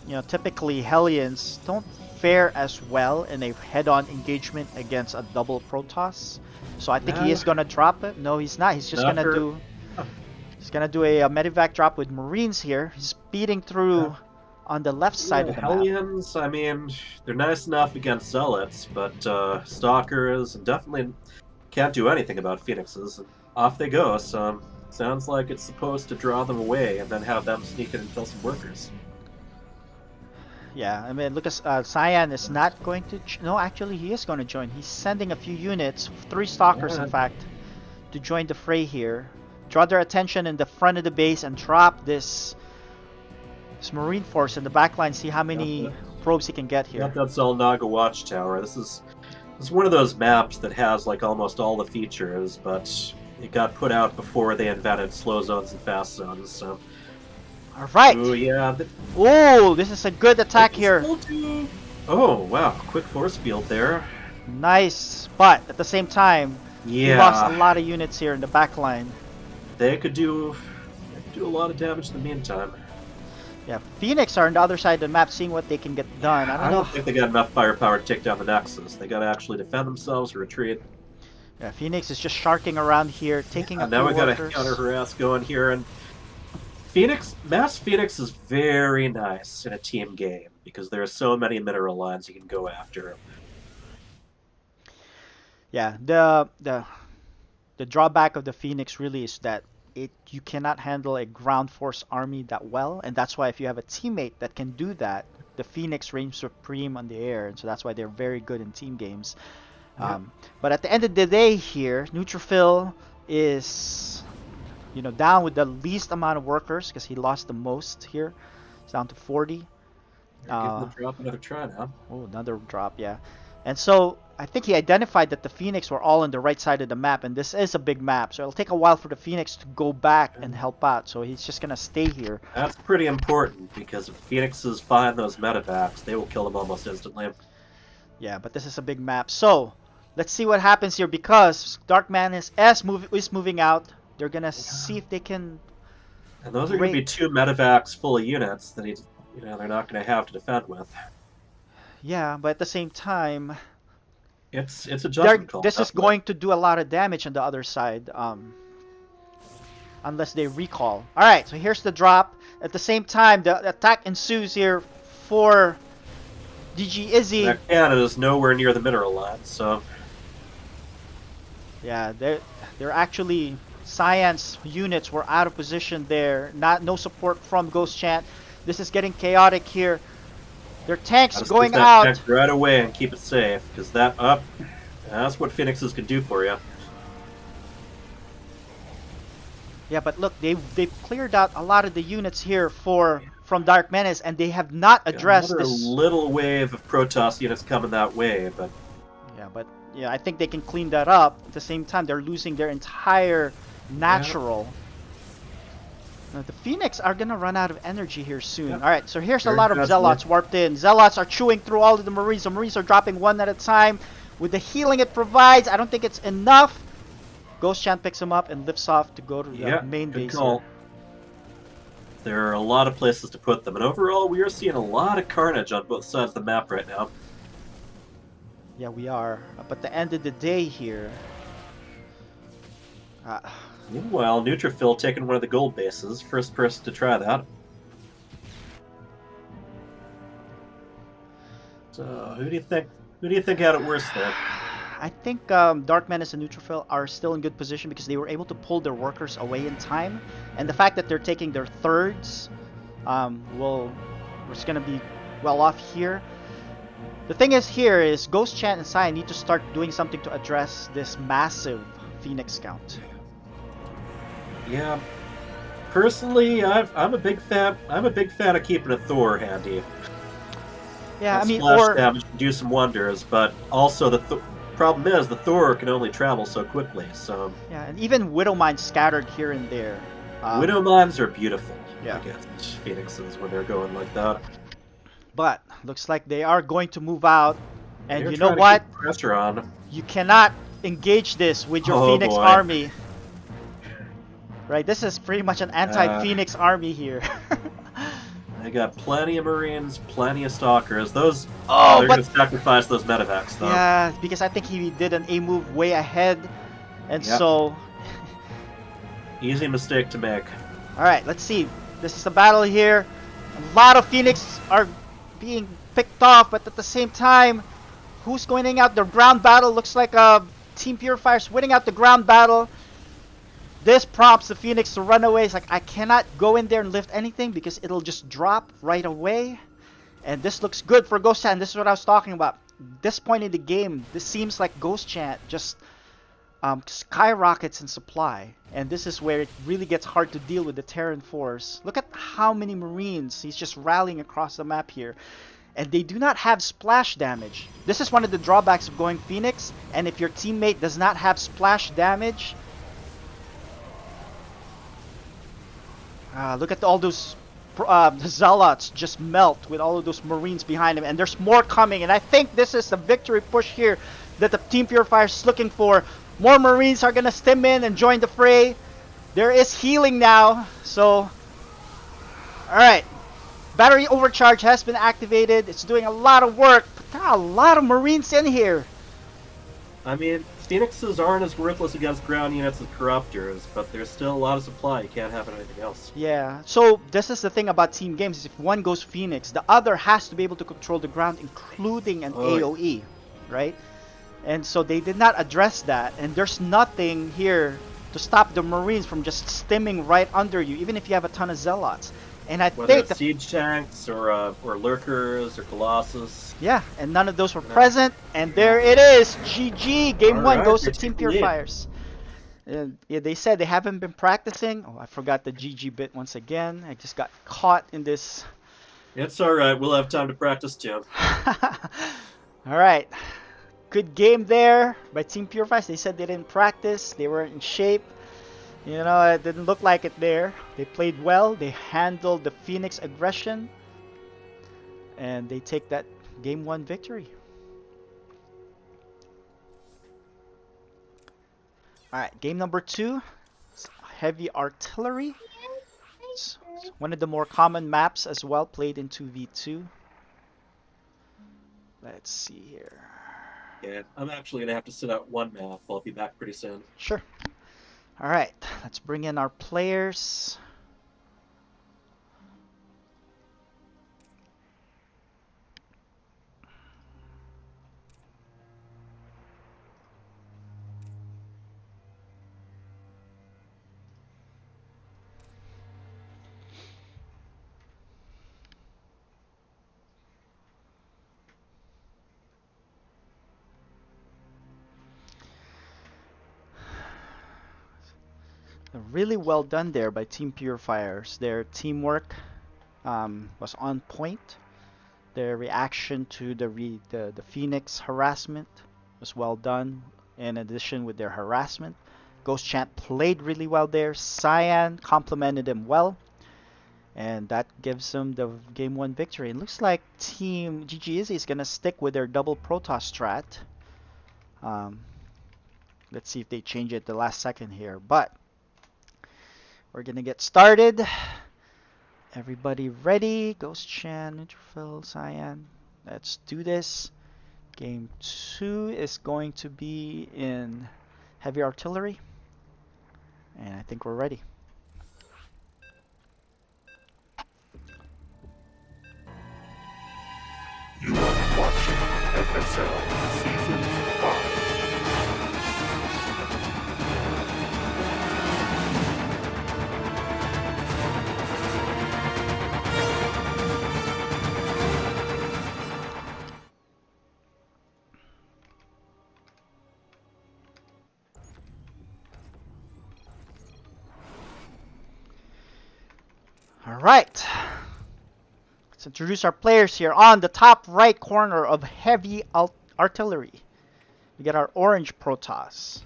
You know, typically Hellions don't fare as well in a head-on engagement against a double Protoss. So I think he is gonna drop it. No, he's not. He's just gonna do. He's gonna do a Medivac drop with Marines here. He's speeding through on the left side of the map. Hellions, I mean, they're nice enough against Zealots, but Stalkers definitely can't do anything about Phoenixes. And off they go, so sounds like it's supposed to draw them away and then have them sneak in and kill some workers. Yeah, I mean, look at Cyan is not going to... No, actually, he is going to join. He's sending a few units, 3 Stalkers, in fact, to join the fray here. Draw their attention in the front of the base and drop this Marine force in the back line. See how many probes he can get here. Yep, that's El Naga Watchtower. This is one of those maps that has like almost all the features, but it got put out before they invented slow zones and fast zones, so... Alright! Oh, yeah. Oh, this is a good attack here. Oh, wow. Quick force field there. Nice, but at the same time, he lost a lot of units here in the back line. They could do a lot of damage in the meantime. Yeah, Phoenix are on the other side of the map seeing what they can get done. I don't know. think they got enough firepower to take down the Nexus. They got to actually defend themselves or retreat. Yeah, Phoenix is just sharking around here, taking a few now we got a workers. counter harass going here, and Mass Phoenix is very nice in a team game because there are so many mineral lines you can go after. Yeah, the drawback of the Phoenix really is that you cannot handle a ground force army that well, and that's why if you have a teammate that can do that, the Phoenix reigns supreme on the air, and so that's why they're very good in team games. Yeah. But at the end of the day here, Neutrophil is, you know, down with the least amount of workers because he lost the most here. It's down to 40. Give the drop another try now. Oh, another drop, yeah. And so I think he identified that the Phoenix were all on the right side of the map, and this is a big map, so it'll take a while for the Phoenix to go back and help out, so he's just going to stay here. That's pretty important, because if Phoenixes find those medevacs, they will kill them almost instantly. Yeah, but this is a big map. So, let's see what happens here, because Dark Madness is moving out. They're going to see if they can... And those are going to be 2 medevacs full of units that they're not going to have to defend with. Yeah, but at the same time... It's a judgment call. This is going to do a lot of damage on the other side, unless they recall. Alright, so here's the drop. At the same time, the attack ensues here for DG Izzy. Now, Canada's nowhere near the mineral line, so... Yeah, they're actually... Science units were out of position there. No support from Ghost Chant. This is getting chaotic here. Their tanks going out. Tank right away and keep it safe, because that's what Phoenixes can do for you. Yeah, but look, they've cleared out a lot of the units here from Dark Menace, and they have not addressed Another this little wave of Protoss units coming that way, but yeah, I think they can clean that up. At the same time, they're losing their entire natural. Yeah. The Phoenix are gonna run out of energy here soon. Yep. Alright, so here's a lot of Zealots warped in. Zealots are chewing through all of the Marines. The Marines are dropping one at a time. With the healing it provides, I don't think it's enough. Ghost Chant picks him up and lifts off to go to the main base. Call. There are a lot of places to put them, and overall we are seeing a lot of carnage on both sides of the map right now. Yeah, we are. But the end of the day here... Meanwhile, Neutrophil taking one of the gold bases. First person to try that. So, who do you think had it worse there? I think Dark Menace and Neutrophil are still in good position because they were able to pull their workers away in time, and the fact that they're taking their thirds, we're just gonna be well off here. The thing is Ghost Chant and Sai need to start doing something to address this massive Phoenix count. Yeah, personally, I'm a big fan. I'm a big fan of keeping a Thor handy. Yeah, I mean, splash damage can do some wonders, but also the problem is the Thor can only travel so quickly. So yeah, and even Widow Mines scattered here and there. Widow Mines are beautiful. Yeah, against Phoenixes when they're going like that. But looks like they are going to move out, and they're you know what? Pressure on. You cannot engage this with your Phoenix army. Right, this is pretty much an anti-Phoenix army here. They got plenty of Marines, plenty of Stalkers. They're going to sacrifice those medevacs, though. Yeah, because I think he did an A move way ahead, and so... Easy mistake to make. Alright, let's see. This is the battle here, A lot of Phoenix are being picked off, but at the same time, who's winning out the ground battle? Looks like Team Purifier's winning out the ground battle. This prompts the Phoenix to run away. It's like, I cannot go in there and lift anything because it'll just drop right away. And this looks good for Ghost Chant. This is what I was talking about. This point in the game, this seems like Ghost Chant just skyrockets in supply. And this is where it really gets hard to deal with the Terran force. Look at how many Marines he's just rallying across the map here. And they do not have splash damage. This is one of the drawbacks of going Phoenix. And if your teammate does not have splash damage... look at all those Zealots just melt with all of those Marines behind them. And there's more coming. And I think this is the victory push here that the Team Purifier is looking for. More Marines are going to stem in and join the fray. There is healing now. So, alright. Battery overcharge has been activated. It's doing a lot of work. But there are a lot of Marines in here. I mean, Phoenixes aren't as worthless against ground units as Corruptors, but there's still a lot of supply. You can't have anything else. Yeah, so this is the thing about team games. If one goes Phoenix, the other has to be able to control the ground, including an AoE, right? And so they did not address that. And there's nothing here to stop the Marines from just stimming right under you, even if you have a ton of Zealots. And I Whether think it's siege tanks or lurkers or Colossus. Yeah, and none of those were present. And there it is. GG. Game 1 goes to Team lead. Purifiers. Yeah, they said they haven't been practicing. Oh, I forgot the GG bit once again. I just got caught in this. It's alright. We'll have time to practice, Jim. Alright. Good game there by Team Purifiers. They said they didn't practice. They weren't in shape. You know, it didn't look like it there. They played well. They handled the Phoenix aggression. And they take that Game 1 victory. Alright, game number 2. Heavy Artillery. It's one of the more common maps as well, played in 2v2. Let's see here. Yeah, I'm actually going to have to sit out one map. I'll be back pretty soon. Sure. Alright, let's bring in our players. Really well done there by Team Purifiers. Their teamwork was on point. Their reaction to the Phoenix harassment was well done. In addition with their harassment, Ghost Chant played really well there. Cyan complimented him well, and that gives them the game 1 victory. It looks like Team GG Izzy is gonna stick with their double Protoss strat. Let's see if they change it the last second here, but we're gonna get started. Everybody ready? Ghost Chan, Neutrophil, Cyan. Let's do this. Game 2 is going to be in Heavy Artillery. And I think we're ready. You are watching FSL Season 5. Alright. Let's introduce our players here. On the top right corner of Heavy Artillery, we get our orange Protoss.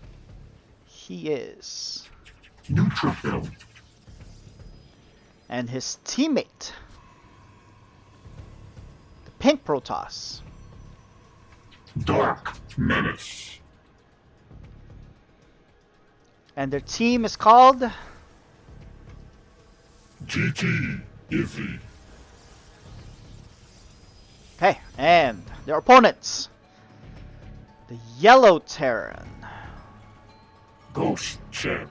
He is Neutrophil. And his teammate, the pink Protoss. Dark Menace. And their team is called GG Izzy. Okay, and their opponents, the yellow Terran. Ghost Chant.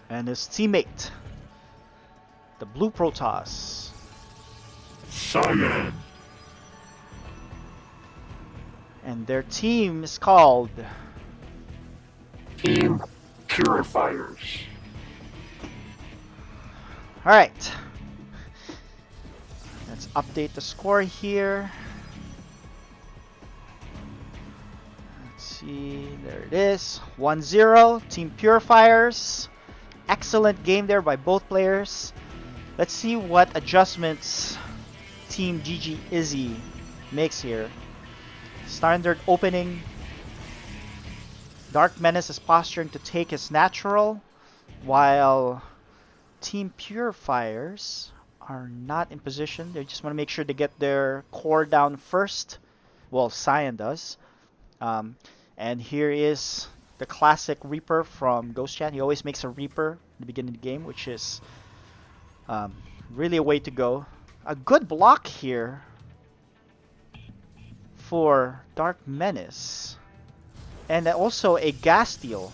And his teammate, the blue Protoss. Cyan. And their team is called Team Purifiers. Alright. Let's update the score here. Let's see. There it is. 1-0. Team Purifiers. Excellent game there by both players. Let's see what adjustments Team GG Izzy makes here. Standard opening. Dark Menace is posturing to take his natural, while Team Purifiers are not in position. They just want to make sure to get their core down first. Well, Cyan does. And here is the classic Reaper from Ghost Chan. He always makes a Reaper at the beginning of the game, which is really a way to go. A good block here for Dark Menace. And also a gas steal.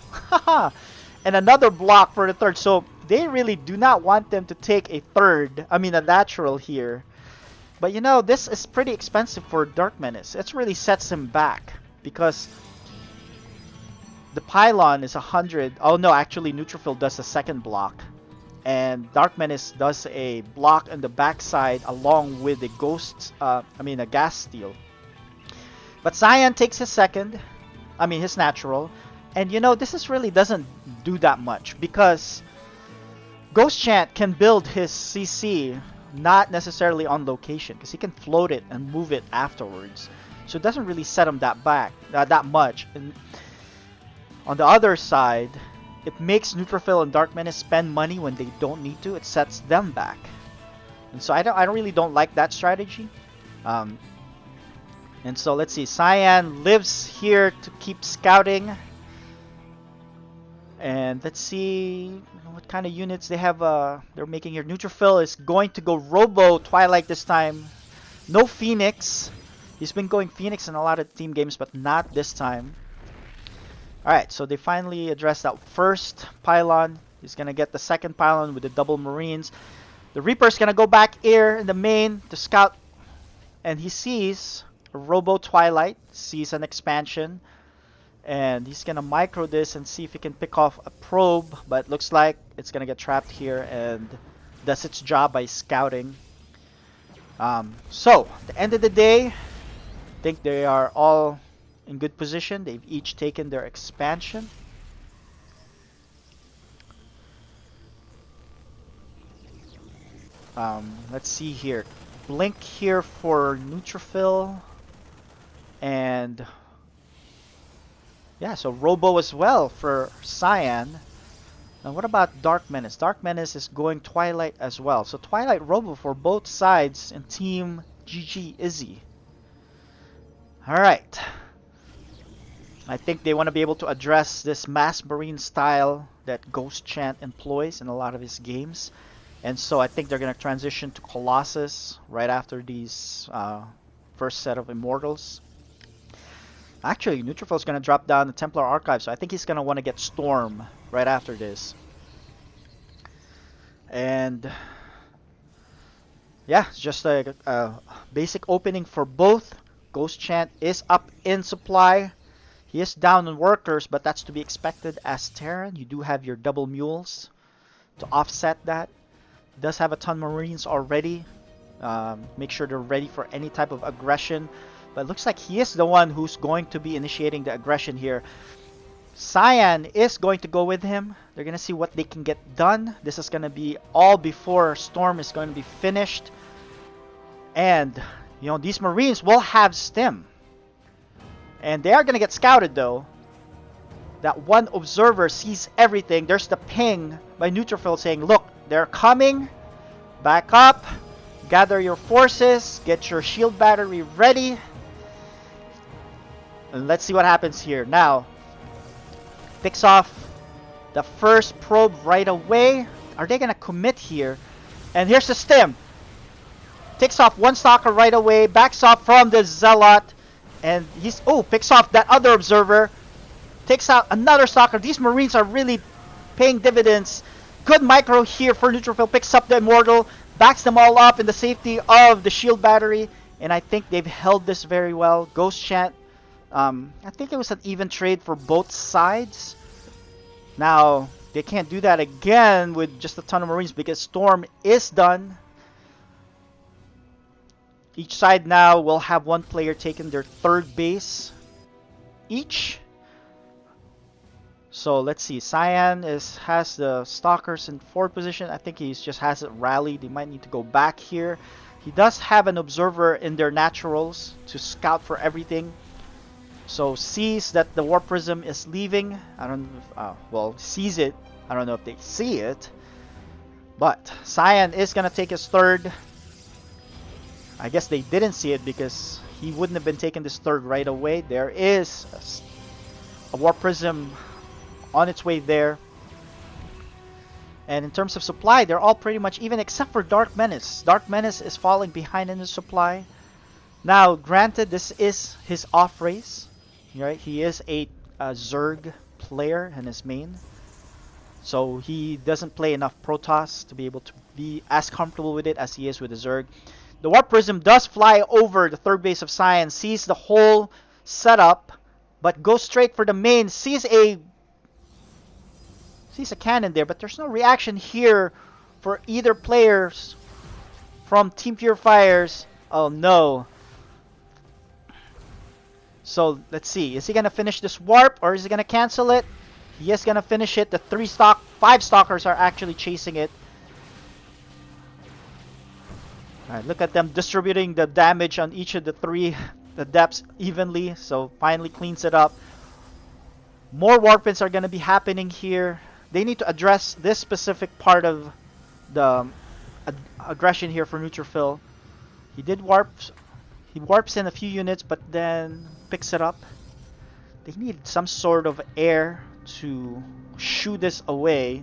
And another block for the third. So they really do not want them to take a natural here. But you know, this is pretty expensive for Dark Menace. It really sets him back. Because the pylon is 100. Oh no, actually Neutrophil does the second block. And Dark Menace does a block on the backside along with the a gas steal. But Cyan takes his his natural. And you know, this really doesn't do that much because Ghost Chant can build his CC not necessarily on location because he can float it and move it afterwards. So it doesn't really set him that much. And on the other side, it makes Neutrophil and Dark Menace spend money when they don't need to. It sets them back. And so I really don't like that strategy. And so let's see, Cyan lives here to keep scouting. And let's see what kind of units they have they're making here. Neutrophil is going to go Robo Twilight this time. No Phoenix. He's been going Phoenix in a lot of team games, but not this time. Alright, so they finally addressed that first pylon. He's going to get the second pylon with the double Marines. The Reaper's going to go back here in the main to scout. And he sees a Robo Twilight. Sees an expansion. And he's going to micro this and see if he can pick off a probe. But it looks like it's going to get trapped here and does its job by scouting. So, at the end of the day, I think they are all in good position. They've each taken their expansion. Let's see here. Blink here for Neutrophil. And yeah, so Robo as well for Cyan. Now what about Dark Menace? Dark Menace is going Twilight as well. So Twilight Robo for both sides in Team GG Izzy. Alright. I think they want to be able to address this mass marine style that Ghost Chant employs in a lot of his games. And so I think they're going to transition to Colossus right after these first set of Immortals. Actually, Neutrophil is going to drop down the Templar Archive, so I think he's going to want to get Storm right after this. And yeah, it's just a basic opening for both. Ghost Chant is up in supply. He is down in workers, but that's to be expected as Terran. You do have your double mules to offset that. He does have a ton of Marines already. Make sure they're ready for any type of aggression. But it looks like he is the one who's going to be initiating the aggression here. Cyan is going to go with him. They're going to see what they can get done. This is going to be all before Storm is going to be finished. And, you know, these Marines will have stim. And they are going to get scouted though. That one observer sees everything. There's the ping by Neutrophil saying, look, they're coming. Back up. Gather your forces. Get your shield battery ready. And let's see what happens here. Now, picks off the first probe right away. Are they going to commit here? And here's the stim. Takes off one stalker right away. Backs off from the Zealot. And he's... Oh, picks off that other observer. Takes out another stalker. These Marines are really paying dividends. Good micro here for Neutrophil. Picks up the Immortal, backs them all up in the safety of the shield battery, and I think they've held this very well. Ghost Chant, I think it was an even trade for both sides. Now, they can't do that again with just a ton of Marines because Storm is done. Each side now will have one player taking their third base each. So let's see. Cyan has the Stalkers in fourth position. I think he just has it rallied. He might need to go back here. He does have an observer in their naturals to scout for everything. So sees that the Warp Prism is leaving. I don't know if, well, sees it. I don't know if they see it. But Cyan is going to take his third. I guess they didn't see it because he wouldn't have been taking this third right away. There is a Warp Prism on its way there. And in terms of supply, they're all pretty much even except for Dark Menace. Dark Menace is falling behind in the supply. Now, granted, this is his off race. Right? He is a Zerg player in his main. So he doesn't play enough Protoss to be able to be as comfortable with it as he is with the Zerg. The Warp Prism does fly over the third base of Cyan, sees the whole setup, but goes straight for the main, sees a cannon there, but there's no reaction here for either players from Team Purifiers. Oh no. So let's see, is he gonna finish this warp or is he gonna cancel it? He is gonna finish it. The 5 stalkers are actually chasing it. Alright, look at them distributing the damage on each of the depths evenly. So finally cleans it up. More warpins are gonna be happening here. They need to address this specific part of the aggression here for Neutrophil. He did warp. He warps in a few units, but then picks it up. They need some sort of air to shoo this away.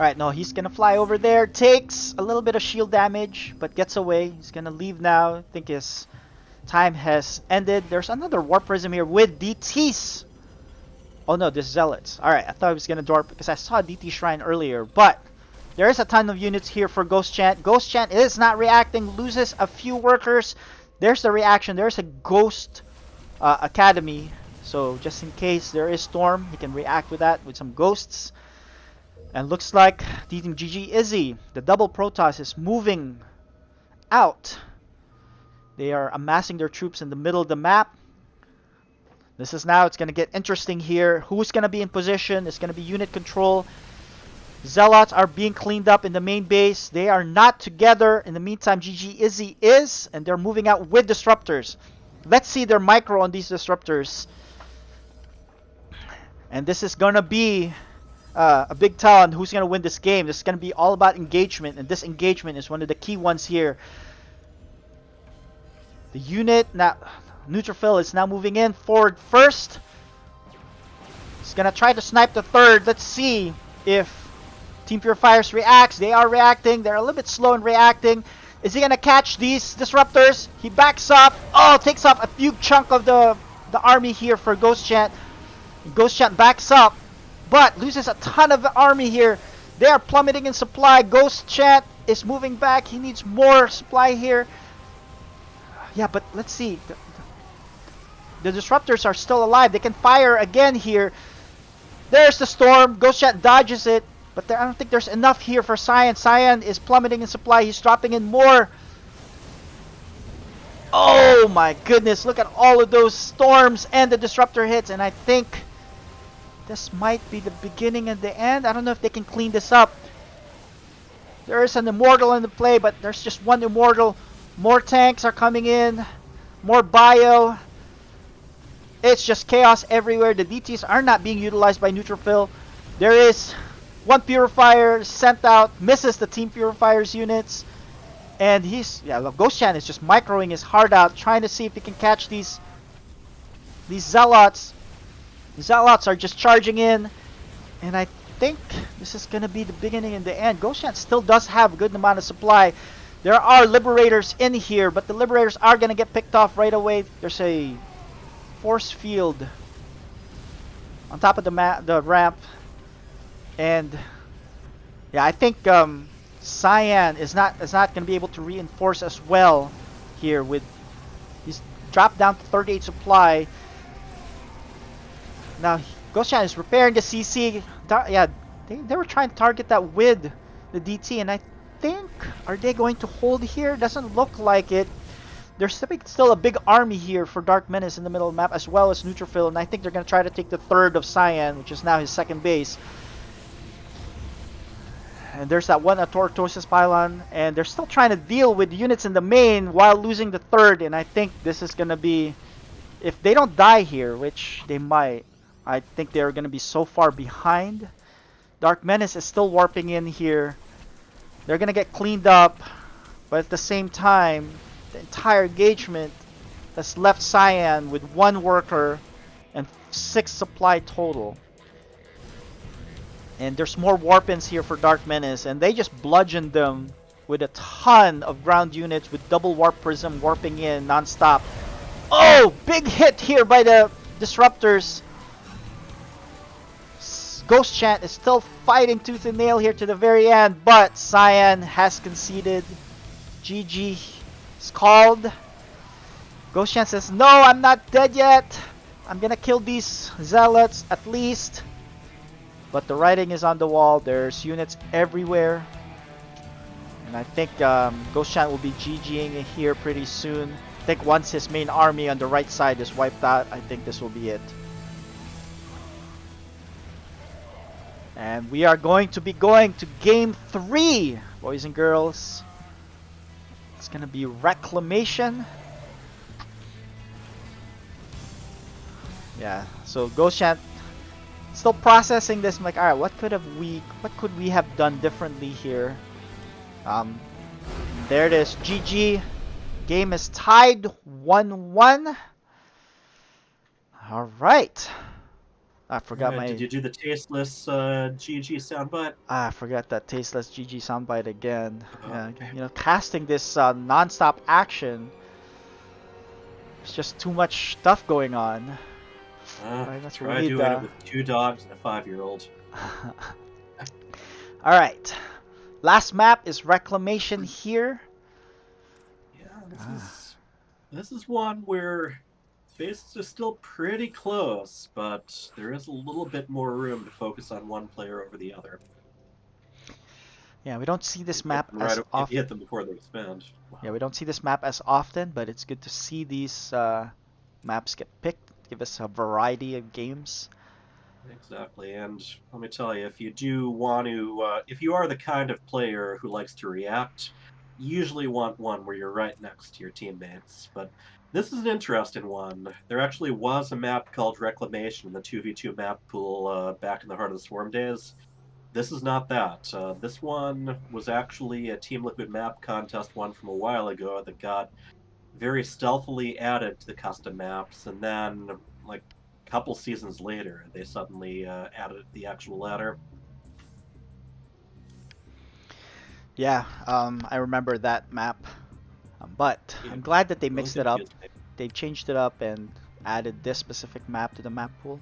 Alright, no, he's gonna fly over there. Takes a little bit of shield damage, but gets away. He's gonna leave now. I think his time has ended. There's another Warp Prism here with DTs. Oh no, this Zealots. Alright, I thought I was gonna warp because I saw a DT Shrine earlier, but there is a ton of units here for Ghost Chant. Ghost Chant is not reacting, loses a few workers. There's the reaction. There's a Ghost Academy. So just in case there is Storm, he can react with that with some Ghosts. And looks like Team GG Izzy, the double Protoss, is moving out. They are amassing their troops in the middle of the map. This is now, it's going to get interesting here. Who's going to be in position? It's going to be unit control. Zealots are being cleaned up in the main base. They are not together. In the meantime, GG Izzy is, and they're moving out with disruptors. Let's see their micro on these disruptors. And this is going to be a big tell on who's going to win this game. This is going to be all about engagement, and this engagement is one of the key ones here. The unit, now, Neutrophil is now moving in forward first. He's going to try to snipe the third. Let's see if Team Purifiers reacts. They are reacting. They're a little bit slow in reacting. Is he going to catch these disruptors? He backs up. Oh, takes up a few chunk of the army here for Ghost Chant. Ghost Chant backs up, but loses a ton of the army here. They are plummeting in supply. Ghost Chant is moving back. He needs more supply here. Yeah, but let's see. The disruptors are still alive. They can fire again here. There's the storm. Ghost Chant dodges it. But I don't think there's enough here for Cyan. Cyan is plummeting in supply. He's dropping in more. Oh my goodness. Look at all of those storms and the disruptor hits. And I think this might be the beginning and the end. I don't know if they can clean this up. There is an immortal in the play, but there's just one immortal. More tanks are coming in. More bio. It's just chaos everywhere. The DTs are not being utilized by Neutrophil. There is one Purifier sent out. Misses the Team Purifiers units. And Ghost Chan is just microing his heart out. Trying to see if he can catch these Zealots. The Zealots are just charging in. And I think this is going to be the beginning and the end. Ghost Chan still does have a good amount of supply. There are Liberators in here, but the Liberators are going to get picked off right away. There's a force field on top of the ramp, and yeah, I think Cyan is not going to be able to reinforce as well here. With he's dropped down to 38 supply. Now Ghost-Chan is repairing the CC. Yeah, they were trying to target that with the DT, and I think, are they going to hold here? Doesn't look like it. There's still a big army here for Dark Menace in the middle of the map, as well as Neutrophil, and I think they're going to try to take the third of Cyan, which is now his second base. And there's that one Atortosis pylon, and they're still trying to deal with units in the main while losing the third, and I think this is going to be, if they don't die here, which they might, I think they're going to be so far behind. Dark Menace is still warping in here. They're going to get cleaned up, but at the same time, the entire engagement has left Cyan with 1 worker and 6 supply total. And there's more warp-ins here for Dark Menace, and they just bludgeoned them with a ton of ground units with double warp prism warping in non-stop. Oh, big hit here by the disruptors. Ghost-Chan is still fighting tooth and nail here to the very end, but Cyan has conceded. GG is called. Ghost-Chan says, no, I'm not dead yet. I'm gonna kill these zealots at least. But the writing is on the wall. There's units everywhere. And I think Ghost-Chan will be GGing here pretty soon. I think once his main army on the right side is wiped out, I think this will be it. And we are going to be going to game 3, boys and girls. It's gonna be Reclamation. Yeah, so Ghost-Chan still processing this. I'm like, alright, what could we have done differently here? There it is. GG. Game is tied 1-1. Alright. I forgot my... Did you do the tasteless GG soundbite? I forgot that tasteless GG soundbite again. Yeah, you know, casting this non-stop action. There's just too much stuff going on. Right, that's try doing it with 2 dogs and a 5-year-old. Alright. Last map is Reclamation here. Yeah, this is one where bases are still pretty close, but there is a little bit more room to focus on one player over the other. Yeah, we don't see this map as often. Hit them before they expand. Wow. Yeah, we don't see this map as often, but it's good to see these maps get picked. Give us a variety of games. Exactly, and let me tell you, if you do want to, if you are the kind of player who likes to react, you usually want one where you're right next to your teammates. But this is an interesting one. There actually was a map called Reclamation in the 2v2 map pool back in the Heart of the Swarm days. This is not that. This one was actually a Team Liquid map contest one from a while ago that got very stealthily added to the custom maps, and then like a couple seasons later they suddenly added the actual ladder. Yeah, I remember that map, but yeah, I'm glad that they mixed it up. They've changed it up and added this specific map to the map pool.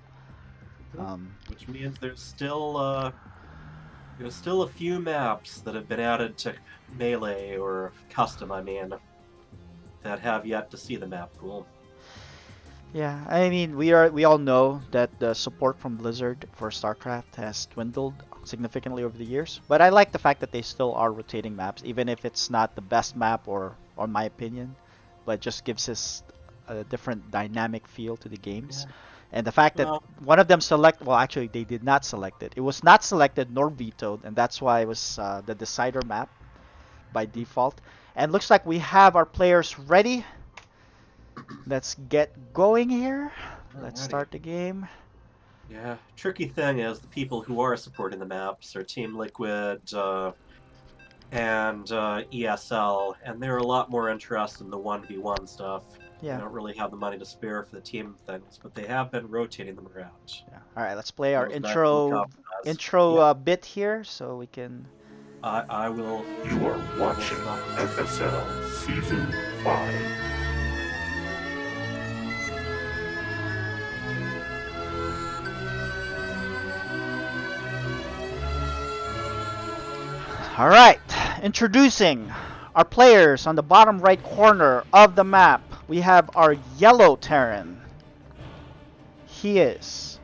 Which means there's still a few maps that have been added to Melee or Custom, I mean, that have yet to see the map pool. Yeah, I mean, we all know that the support from Blizzard for StarCraft has dwindled significantly over the years, but I like the fact that they still are rotating maps, even if it's not the best map or my opinion, but just gives us a different dynamic feel to the games. Yeah. And the fact that one of them well, actually they did not select it. It was not selected nor vetoed, and that's why it was the decider map by default. And looks like we have our players ready. Let's get going here. Let's start the game. Yeah, tricky thing is the people who are supporting the maps are Team Liquid and ESL, and they're a lot more interested in the 1v1 stuff. Yeah. They don't really have the money to spare for the team things, but they have been rotating them around. Yeah. All right, let's play our intro bit here, so we can. I will. You are watching FSL Season 5. Alright, introducing our players on the bottom right corner of the map. We have our yellow Terran. He is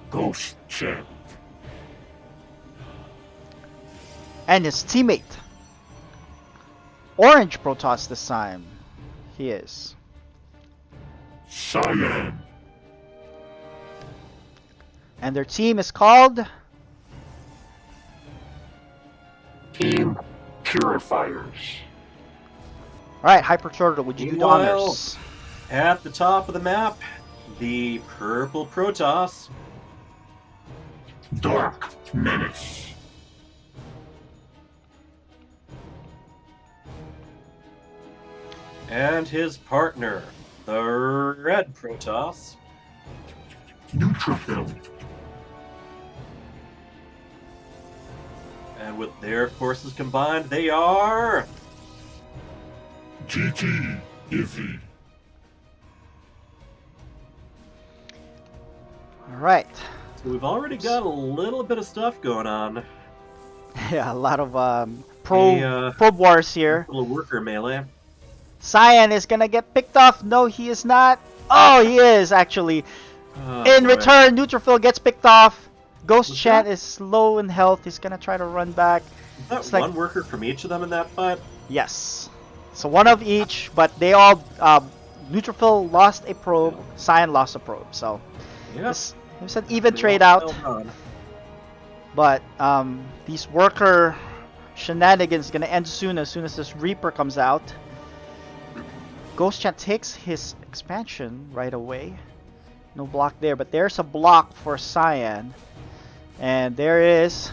Ghost Chat. and his teammate. Orange Protoss this time. He is Cyan. and their team is called Team Purifiers. Alright, Hyper Turtle, would you do the Meanwhile, honors? At the top of the map, the purple Protoss. Dark Menace. And his partner, the red Protoss. Neutrophil. And with their forces combined, they are... GT Izzy. Alright. So we've already got a little bit of stuff going on. Yeah, a lot of probe wars here. Little worker melee. Cyan is gonna get picked off. No, he is not. Oh, he is actually. In boy. return, Neutrophil gets picked off. Ghost Was Chat that- is low in health. He's gonna try to run back. Is that It's like- one worker from each of them in that fight? Yes. So one of each, but they all. Neutrophil lost a probe. Cyan lost a probe. So Yeah. it was an even trade out. But these worker shenanigans gonna end soon as this Reaper comes out. Ghost Chat takes his expansion right away. No block there, but there's a block for Cyan. And there is...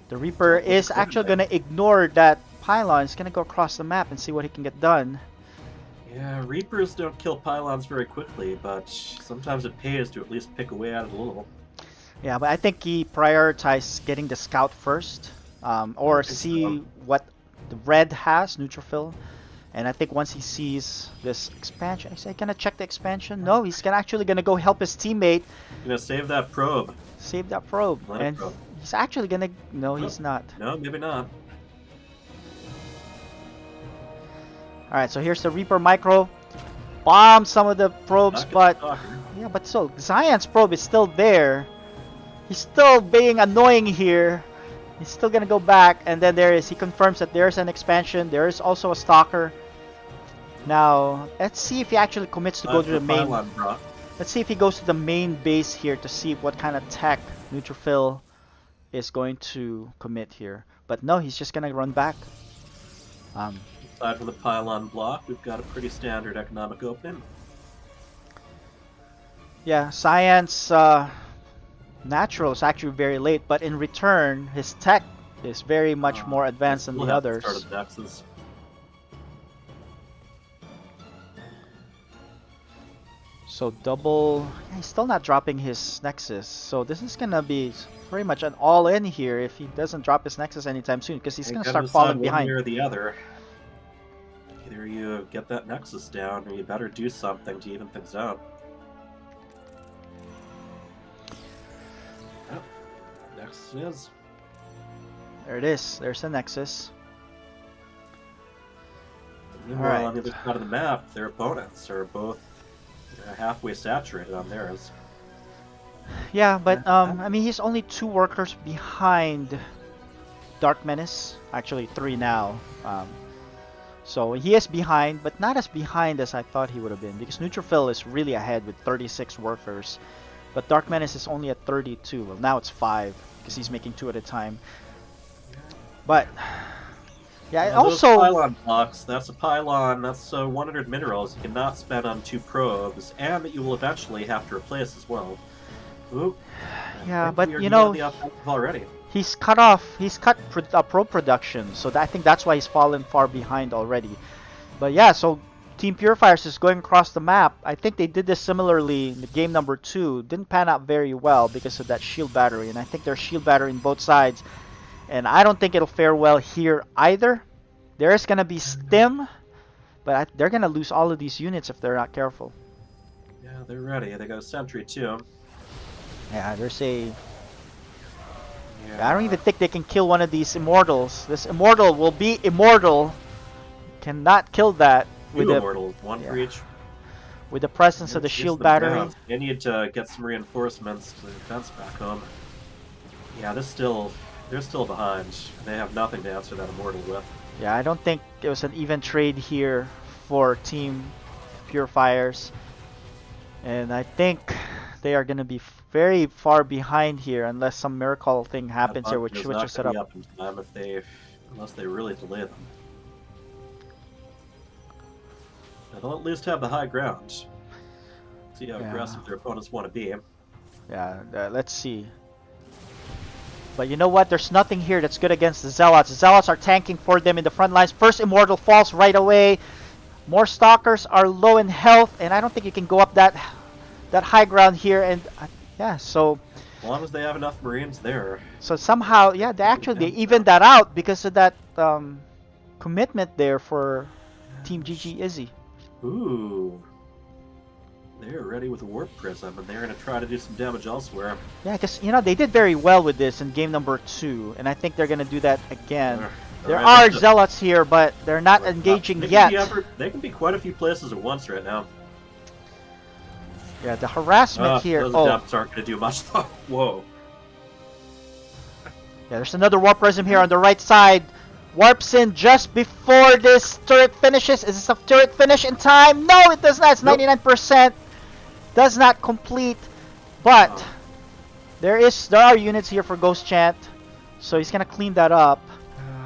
The Reaper is actually gonna ignore that pylon. He's gonna go across the map and see what he can get done. Yeah, Reapers don't kill pylons very quickly, but sometimes it pays to at least pick away at it a little. Yeah, but I think he prioritized getting the scout first. Or I think see so. what the red has, Neutrophil. And I think once he sees this expansion, is he gonna check the expansion? No, he's actually gonna go help his teammate Gonna save that probe. save that probe. Let it And go. he's actually gonna... No, he's not. No, maybe not. Alright, so here's the Reaper Micro. Bomb some of the probes, Not gonna but... talk. Yeah, but so, Zion's probe is still there. He's still being annoying here. He's still gonna go back, and then there is... He confirms that there's an expansion. There is also a Stalker. Now, let's see if he actually commits to go to the main... Pylon drop. Let's see if he goes to the main base here to see what kind of tech Neutrophil is going to commit here. But no, he's just gonna run back. Aside from the pylon block, we've got a pretty standard economic opening. Yeah, Science Natural is actually very late, but in return, his tech is very much more advanced than We'll the have to others. start at Nexus. So double... Yeah, he's still not dropping his Nexus. So this is gonna be pretty much an all-in here if he doesn't drop his Nexus anytime soon, because he's You gonna gotta start decide falling one behind. way or the other. Either you get that Nexus down, or you better do something to even things out. Yep. Nexus it is. There it is. There's the Nexus. Meanwhile, Alright. on the other side of the map, their opponents are both halfway saturated on theirs. Yeah, but I mean, he's only 2 workers behind Dark Menace. Actually, 3 now. So he is behind, but not as behind as I thought he would have been, because Neutrophil is really ahead with 36 workers. But Dark Menace is only at 32. Well, now it's 5, because he's making 2 at a time. But yeah, Now, those also pylon blocks, that's a pylon, that's 100 minerals you cannot spend on 2 probes, and that you will eventually have to replace as well. Oop. I Yeah, think but we are you near know, the offensive already. he's cut probe production, so I think that's why he's fallen far behind already. But yeah, so Team Purifiers is going across the map. I think they did this similarly in the game number 2. Didn't pan out very well because of that shield battery, and I think there's shield battery in both sides. And I don't think it'll fare well here either. There is gonna be stim, but they're gonna lose all of these units if they're not careful. Yeah, they're ready. They got a sentry too. Yeah, there's a... I don't even think they can kill one of these immortals. This immortal will be immortal. Cannot kill that with Two the immortals, one for each. with the presence of the Here's shield them battery. down. They need to get some reinforcements to the defense back home. Yeah, they're still behind. They have nothing to answer that immortal with. Yeah, I don't think it was an even trade here for Team Purifiers. And I think they are going to be very far behind here unless some miracle thing happens here, which switches not it gonna up. be up in time unless they really delay them. Now, they'll at least have the high ground. See how aggressive their opponents want to be. Yeah, let's see. But you know what? There's nothing here that's good against the Zealots. The Zealots are tanking for them in the front lines. First Immortal falls right away. More Stalkers are low in health, and I don't think you can go up that high ground here. And yeah, so as long as they have enough Marines there. So somehow, yeah, they evened that out because of that commitment there for Team GG Izzy. Ooh. They're ready with a Warp Prism, and they're going to try to do some damage elsewhere. Yeah, because, they did very well with this in game number 2, and I think they're going to do that again. There are Zealots here, but they're not engaging yet. They can be quite a few places at once right now. Yeah, the harassment here. Those adepts aren't going to do much, though. Whoa. Yeah, there's another Warp Prism here on the right side. Warps in just before this turret finishes. Is this a turret finish in time? No, it does not. It's 99%. Does not complete, but there are units here for Ghost Chant, so he's gonna clean that up,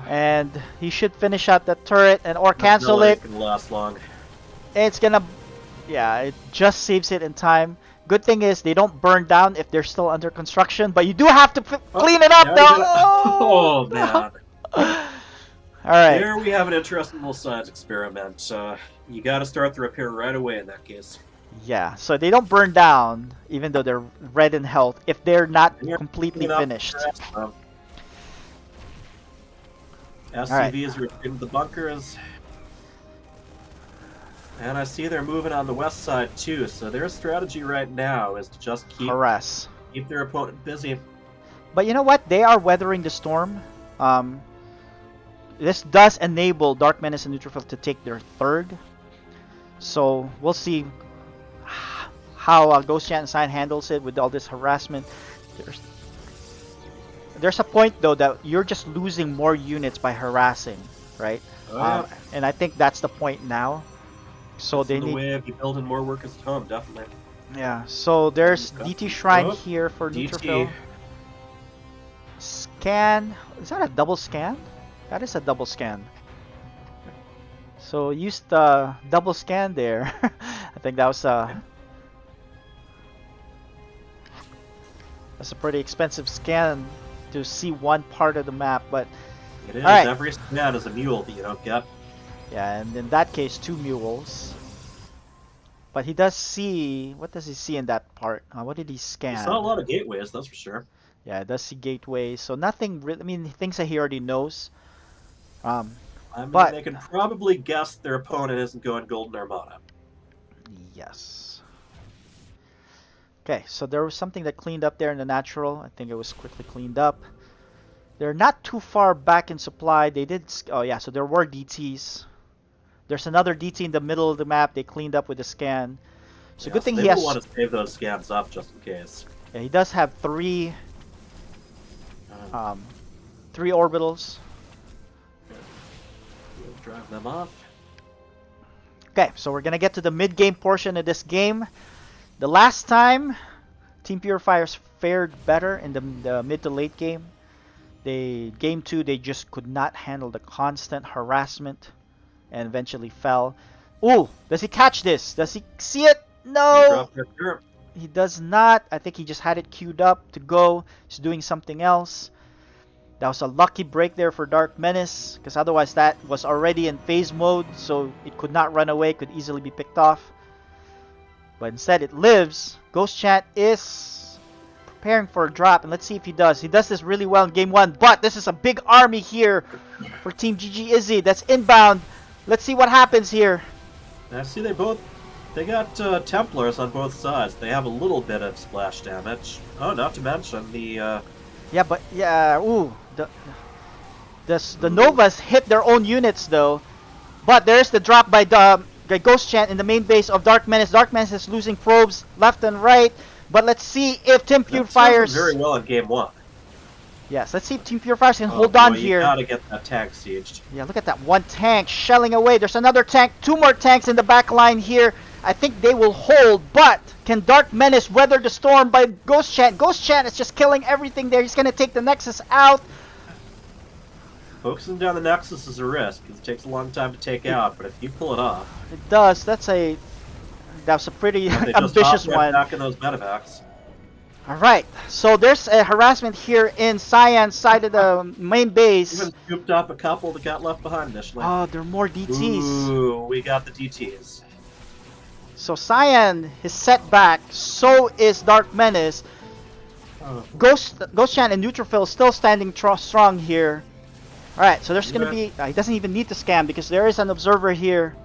and he should finish out that turret or cancel it. Can last long. It's gonna, yeah, it just saves it in time. Good thing is they don't burn down if they're still under construction, but you do have to clean it up, though. Oh man. All right. There we have an interesting little science experiment. You got to start the repair right away in that case. Yeah, so they don't burn down, even though they're red in health, if they're not completely finished. SCVs are in the bunkers. And I see they're moving on the west side too, so their strategy right now is to just keep their opponent busy. But you know what? They are weathering the storm. This does enable Dark Menace and Neutrophil to take their third. So we'll see how Ghost Chant and Sign handles it with all this harassment. There's a point though that you're just losing more units by harassing, right? And I think that's the point now. So that's they the need way of building more workers at home, definitely. Yeah. So there's DT Shrine here for Neutrophil. Scan. Is that a double scan? That is a double scan. So use the double scan there. I think that was that's a pretty expensive scan to see one part of the map, but it is. Every scan is a mule that you don't get. Yeah, and in that case, 2 mules. But he does see. What does he see in that part? What did he scan? He saw a lot of gateways, that's for sure. Yeah, it does see gateways. So nothing really. I mean, things that he already knows. I mean, they can probably guess their opponent isn't going Golden Armada. Yes. Okay, so there was something that cleaned up there in the natural. I think it was quickly cleaned up. They're not too far back in supply. They did. Oh yeah, so there were DTs. There's another DT in the middle of the map. They cleaned up with the scan. So good thing he has. They want to save those scans up just in case. Yeah, he does have 3 orbitals. We'll drive them off. Okay, so we're gonna get to the mid-game portion of this game. The last time Team Purifiers fared better in the mid to late game. Game 2 they just could not handle the constant harassment and eventually fell. Ooh, does he catch this? Does he see it? No, he does not. I think he just had it queued up to go. He's doing something else. That was a lucky break there for Dark Menace, because otherwise that was already in phase mode, so it could not run away, could easily be picked off. But instead it lives. Ghost Chant is preparing for a drop, and let's see if he does. He does this really well in game 1, but this is a big army here for Team GG Izzy that's inbound. Let's see what happens here. I see they got Templars on both sides. They have a little bit of splash damage. Oh, not to mention the Yeah, but yeah, ooh, the Novas hit their own units though. But there's the drop by the Ghost Chant in the main base of Dark Menace. Dark Menace is losing probes left and right. But let's see if Team That served them Purifiers. very well in game 1. Yes, let's see if Team Purifiers can Oh hold boy, on you here. gotta get that tank sieged. Yeah, look at that one tank shelling away. There's another tank, 2 more tanks in the back line here. I think they will hold, but can Dark Menace weather the storm by Ghost Chant? Ghost Chant is just killing everything there. He's gonna take the Nexus out. Focusing down the Nexus is a risk, because it takes a long time to take out, but if you pull it off... It does. That's a pretty they just ambitious hop right one. back in those medevacs. Alright, so there's a harassment here in Cyan's side of the main base. Even scooped up a couple that got left behind initially. Oh, there are more DTs. Ooh, we got the DTs. So Cyan is set back, so is Dark Menace. Oh. Ghost Chant and Neutrophil still standing strong here. Alright, so there's gonna be... he doesn't even need to scan because there is an observer here.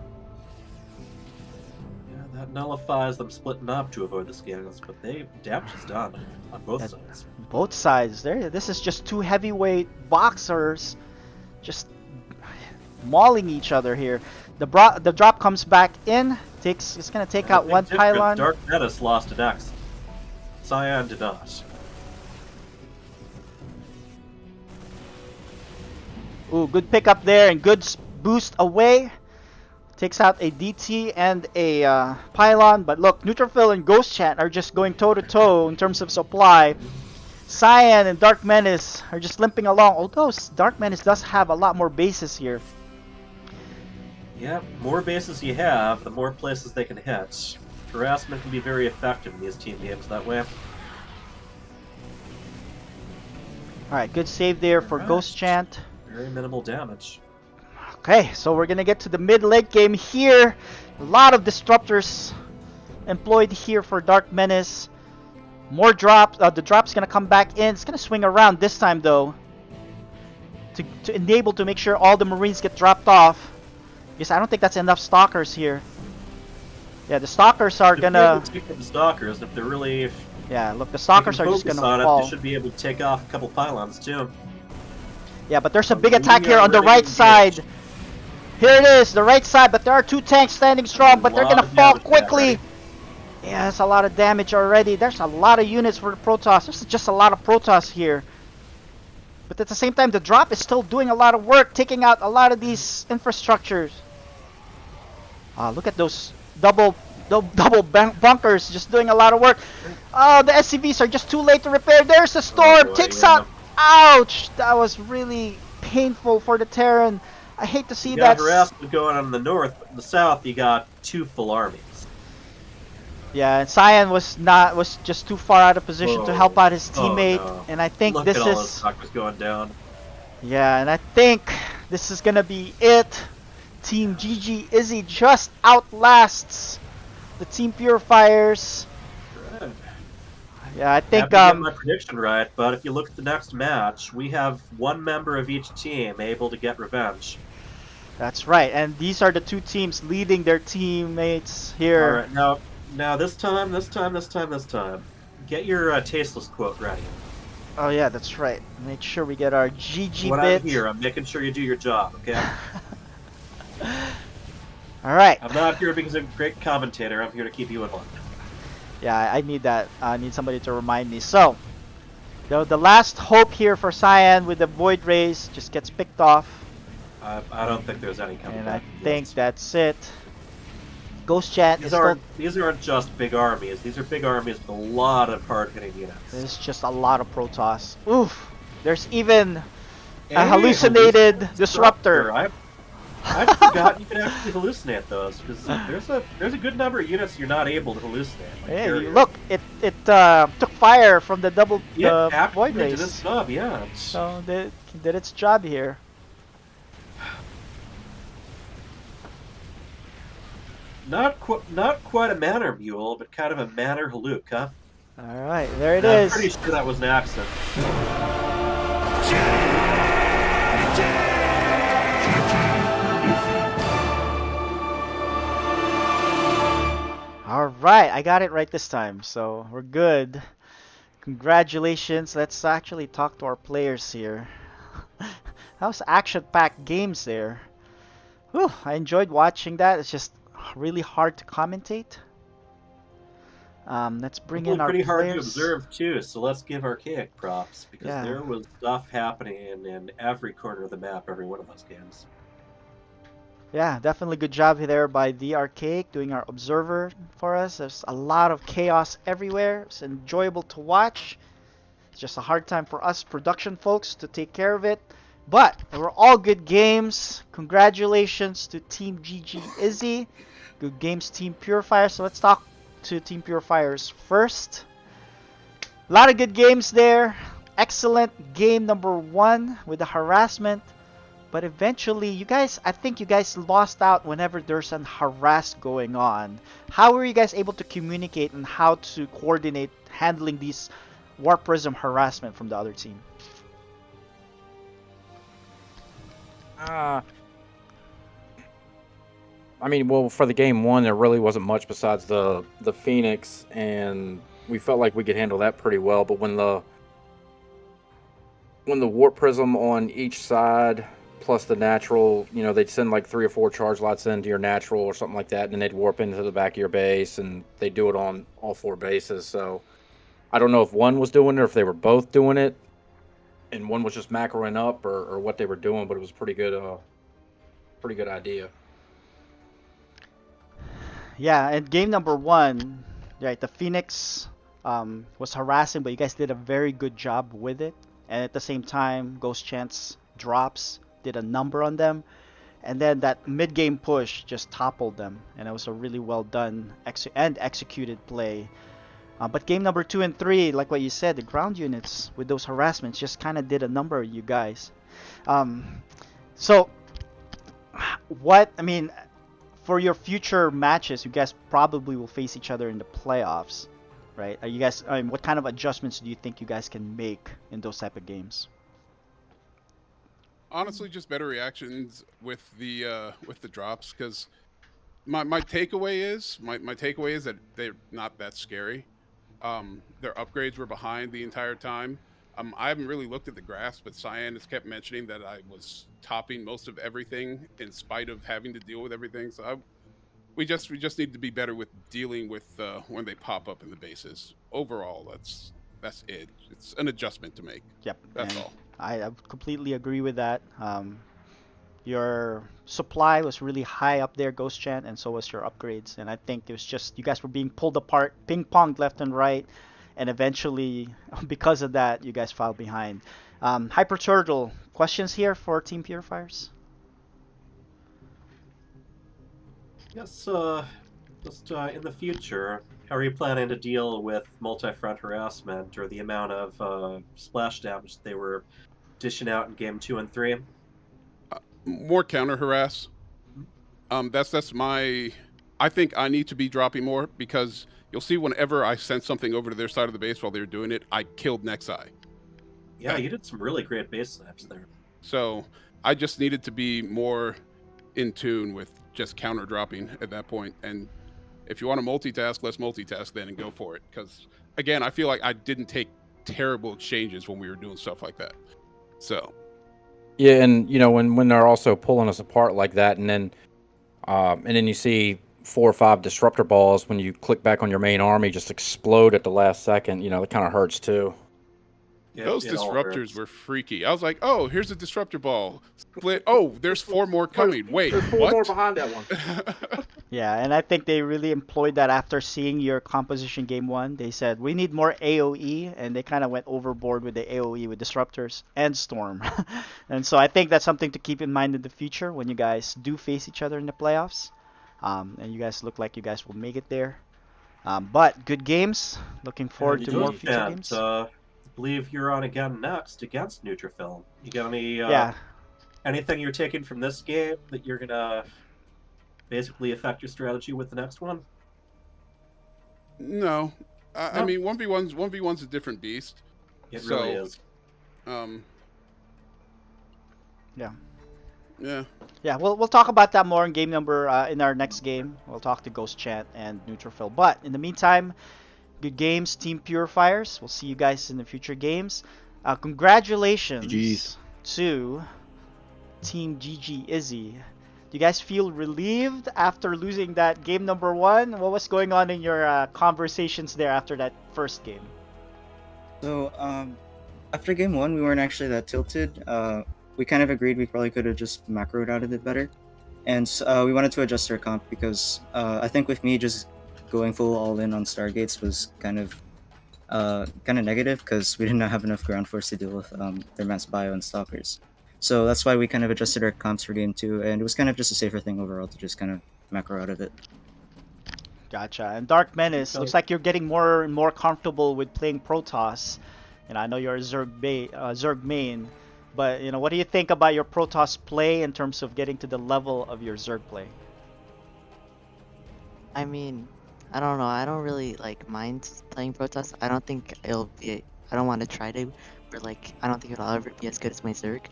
Yeah, that nullifies them splitting up to avoid the scans, but damage is done on both sides. Both sides. This is just 2 heavyweight boxers just mauling each other here. The drop comes back in. It's gonna take out one pylon. Dark Menace lost an X. Cyan did not. Ooh, good pickup there and good boost away. Takes out a DT and a pylon. But look, Neutrophil and Ghost Chant are just going toe to toe in terms of supply. Cyan and Dark Menace are just limping along. Although Dark Menace does have a lot more bases here. Yeah, more bases you have, the more places they can hit. Harassment can be very effective in these team games that way. Alright, good save there for Ghost Chant. Very minimal damage. Okay, so we're gonna get to the mid-late game here. A lot of disruptors employed here for Dark Menace. More drops. The drop's gonna come back in. It's gonna swing around this time though, to enable to make sure all the Marines get dropped off. Because I don't think that's enough stalkers here. Yeah, the stalkers are gonna. The stalkers, if they're really. Yeah, look, the stalkers are just gonna fall. They should be able to take off a couple pylons too. Yeah, but there's a big attack here on the right side. Here it is, the right side, but there are 2 tanks standing strong, but they're gonna fall quickly. Yeah, that's a lot of damage already. There's a lot of units for the Protoss. There's just a lot of Protoss here. But at the same time, the drop is still doing a lot of work, taking out a lot of these infrastructures. Look at those double bunkers just doing a lot of work. Oh, the SCVs are just too late to repair. There's a storm. Takes out. Ouch! That was really painful for the Terran. I hate to see you that. got harassment going on in the north, but in the south you got 2 full armies. Yeah, and Cyan was just too far out of position to help out his teammate, no. and I think Look this at all is. those suckers going down. Yeah, and I think this is gonna be it. Team GG Izzy just outlasts the Team Purifiers. Right. Yeah, I think I have my prediction right, but if you look at the next match, we have 1 member of each team able to get revenge. That's right, and these are the 2 teams leading their teammates here. All right, now this time, get your tasteless quote ready. Oh yeah, that's right. Make sure we get our GG When bit. I'm here, I'm making sure you do your job, okay? All right. I'm not here because I'm a great commentator. I'm here to keep you in line. Yeah, I need that. I need somebody to remind me. So, the last hope here for Cyan with the Void Rays just gets picked off. I don't think there's any coming and back. I think that's it. Ghost Chat These aren't just big armies. These are big armies with a lot of hard-hitting units. There's just a lot of Protoss. Oof. There's even a hallucinated disruptor. I forgot you can actually hallucinate those, because there's a good number of units you're not able to hallucinate. Like Hey, carriers. look, it took fire from the Void Void Rays. did its job, yeah. So it did its job here. Not quite a manor mule, but kind of a manor haluk, huh? All right, there it I'm is. pretty sure that was an accident. All right, I got it right this time, so we're good. Congratulations. Let's actually talk to our players here. That was action-packed games there. Whew, I enjoyed watching that. It's just really hard to commentate. Let's bring in Probably our pretty hard to players. observe too, so let's give Archaic props because Yeah. there was stuff happening in every corner of the map, every one of those games. Yeah, definitely good job there by the Archaic doing our observer for us. There's a lot of chaos everywhere. It's enjoyable to watch. It's just a hard time for us production folks to take care of it. But they were all good games. Congratulations to Team GG Izzy. Good games, Team Purifier. So let's talk to Team Purifiers first. A lot of good games there. Excellent game number 1 with the harassment. But eventually, I think you guys lost out whenever there's an harass going on. How were you guys able to communicate and how to coordinate handling these Warp Prism harassment from the other team? I mean, well, for the game 1, there really wasn't much besides the Phoenix, and we felt like we could handle that pretty well. But when the Warp Prism on each side, plus the natural, they'd send like 3 or 4 charge lots into your natural or something like that, and then they'd warp into the back of your base, and they do it on all 4 bases. So I don't know if one was doing it or if they were both doing it, and one was just macroing up or what they were doing, but it was pretty good idea. Yeah, and game number 1, right, the Phoenix was harassing, but you guys did a very good job with it. And at the same time, Ghost Chance drops, did a number on them. And then that mid-game push just toppled them. And it was a really well done and executed play. But game number 2 and 3, like what you said, the ground units with those harassments just kind of did a number on you guys. For your future matches, you guys probably will face each other in the playoffs, right? What kind of adjustments do you think you guys can make in those type of games? Honestly, just better reactions with the drops, because my takeaway is that they're not that scary. Their upgrades were behind the entire time. I haven't really looked at the graphs, but Cyan has kept mentioning that I was topping most of everything in spite of having to deal with everything. So we just need to be better with dealing with when they pop up in the bases. Overall, that's it. It's an adjustment to make. Yep. That's all. I completely agree with that. Your supply was really high up there, Ghost Chant, and so was your upgrades. And I think it was just you guys were being pulled apart, ping-ponged left and right, and eventually, because of that, you guys fell behind. Hyper Turtle, questions here for Team Purifiers? Yes, just in the future, how are you planning to deal with multi-front harassment or the amount of splash damage they were dishing out in game 2 and 3? More counter harass. That's my. I think I need to be dropping more, because you'll see whenever I sent something over to their side of the base while they were doing it, I killed Nexi. Yeah, you did some really great base snaps there. So I just needed to be more in tune with just counter dropping at that point. And if you want to multitask, let's multitask then and go for it. Because again, I feel like I didn't take terrible exchanges when we were doing stuff like that. So. Yeah, and when they're also pulling us apart like that, and then you see 4 or 5 disruptor balls when you click back on your main army just explode at the last second, it kind of hurts too. Yeah, those disruptors were freaky. I was like, oh, here's a disruptor ball. Split. Oh, there's 4 more coming. Wait, there's 4 what? more behind that one. Yeah, and I think they really employed that after seeing your composition game 1. They said, we need more AoE, and they kind of went overboard with the AoE with Disruptors and Storm. And so I think that's something to keep in mind in the future when you guys do face each other in the playoffs. And you guys look like you guys will make it there. But good games. Looking forward to more future games. I believe you're on again next against Neutrophil. You got any anything you're taking from this game that you're gonna basically affect your strategy with the next one? No. I mean, 1v1's a different beast. It really is. Yeah, we'll talk about that more in game number in our next game. We'll talk to Ghost Chant and Neutrophil. But in the meantime, Good games, Team Purifiers. We'll see you guys in the future games. Congratulations GG's. to Team GG Izzy. Do you guys feel relieved after losing that game number 1? What was going on in your conversations there after that first game? So, after game 1, we weren't actually that tilted. We kind of agreed we probably could have just macroed out of it better. And we wanted to adjust our comp because I think with me just going full all in on Stargates was kind of negative because we did not have enough ground force to deal with their mass bio and stalkers. So that's why we kind of adjusted our comps for game 2, and it was kind of just a safer thing overall to just kind of macro out of it. Gotcha. And Dark Menace, looks like you're getting more and more comfortable with playing Protoss. And I know you're a Zerg main, but what do you think about your Protoss play in terms of getting to the level of your Zerg play? I mean, I don't know. I don't really mind playing Protoss. I don't think it'll be. I don't want to try to, but I don't think it'll ever be as good as my Zerg.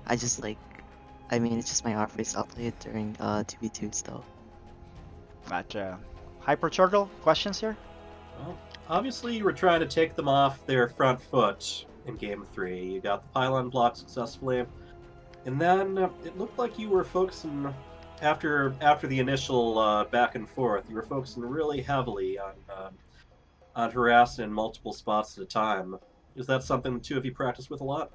I just I mean, it's just my R-face. I'll play it during 2v2s though. Gotcha. Hyper Turtle, questions here? Well, obviously you were trying to take them off their front foot in game 3. You got the pylon block successfully, and then it looked like you were focusing after the initial back and forth. You were focusing really heavily on harassing in multiple spots at a time. Is that something the two of you practice with a lot?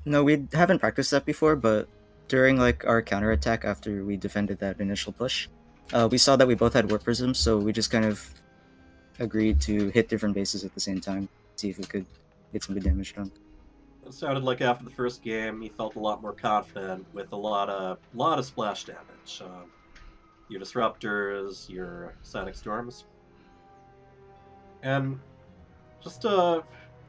No, we haven't practiced that before, but during our counterattack after we defended that initial push, we saw that we both had warp prisms, so we just kind of agreed to hit different bases at the same time, see if we could get some good damage done. It sounded like after the first game, you felt a lot more confident with a lot of splash damage. Your disruptors, your sonic storms, and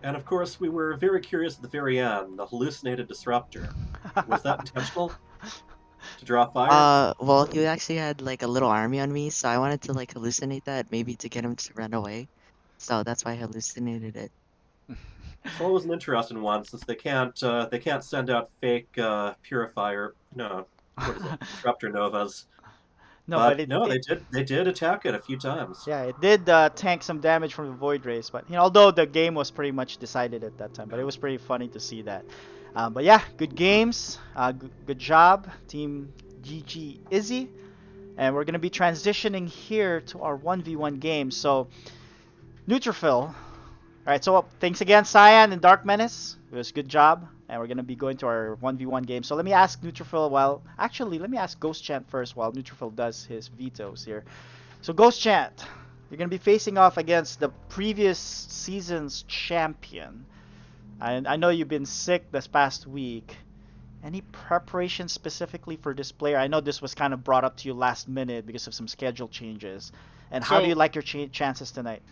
and of course, we were very curious at the very end. The hallucinated disruptor, was that intentional? To draw fire? Well, he actually had a little army on me, so I wanted to hallucinate that, maybe to get him to run away. So that's why I hallucinated it. It's always an interesting one, since they can't send out fake purifier. No, what is it? Disruptor novas. No, but they did attack it a few times. Yeah, it did tank some damage from the Void Rays, but although the game was pretty much decided at that time, but it was pretty funny to see that. But yeah, good games, good job, Team GG Izzy, and we're gonna be transitioning here to our 1v1 game. So, Neutrophil. Alright, so thanks again, Cyan and Dark Menace. It was a good job. And we're going to be going to our 1v1 game. So let me ask Neutrophil let me ask Ghost Chant first while Neutrophil does his vetoes here. So Ghost Chant, you're going to be facing off against the previous season's champion. And I know you've been sick this past week. Any preparation specifically for this player? I know this was kind of brought up to you last minute because of some schedule changes. And how do you like your chances tonight?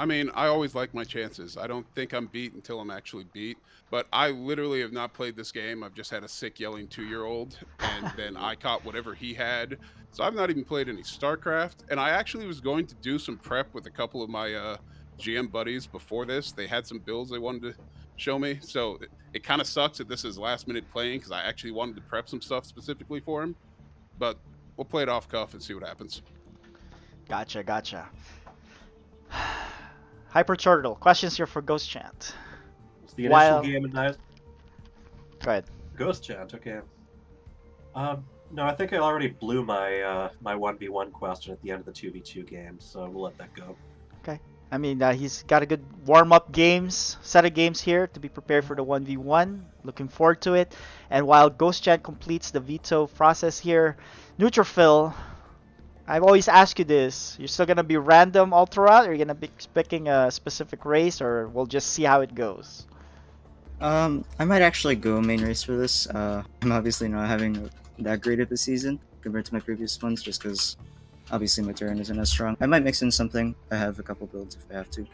I mean, I always like my chances. I don't think I'm beat until I'm actually beat. But I literally have not played this game. I've just had a sick yelling 2-year-old, and then I caught whatever he had. So I've not even played any StarCraft. And I actually was going to do some prep with a couple of my GM buddies before this. They had some builds they wanted to show me. So it kind of sucks that this is last minute playing because I actually wanted to prep some stuff specifically for him. But we'll play it off cuff and see what happens. Gotcha. Hyper Turtle, questions here for Ghost Chant. It's the initial game at night. Go ahead. Ghost Chant, okay. No, I think I already blew my my 1v1 question at the end of the 2v2 game, so we'll let that go. Okay. I mean, he's got a good warm-up set of games here to be prepared for the 1v1. Looking forward to it. And while Ghost Chant completes the veto process here, Neutrophil, I've always asked you this. You're still going to be random all throughout? Or are you going to be picking a specific race? Or we'll just see how it goes? I might actually go main race for this. I'm obviously not having that great of a season compared to my previous ones, just because obviously my turn isn't as strong. I might mix in something. I have a couple builds if I have to.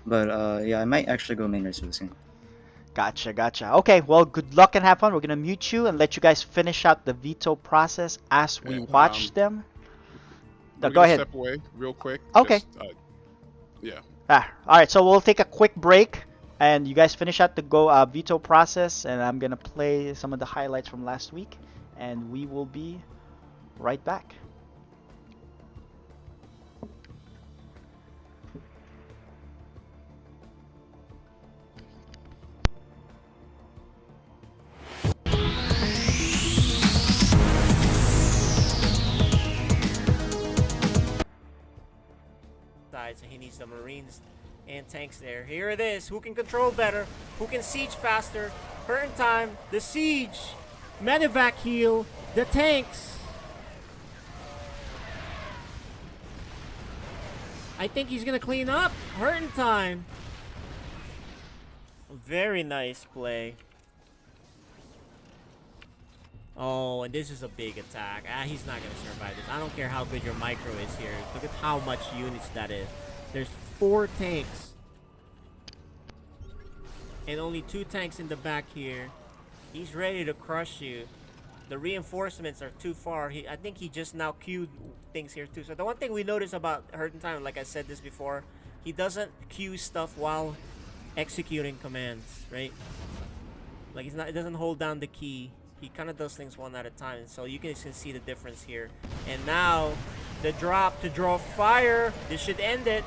But yeah, I might actually go main race for this game. Gotcha. Okay, well, good luck and have fun. We're going to mute you and let you guys finish out the veto process as we watch them. Go ahead. Step away real quick. Okay. Just, yeah. All right. So we'll take a quick break, and you guys finish out the veto process, and I'm gonna play some of the highlights from last week, and we will be right back. needs the Marines and tanks there. Here it is. Who can control better? Who can siege faster? Current time. The siege. Medevac heal. The tanks. I think he's gonna clean up. Hurting time. Very nice play. Oh, and this is a big attack. He's not gonna survive this. I don't care how good your micro is here. Look at how much units that is. There's 4 tanks. And only 2 tanks in the back here. He's ready to crush you. The reinforcements are too far. I think he just now queued things here too. So the one thing we notice about Hurting Time, like I said this before, he doesn't queue stuff while executing commands, right? Like he doesn't hold down the key. He kind of does things one at a time. So you can see the difference here. And now the drop to draw fire. This should end it.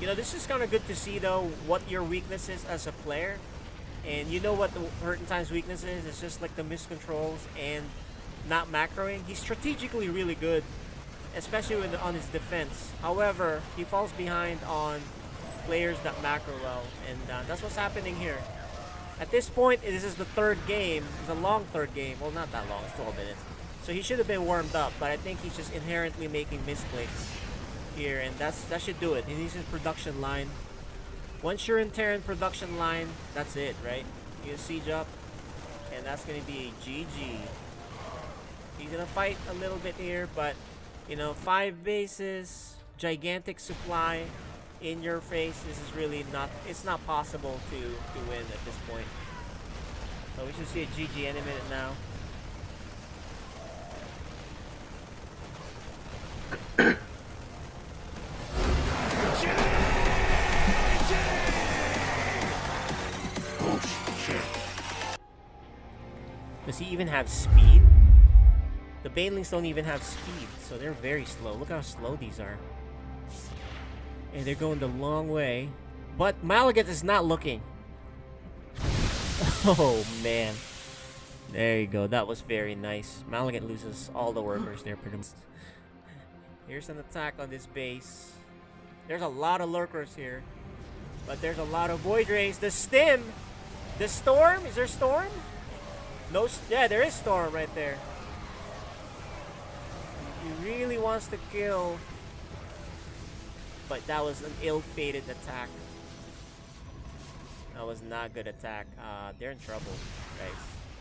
You know, this is kind of good to see though what your weakness is as a player. And you know what the Hurting Time's weakness is? It's just like the miscontrols and not macroing. He's strategically really good, especially on his defense. However, he falls behind on players that macro well, and that's what's happening here. At this point, this is the 3rd game. It's a long 3rd game. Well, not that long. It's 12 minutes. So he should have been warmed up, but I think he's just inherently making misclicks here, and that should do it. He needs his production line. Once you're in Terran production line, that's it, right? You siege up, and that's going to be a GG. He's going to fight a little bit here, but, you know, 5 bases, gigantic supply in your face. This is really not, it's not possible to win at this point. So we should see a GG any minute now. Does he even have speed? The Banelings don't even have speed, so they're very slow. Look how slow these are. And they're going the long way. But Malagat is not looking. Oh, man. There you go. That was very nice. Malagat loses all the workers there pretty much. Here's an attack on this base. There's a lot of lurkers here. But there's a lot of Void Rays. The Stim! The Storm? Is there Storm? No, yeah, there is Storm right there. He really wants to kill, but that was an ill-fated attack. That was not good attack. They're in trouble, guys.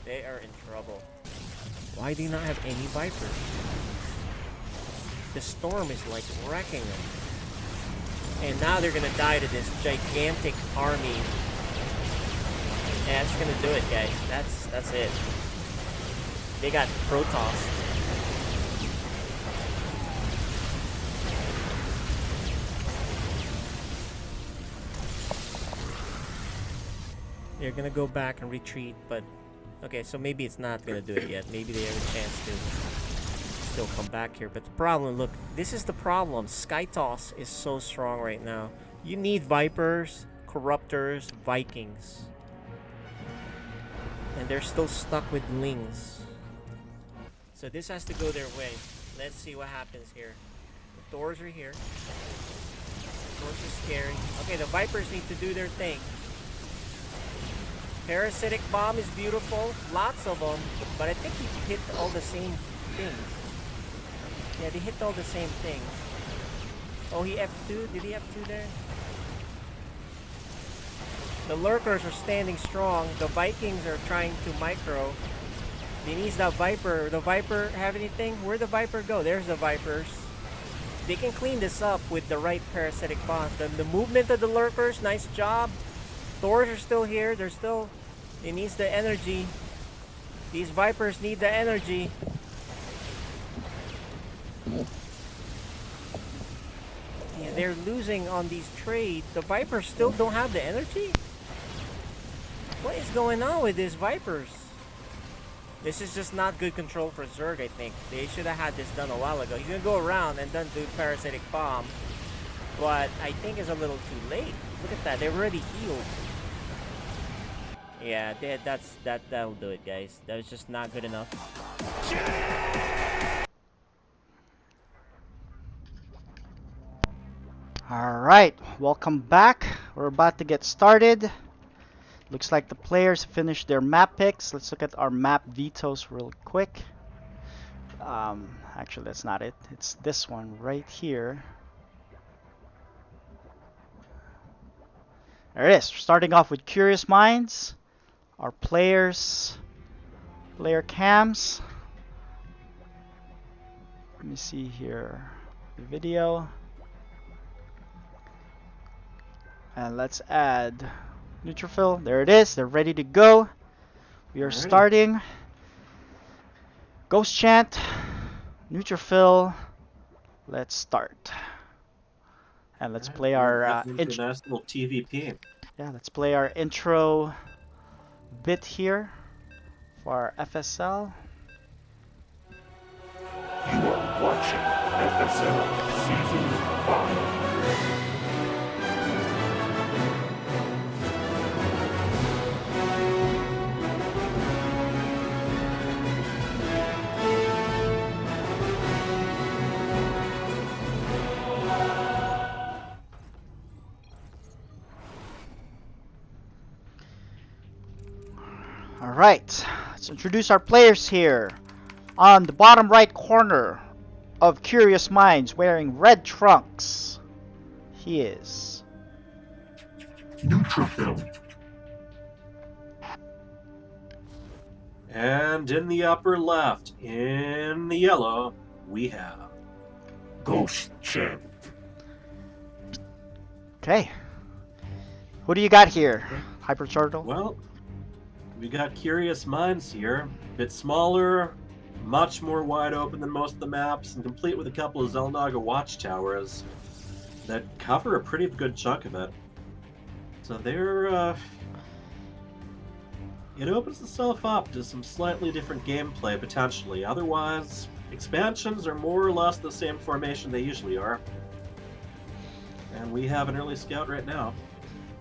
They are in trouble. Why do you not have any Vipers? The Storm is like wrecking them. And now they're gonna die to this gigantic army. Yeah, that's gonna do it, guys. That's it. They got Protoss. They're gonna go back and retreat, but okay, so maybe it's not gonna do it yet. Maybe they have a chance to still come back here. But the problem, look, this is the problem. Skytoss is so strong right now. You need Vipers, Corruptors, Vikings. And they're still stuck with Lings. So this has to go their way. Let's see what happens here. The Thors are here. Thors are scary. Okay, the Vipers need to do their thing. Parasitic Bomb is beautiful. Lots of them. But I think he hit all the same things. Yeah, they hit all the same things. Oh, he F2? Did he F2 there? The Lurkers are standing strong. The Vikings are trying to micro. He needs that Viper. The Viper have anything? Where'd the Viper go? There's the Vipers. They can clean this up with the right parasitic bombs. The movement of the Lurkers, nice job. Thors are still here. They're still... It needs the energy. These Vipers need the energy. Yeah, they're losing on these trades. The Vipers still don't have the energy? What is going on with these Vipers? This is just not good control for Zerg, I think. They should have had this done a while ago. He's gonna go around and then do Parasitic Bomb. But I think it's a little too late. Look at that, they're already healed. Yeah, that'll do it, guys. That was just not good enough. Alright, welcome back. We're about to get started. Looks like the players finished their map picks. Let's look at our map vetoes real quick. Actually, that's not it. It's this one right here. There it is. Starting off with Curious Minds. Our player cams. Let me see here the video. And let's add neutrophil. There it is. They're ready to go. We are starting. Ghost chant, neutrophil. Let's start. And let's play our intro. Nice little TVP. Yeah, let's play our intro bit here for our FSL. You are watching FSL Season 5. Alright, let's introduce our players here. On the bottom right corner of Curious Minds, wearing red trunks, he is Neutrophil. And in the upper left, in the yellow, we have Ghost Chant. Okay. Who do you got here? Hyper Turtle? Well, we got Curious Minds here. A bit smaller, much more wide open than most of the maps, and complete with a couple of Zelnaga watchtowers that cover a pretty good chunk of it. So they're, it opens itself up to some slightly different gameplay, potentially. Otherwise, expansions are more or less the same formation they usually are. And we have an early scout right now.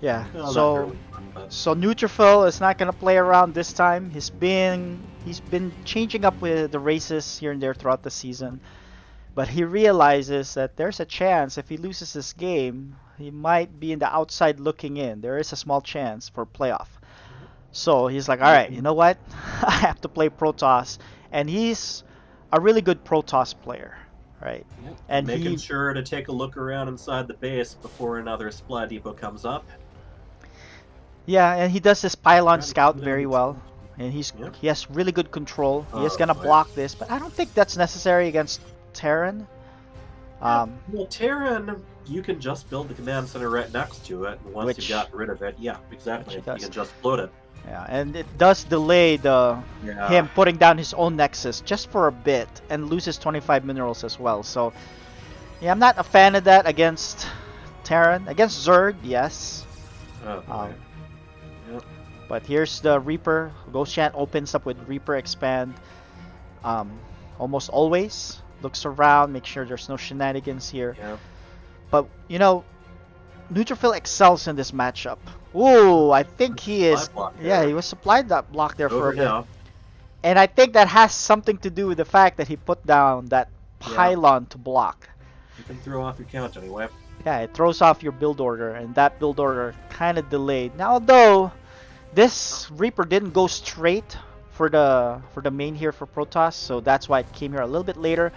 Yeah, Well, so not early one, but Neutrophil is not gonna play around this time. He's been changing up with the races here and there throughout the season, but he realizes that there's a chance if he loses this game, he might be in the outside looking in. There is a small chance for playoff. So he's like, all right, you know what? I have to play Protoss, and he's a really good Protoss player, right? Yep. And making sure to take a look around inside the base before another supply depot comes up. Yeah, and he does this pylon Yeah, scout yeah, very it's- well, and Yep. he has really good control. He is Oh, gonna yeah. block this, but I don't think that's necessary against Terran. Well, Terran, you can just build the command center right next to it, and once Which- you've gotten rid of it, yeah, exactly, which you it does. can just float it. Yeah, and it does delay Yeah. him putting down his own nexus just for a bit and loses 25 minerals as well. So yeah, I'm not a fan of that against Terran. Against Zerg, yes. Oh, boy. Um, Yep. But here's the Reaper. Ghost Chant opens up with Reaper expand. Almost always looks around, make sure there's no shenanigans here. Yeah. But you know, Neutrophil excels in this matchup. Ooh, I think he is. Supply block Yeah, there. he was supplied that block there for Over a bit. now. And I think that has something to do with the fact that he put down that Yeah. pylon to block. You can throw off your count anyway. Yeah, it throws off your build order, and that build order kind of delayed. Now, although this Reaper didn't go straight for the main here for Protoss, so that's why it came here a little bit later,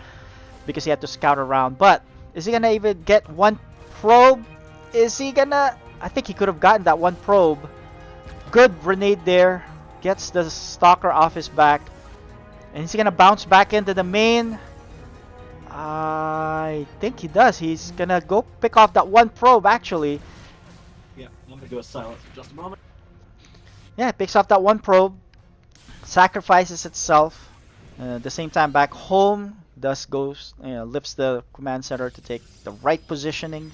because he had to scout around. But is he gonna even get one probe? Is he gonna? I think he could have gotten that one probe. Good grenade there, gets the stalker off his back, and is he gonna bounce back into the main? I think he does. He's gonna go pick off that one probe actually. Yeah, I'm gonna go silent for just a moment. Yeah, it picks off that one probe, sacrifices itself. At the same time, back home, thus goes, lifts the command center to take the right positioning,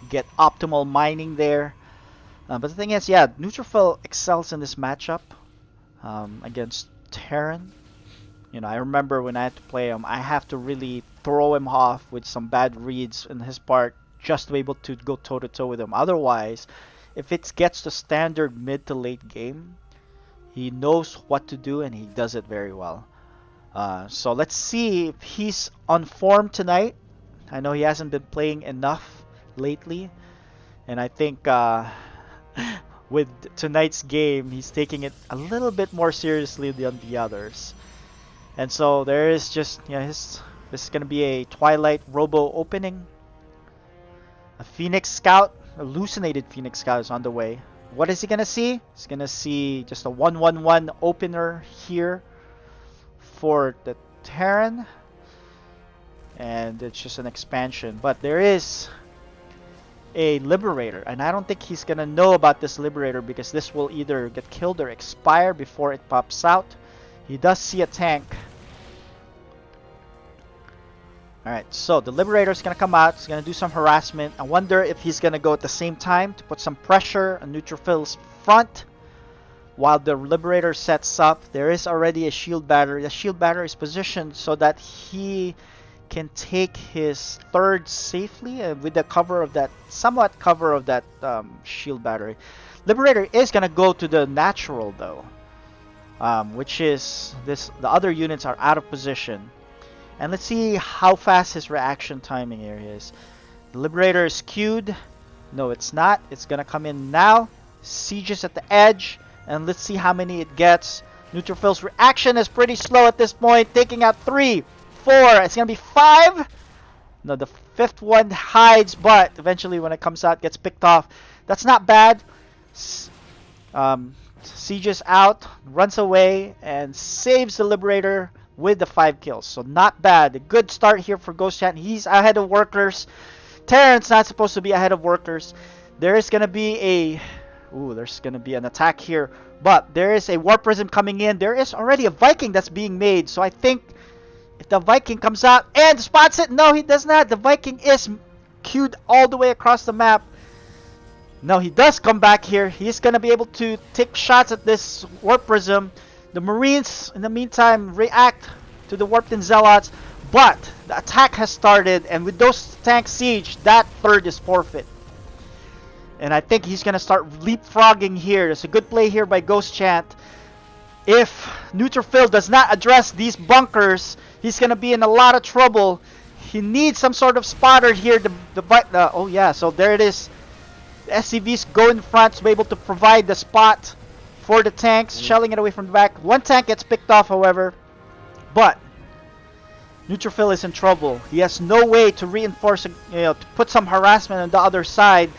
get optimal mining there. But the thing is, yeah, Neutrophil excels in this matchup against Terran. You know, I remember when I had to play him, I have to really throw him off with some bad reads in his part just to be able to go toe-to-toe with him. Otherwise, if it gets to standard mid to late game, he knows what to do and he does it very well. So let's see if he's on form tonight. I know he hasn't been playing enough lately, And I think with tonight's game, he's taking it a little bit more seriously than the others. And so there is just, this is going to be a Twilight Robo opening. A Phoenix Scout, a hallucinated Phoenix Scout is on the way. What is he going to see? He's going to see just a 1/1/1 opener here for the Terran. And it's just an expansion. But there is a Liberator, and I don't think he's gonna know about this Liberator because this will either get killed or expire before it pops out. He does see a tank. Alright, so the Liberator is gonna come out. He's gonna do some harassment. I wonder if he's gonna go at the same time to put some pressure on Neutrophil's front while the Liberator sets up. There is already a shield battery. The shield battery is positioned so that he can take his third safely with the cover of that, somewhat cover of that shield battery. Liberator is gonna go to the natural though, which is this. The other units are out of position, and let's see how fast his reaction timing here is. The Liberator is queued. No, it's not. It's gonna come in now. Sieges at the edge, and let's see how many it gets. Neutrophil's reaction is pretty slow at this point, taking out 3, 4, it's gonna be 5. No, the 5th one hides, but eventually when it comes out, gets picked off. That's not bad. Sieges out, runs away, and saves the Liberator with the 5 kills. So not bad. A good start here for Ghost Chat. He's ahead of Workers. Terran's not supposed to be ahead of Workers. There is gonna be there's gonna be an attack here, but there is a Warp Prism coming in. There is already a Viking that's being made, so I think if the Viking comes out and spots it, no, he does not. The Viking is queued all the way across the map. No, he does come back here. He's going to be able to take shots at this Warp Prism. The Marines, in the meantime, react to the Warped-in Zealots. But the attack has started, and with those tank siege, that third is forfeit. And I think he's going to start leapfrogging here. It's a good play here by Ghost Chant. If Neutrophil does not address these bunkers, he's going to be in a lot of trouble. He needs some sort of spotter here. Oh yeah, so there it is. The SCVs go in front to be able to provide the spot for the tanks, shelling it away from the back. One tank gets picked off, however. But Neutrophil is in trouble. He has no way to reinforce, to put some harassment on the other side.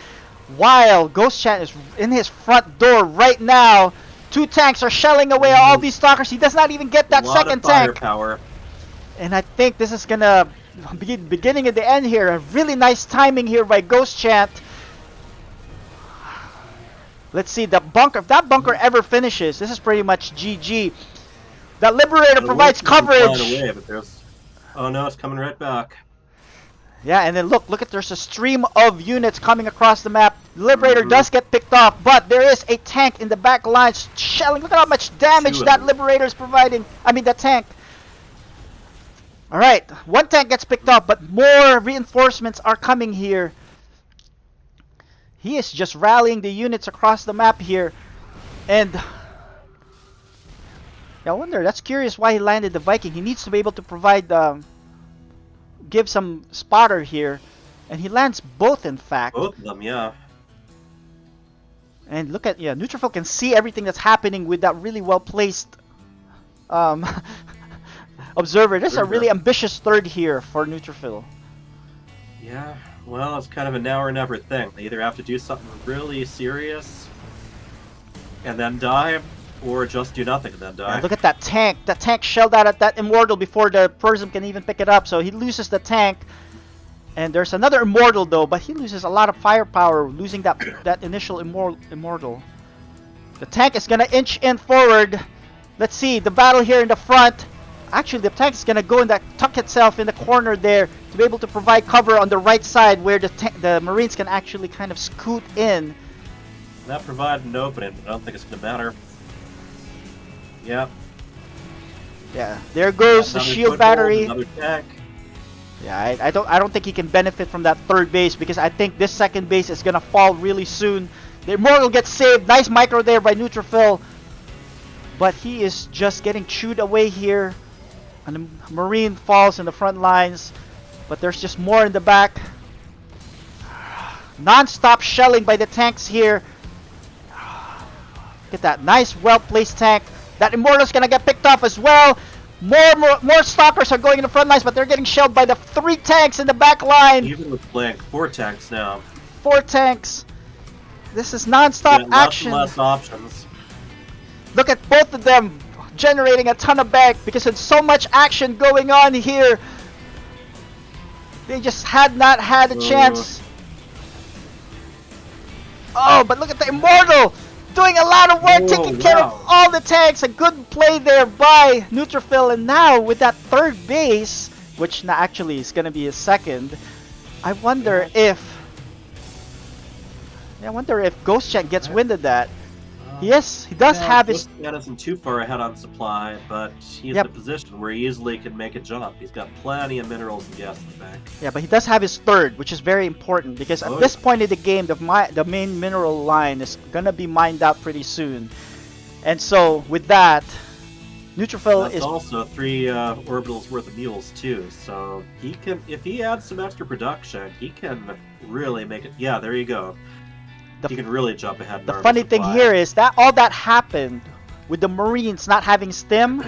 While Ghost Chat is in his front door right now. 2 tanks are shelling away all these stalkers. He does not even get that second tank. Firepower. And I think this is gonna be the beginning of the end here. A really nice timing here by Ghost Chant. Let's see the bunker. If that bunker ever finishes, this is pretty much GG. That Liberator provides coverage. Away, but oh no, it's coming right back. Yeah, and then look at, there's a stream of units coming across the map. The Liberator does get picked off, but there is a tank in the back lines shelling. Look at how much damage that Liberator is providing. I mean, the tank. Alright, 1 tank gets picked off, but more reinforcements are coming here. He is just rallying the units across the map here. And I wonder, that's curious why he landed the Viking. He needs to be able to provide give some spotter here, and he lands both, in fact. Both of them, yeah. And look at, Neutrophil can see everything that's happening with that really well placed observer. This is a really ambitious third here for Neutrophil. Yeah, well, it's kind of a now or never thing. They either have to do something really serious and then die, or just do nothing and then die. Yeah, look at that tank. That tank shelled out at that Immortal before the Prism can even pick it up. So he loses the tank. And there's another Immortal though, but he loses a lot of firepower, losing that initial Immortal. The tank is going to inch in forward. Let's see, the battle here in the front. Actually, the tank is going to go and tuck itself in the corner there to be able to provide cover on the right side where the Marines can actually kind of scoot in. That provided an opening, but I don't think it's going to matter. Yep. Yeah, there goes the shield battery. Another tank. Yeah, I don't think he can benefit from that third base because I think this second base is gonna fall really soon. The Immortal gets saved. Nice micro there by Neutrophil, but he is just getting chewed away here. And the Marine falls in the front lines, but there's just more in the back. Non-stop shelling by the tanks here. Look at that. Nice, well-placed tank. That Immortal's gonna get picked off as well. More stalkers are going in the front lines, but they're getting shelled by the 3 tanks in the back line. Even with blank, 4 tanks now. 4 tanks. This is non-stop action. Less options. Look at both of them generating a ton of bank because there's so much action going on here. They just had not had a chance. Oh, but look at the Immortal doing a lot of work, taking care of all the tanks. A good play there by Neutrophil, and now with that 3rd base, which actually is going to be his 2nd, I wonder if Ghost Chat gets wind of that. Yes, he does have his... That isn't too far ahead on supply, but he's in a position where he easily can make a jump. He's got plenty of minerals and gas in the bank. Yeah, but he does have his 3rd, which is very important because at this point in the game, the main mineral line is gonna be mined out pretty soon. And so with that, Neutrophil is also 3 orbitals worth of mules too. So he can, if he adds some extra production, he can really make it. Yeah, there you go. He can really jump ahead. The funny thing here is that all that happened with the Marines not having stim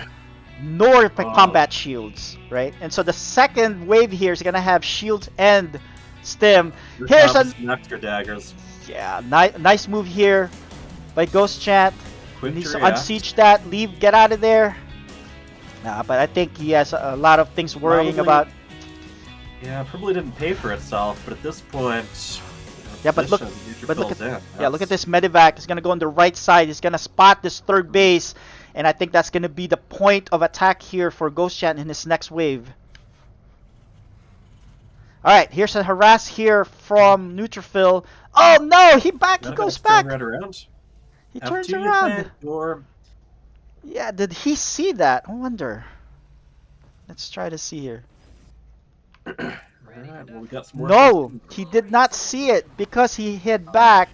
nor combat shields, right? And so the 2nd wave here is gonna have shields and stim. Here's some extra daggers. Yeah, nice move here by Ghost Chat. He needs to unsiege that, get out of there. Nah, but I think he has a lot of things worrying about. Yeah, probably didn't pay for itself, but at this point. Yeah, but look at this medevac. He's gonna go on the right side. He's gonna spot this 3rd base, and I think that's gonna be the point of attack here for Ghost Chat in his next wave. All right, here's a harass here from Neutrophil. Oh no, he goes back. Right around. He turns around. Yeah, did he see that? I wonder. Let's try to see here. Well, we got some more. No, he did not see it because he hid back.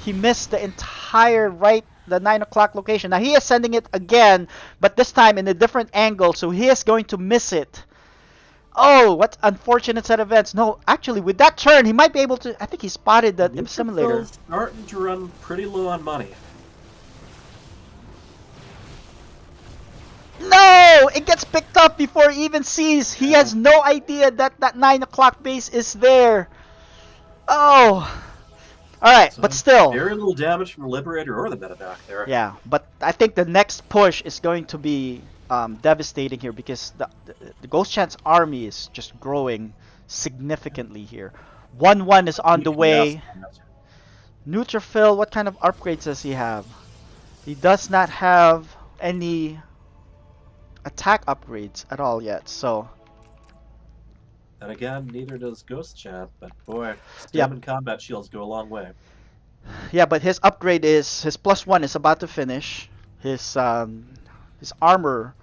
He missed the entire the 9 o'clock location. Now he is sending it again, but this time in a different angle, so he is going to miss it. Oh, what unfortunate set of events. No, actually, with that turn, he might be able to... I think he spotted the simulator. Starting to run pretty low on money. No! It gets picked up before he even sees. He has no idea that 9 o'clock base is there. Oh. Alright, but still. Very little damage from the Liberator or the medevac there. Yeah, but I think the next push is going to be devastating here because the Ghost Chat's army is just growing significantly here. 1-1 is on the way. Neutrophil, what kind of upgrades does he have? He does not have any attack upgrades at all yet, so. And again, neither does Ghost Chat, but boy, stim and combat shields go a long way. Yeah, but his upgrade is his +1 is about to finish. His armor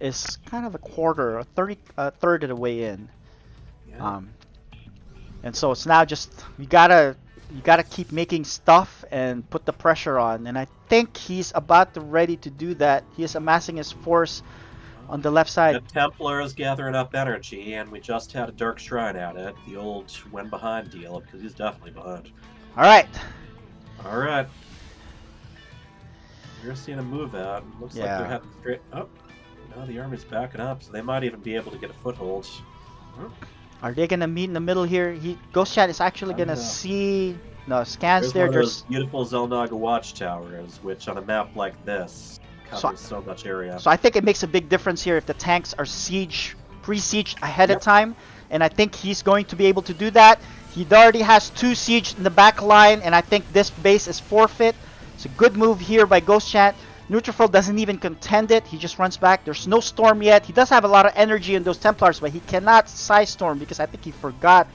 is kind of a third of the way in. Yeah. And so it's now just you gotta keep making stuff and put the pressure on, and I think he's about to ready to do that. He is amassing his force on the left side. The Templar is gathering up energy, and we just had a Dark Shrine at it. The old went behind deal, because he's definitely behind. Alright. Alright. You're seeing a move out. Looks like they're heading straight up. Now the army's backing up, so they might even be able to get a foothold. Are they gonna meet in the middle here? Ghost Chat is actually gonna see scans there. There's beautiful Zelnaga watchtowers, which on a map like this covers so much area. So I think it makes a big difference here if the tanks are pre-sieged ahead of time, and I think he's going to be able to do that. He already has 2 siege in the back line, and I think this base is forfeit. It's a good move here by Ghost Chat. Neutrophil doesn't even contend it. He just runs back. There's no storm yet. He does have a lot of energy in those Templars, but he cannot size storm because I think he forgot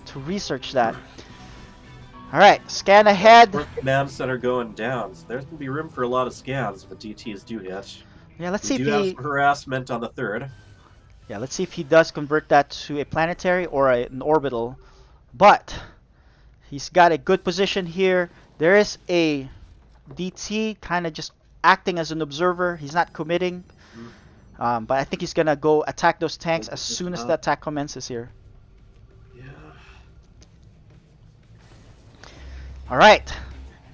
to research that. Alright, scan ahead. Command center going down, so there's going to be room for a lot of scans if the DTs do hit. Yeah, let's see if he have some harassment on the 3rd. Yeah, let's see if he does convert that to a planetary or an orbital. But he's got a good position here. There is a DT kind of just acting as an observer. He's not committing. But I think he's going to go attack those tanks as soon as the attack commences here. All right.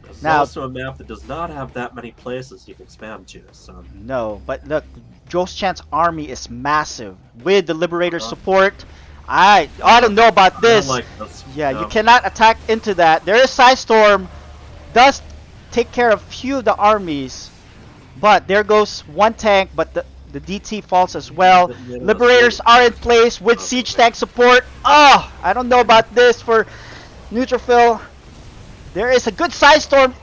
It's Now- also a map that does not have that many places you can spam to, so... No, but look, Ghost Chant's army is massive. With the Liberator support, I don't know about I this. don't like this. Yeah, No. you cannot attack into that. There is Storm, does take care of few of the armies, but there goes one tank, but the DT falls as well. Liberators are in place with siege tank support. Oh, I don't know about this for Neutrophil. There is a good Storm.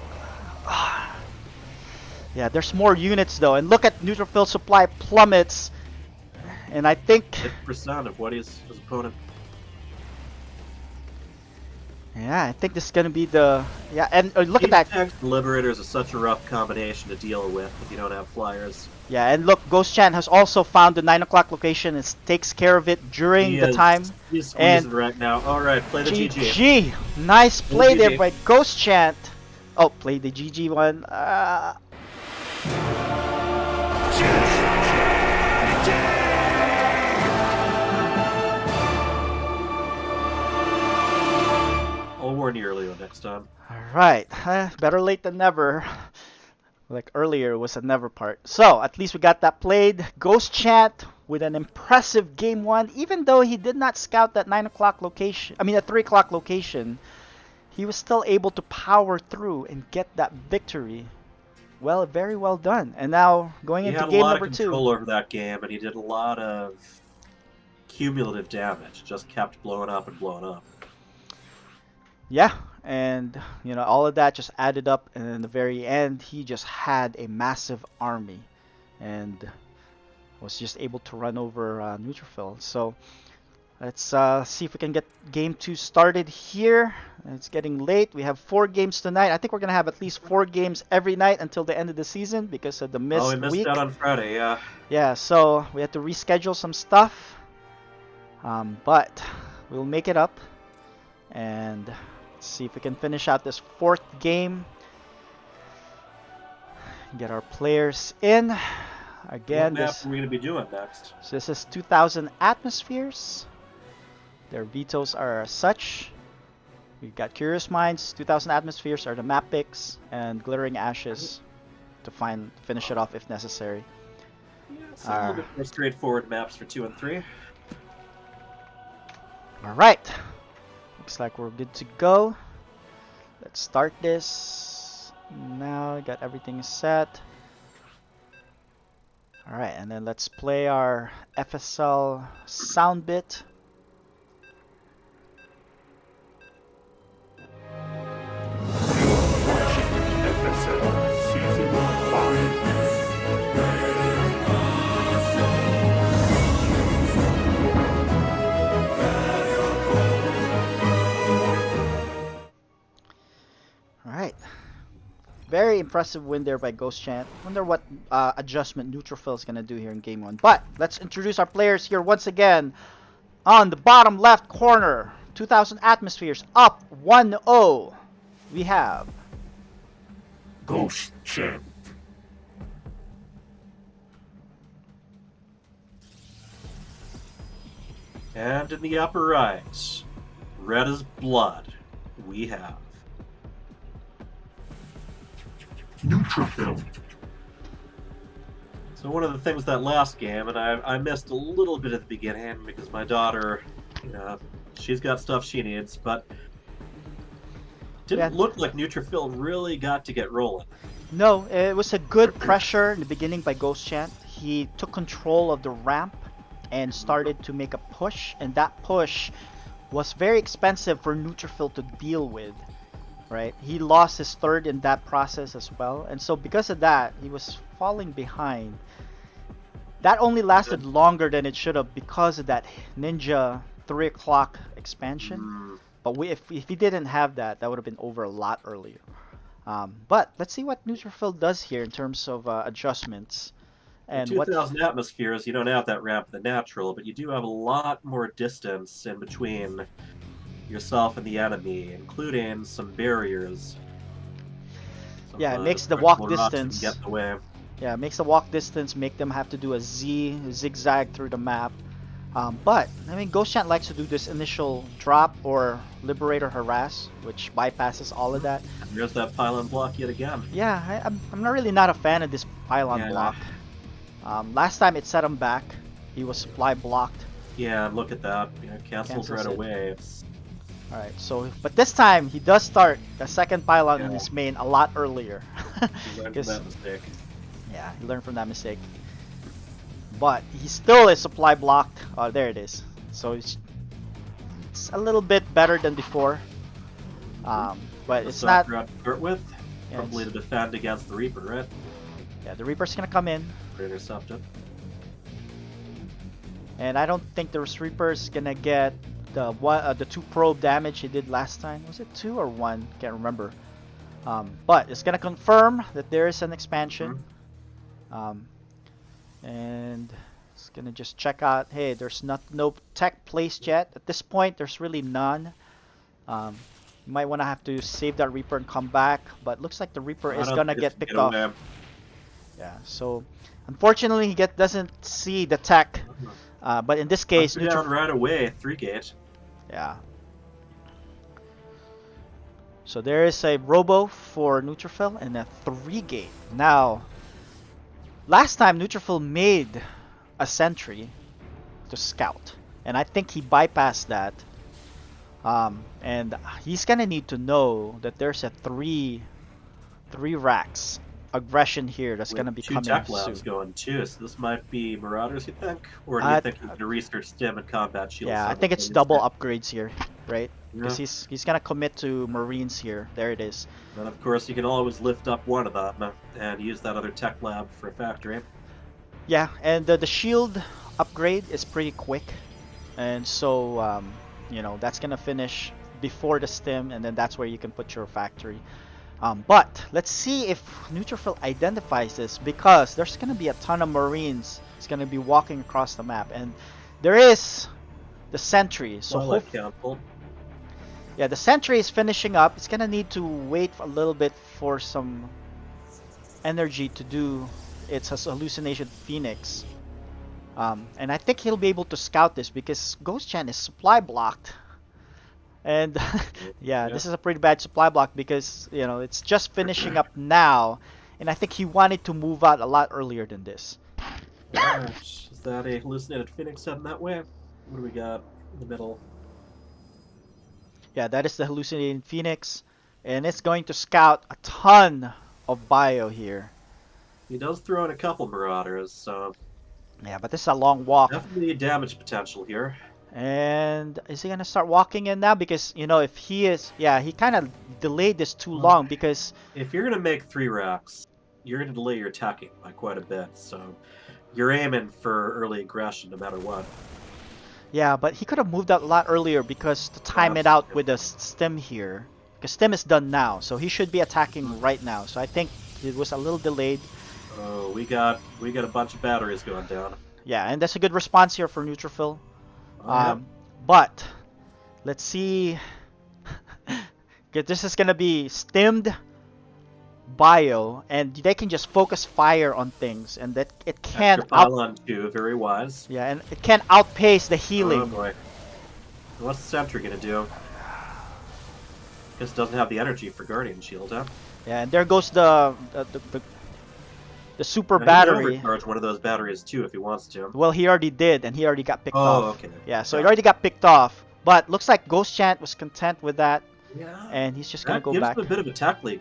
Yeah, there's more units though, and look at Neutrophil supply plummets. And I think 50% of what his opponent. yeah, I think this is gonna be the and look at that. Tanks and Liberators is such a rough combination to deal with if you don't have flyers. Yeah, and look, Ghost Chan has also found the 9 o'clock location and takes care of it during the time. He's And squeezing right now. Alright, play the GG. GG! Nice play there GG. by Ghost Chant. Oh, play the GG one. I'll warn you earlier next time. Alright, better late than never. Like earlier was a never part. So, at least we got that played. Ghost Chant with an impressive game 1. Even though he did not scout that 9 o'clock location, I mean a 3 o'clock location, he was still able to power through and get that victory. Well, very well done. And now, going into game number 2. He had a lot of control over that game, and he did a lot of cumulative damage. Just kept blowing up and blowing up. Yeah, and you know, all of that just added up, and in the very end he just had a massive army and was just able to run over Neutrophil. So let's see if we can get game 2 started here. It's getting late. We have 4 games tonight. I think we're gonna have at least 4 games every night until the end of the season because of the missed we missed week. out on Friday, yeah. Yeah, so we had to reschedule some stuff, but we'll make it up and see if we can finish out this 4th game. Get our players in. Again, What map this, are we going to be doing next? so this is 2000 atmospheres. Their vetoes are as such. We've got Curious Minds, 2000 atmospheres are the map picks, and Glittering Ashes to finish it off if necessary. Yeah, so a little bit more straightforward maps for 2 and 3. Alright. Looks like we're good to go. Let's start this. Now got everything set. Alright, and then let's play our FSL sound bit. FSL Season 5. Alright. Very impressive win there by Ghost Chant. Wonder what adjustment Neutrophil is going to do here in game 1. But let's introduce our players here once again. On the bottom left corner, 2000 atmospheres up 1-0. We have Ghost Champ. And in the upper right, red as blood, we have Neutrophil. So one of the things that last game, and I missed a little bit at the beginning because my daughter, you know, she's got stuff she needs, but didn't look like Neutrophil really got to get rolling. No, it was a good pressure in the beginning by Ghost Chant. He took control of the ramp and started to make a push, and that push was very expensive for Neutrophil to deal with, right? He lost his third in that process as well, and so because of that, he was falling behind. That only lasted longer than it should have because of that Ninja 3 o'clock expansion. But if he didn't have that, that would have been over a lot earlier. But let's see what Neutrophil does here in terms of adjustments. And In 2000 atmospheres, you don't have that ramp in the natural, but you do have a lot more distance in between yourself and the enemy, including some barriers. Yeah, it makes the walk distance. Get in the way. Yeah, it makes the walk distance make them have to do a zigzag through the map. But I mean, Ghost Chant likes to do this initial drop or liberate or harass, which bypasses all of that. And there's that pylon block yet again. Yeah, I'm not a fan of this pylon block. Last time it set him back. He was supply blocked. Yeah, look at that. Yeah, cancels right away. It's... Alright, so, but this time he does start the second pylon in his main a lot earlier. He learned from that mistake. Yeah, he learned from that mistake. But he still is supply blocked. Oh, there it is. So it's a little bit better than before. But it's not... To start with, probably to defend against the Reaper, right? Yeah, the Reaper's gonna come in. Intercept it. And I don't think the Reaper's gonna get the 2 probe damage he did last time. Was it 2 or 1? Can't remember. But it's gonna confirm that there is an expansion. And it's gonna just check out. Hey, there's no tech placed yet. At this point, there's really none. You might wanna have to save that Reaper and come back. But looks like the Reaper is gonna get picked off. Yeah. So unfortunately, he doesn't see the tech. But in this case, down right away, 3-gate. Yeah. So there is a Robo for Neutrophil and a 3-gate. Now, last time Neutrophil made a sentry to scout, and I think he bypassed that. And he's gonna need to know that there's a 3 racks aggression here that's going to be coming soon. 2 tech labs going too, so this might be Marauders, you think? Or do you think he's going to research stim and combat shields? Yeah, I think it's double upgrades here, right? Because he's going to commit to Marines here. There it is. And of course, you can always lift up one of them and use that other tech lab for a factory. Yeah, and the shield upgrade is pretty quick. And so, you know, that's going to finish before the stim, and then that's where you can put your factory. But let's see if Neutrophil identifies this, because there's going to be a ton of Marines. It's going to be walking across the map, and there is the sentry. So yeah, the sentry is finishing up. It's going to need to wait a little bit for some energy to do its hallucination Phoenix. And I think he'll be able to scout this because Ghost Chan is supply blocked. And yeah, this is a pretty bad supply block because, you know, it's just finishing up now. And I think he wanted to move out a lot earlier than this. Gosh, is that a hallucinated Phoenix heading that way? What do we got in the middle? Yeah, that is the hallucinating Phoenix. And it's going to scout a ton of bio here. He does throw in a couple Marauders, so... Yeah, but this is a long walk. Definitely damage potential here. And is he gonna start walking in now? Because, you know, if he is, yeah, he kind of delayed this too long because if you're gonna make 3 racks, you're gonna delay your attacking by quite a bit. So you're aiming for early aggression no matter what. Yeah, but he could have moved out a lot earlier because to time it out with the stim here, because stim is done now, so he should be attacking right now. So I think it was a little delayed. Oh, we got a bunch of batteries going down. Yeah, and that's a good response here for Neutrophil. Yep. But let's see. This is gonna be stimmed bio, and they can just focus fire on things, and that it can pylon too, very wise. Yeah, and it can outpace the healing. Oh boy, what's the sentry gonna do? Guess it doesn't have the energy for Guardian Shield, huh? Yeah, and there goes the super battery. He can overcharge one of those batteries too if he wants to. Well, he already did, and he already got picked off. Oh, okay. Yeah, so it already got picked off. But looks like Ghost Chant was content with that. Yeah. And he's just gonna go back. back. Gives him a bit of attack lead,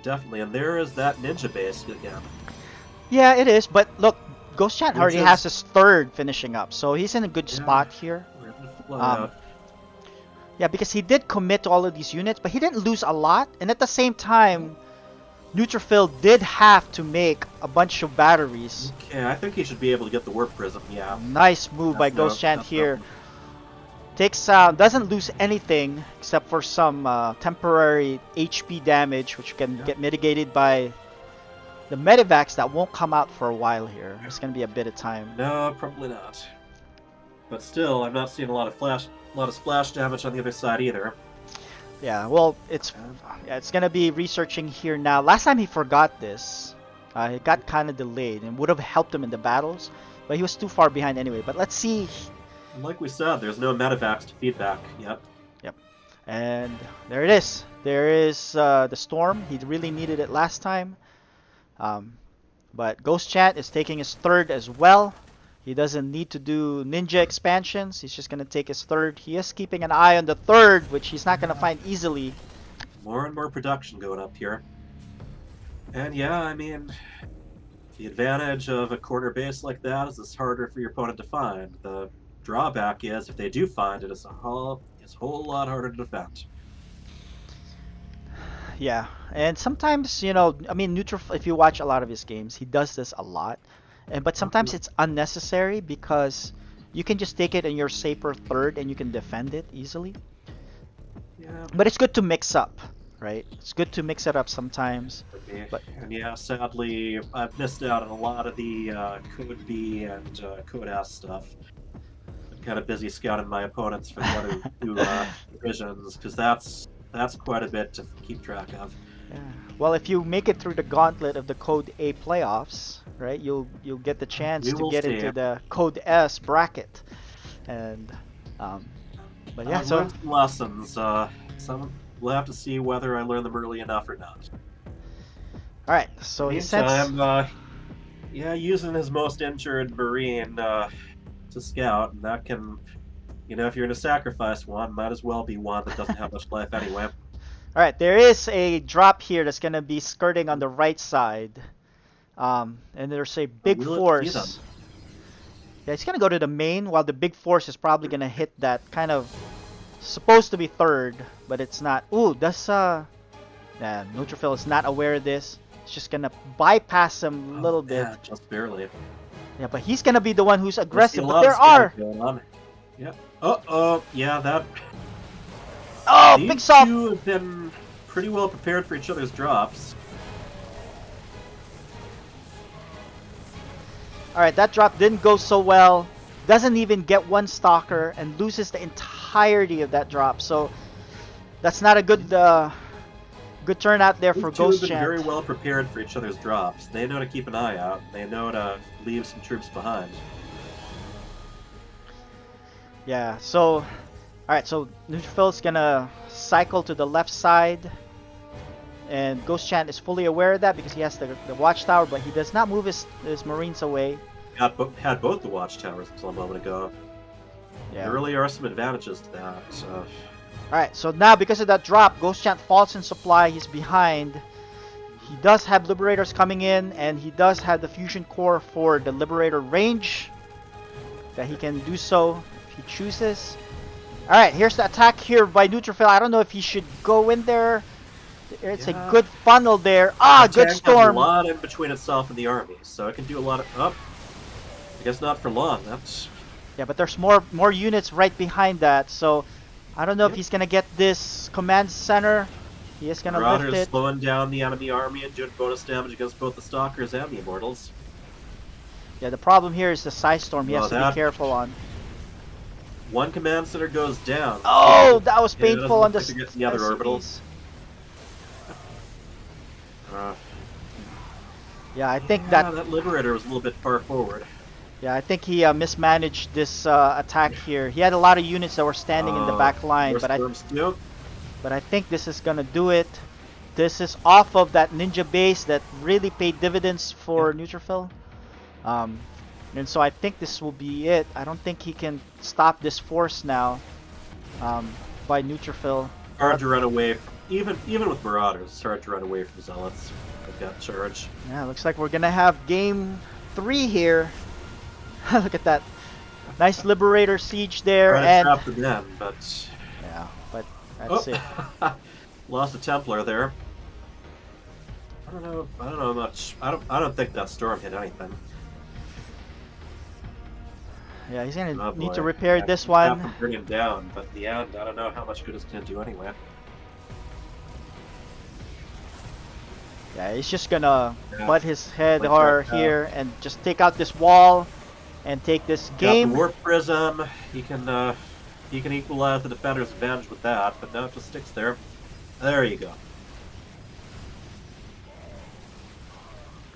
definitely. And there is that ninja base again. Yeah, it is. But look, Ghost Chant already has his 3rd finishing up, so he's in a good spot here. Yeah, because he did commit to all of these units, but he didn't lose a lot. And at the same time, Neutrophil did have to make a bunch of batteries. Okay, I think he should be able to get the Warp Prism, yeah. Nice move by Ghost Chant here. Takes doesn't lose anything except for some temporary HP damage, which can get mitigated by the Medivacs that won't come out for a while here. It's going to be a bit of time. No, probably not. But still, I'm not seeing a lot of splash damage on the other side either. Yeah, well, it's gonna be researching here now. Last time he forgot this. It got kind of delayed and would have helped him in the battles, but he was too far behind anyway. But let's see And like we said, there's no medevacs to feedback yet. Yep. And there it is. There is the storm. He really needed it last time. But Ghost Chat is taking his third as well. He doesn't need to do ninja expansions. He's just going to take his third. He is keeping an eye on the third, which he's not going to find easily. More and more production going up here. And yeah, I mean, the advantage of a corner base like that is it's harder for your opponent to find. The drawback is if they do find it, it's a whole lot harder to defend. Yeah, and sometimes, you know, I mean, if you watch a lot of his games, he does this a lot. But sometimes it's unnecessary because you can just take it in your safer third and you can defend it easily. Yeah. But it's good to mix up, right? It's good to mix it up sometimes. But and yeah, sadly, I've missed out on a lot of the Code B and Code S stuff. I'm kind of busy scouting my opponents for the other two divisions because that's quite a bit to keep track of. yeah. Well, if you make it through the gauntlet of the Code A playoffs, right, you'll get the chance to get into the Code S bracket. And but yeah, so learned some lessons. We'll have to see whether I learn them early enough or not. All right, so he sends. Yeah, using his most injured Marine to scout, and that can, you know, if you're going to sacrifice one, might as well be one that doesn't have much life anyway. All right, there is a drop here that's going to be skirting on the right side, and there's a big force. Yeah, it's going to go to the main, while the big force is probably going to hit that kind of supposed to be third, but it's not. Ooh, that's Neutrophil is not aware of this. It's just gonna bypass him a little bit. Yeah, just barely. Yeah, but he's gonna be the one who's aggressive. But there are. Yeah. Yeah, that. Oh, These big soft. two have been pretty well prepared for each other's drops. All right, that drop didn't go so well. Doesn't even get one stalker and loses the entirety of that drop. So that's not a good good turnout there for Ghost These two have been Chant. very well prepared for each other's drops. They know to keep an eye out. They know to leave some troops behind. Yeah, so alright, so Neutrophil's gonna cycle to the left side. And Ghost Chant is fully aware of that because he has the watchtower, but he does not move his Marines away. Had both the watchtowers until a moment ago. Yeah. There really are some advantages to that. So. Alright, so now because of that drop, Ghost Chant falls in supply, he's behind. He does have Liberators coming in, and he does have the Fusion Core for the Liberator range. That he can do so if he chooses. Alright, here's the attack here by Neutrophil. I don't know if he should go in there. It's a good funnel there. Ah, good storm. Has a lot in between itself and the army, so it can do a lot of... I guess not for long. That's... Yeah, but there's more units right behind that, so... I don't know if he's gonna get this command center. He is gonna lift it. Slowing down the enemy army and doing bonus damage against both the Stalkers and the Immortals. Yeah, the problem here is the Psy Storm. He has to be careful on. One command center goes down. Oh, that was painful on the other orbitals. Yeah, I think that Liberator was a little bit far forward. Yeah, I think he mismanaged this attack here. He had a lot of units that were standing in the back line, but I think this is gonna do it. This is off of that ninja base that really paid dividends for Neutrophil. And so I think this will be it. I don't think he can stop this force now by Neutrophil. Hard to run away, even with Marauders. It's hard to run away from Zealots. They've got charge. Yeah, looks like we're gonna have game 3 here. Look at that. Nice Liberator siege there. And trap them, but yeah, but that's it. Lost a Templar there. I don't know much. I don't think that storm hit anything. Yeah, he's gonna need to repair this one. Bring him down, but in the end, I don't know how much good it's gonna do anyway. Yeah, he's just gonna butt his head here and just take out this wall and take this game. Got the Warp Prism. He can equalize the defender's advantage with that, but now it just sticks there. There you go.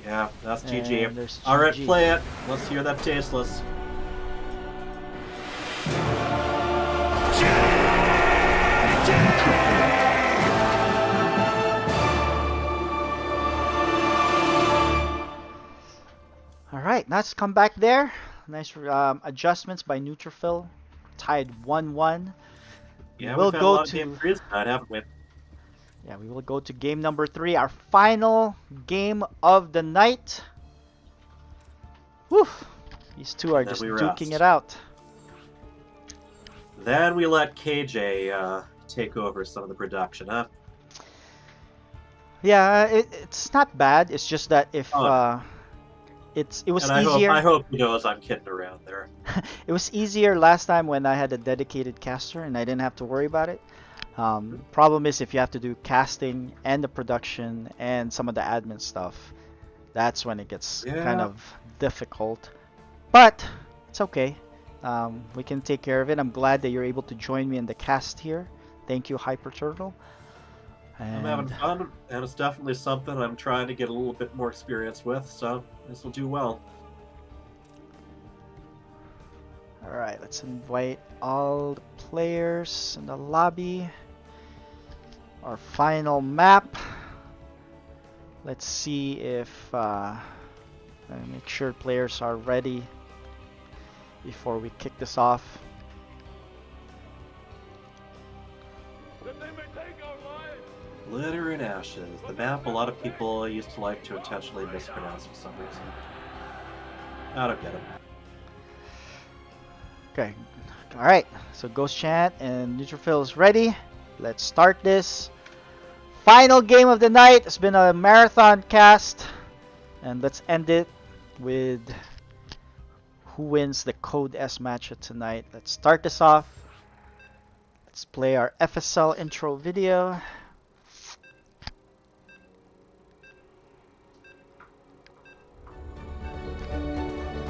Yeah, that's GG. Alright, play it. Let's hear that tasteless. right, nice come back there. Nice adjustments by Neutrophil. Tied 1-1. Yeah, We'll we've had a go lot of to game threes tonight, haven't we? yeah, we will go to game number 3, our final game of the night. Whew. These two are Then just we duking rest. it out. Then we let KJ take over some of the production, huh? Yeah, it's not bad. It's just that if it was And easier. I hope he knows I'm kidding around there. It was easier last time when I had a dedicated caster and I didn't have to worry about it. Problem is if you have to do casting and the production and some of the admin stuff, that's when it gets kind of difficult. But it's okay. We can take care of it. I'm glad that you're able to join me in the cast here. Thank you, Hyper Turtle. I'm having fun, and it's definitely something I'm trying to get a little bit more experience with, so this will do well. Alright, let's invite all the players in the lobby. Our final map. Let's see if make sure players are ready before we kick this off. Glitter and Ashes, the map a lot of people used to like to intentionally mispronounce for some reason. I don't get it. Okay, alright, so Ghost Chant and Neutrophil is ready. Let's start this. Final game of the night. It's been a marathon cast. And let's end it with who wins the Code S match of tonight. Let's start this off. Let's play our FSL intro video.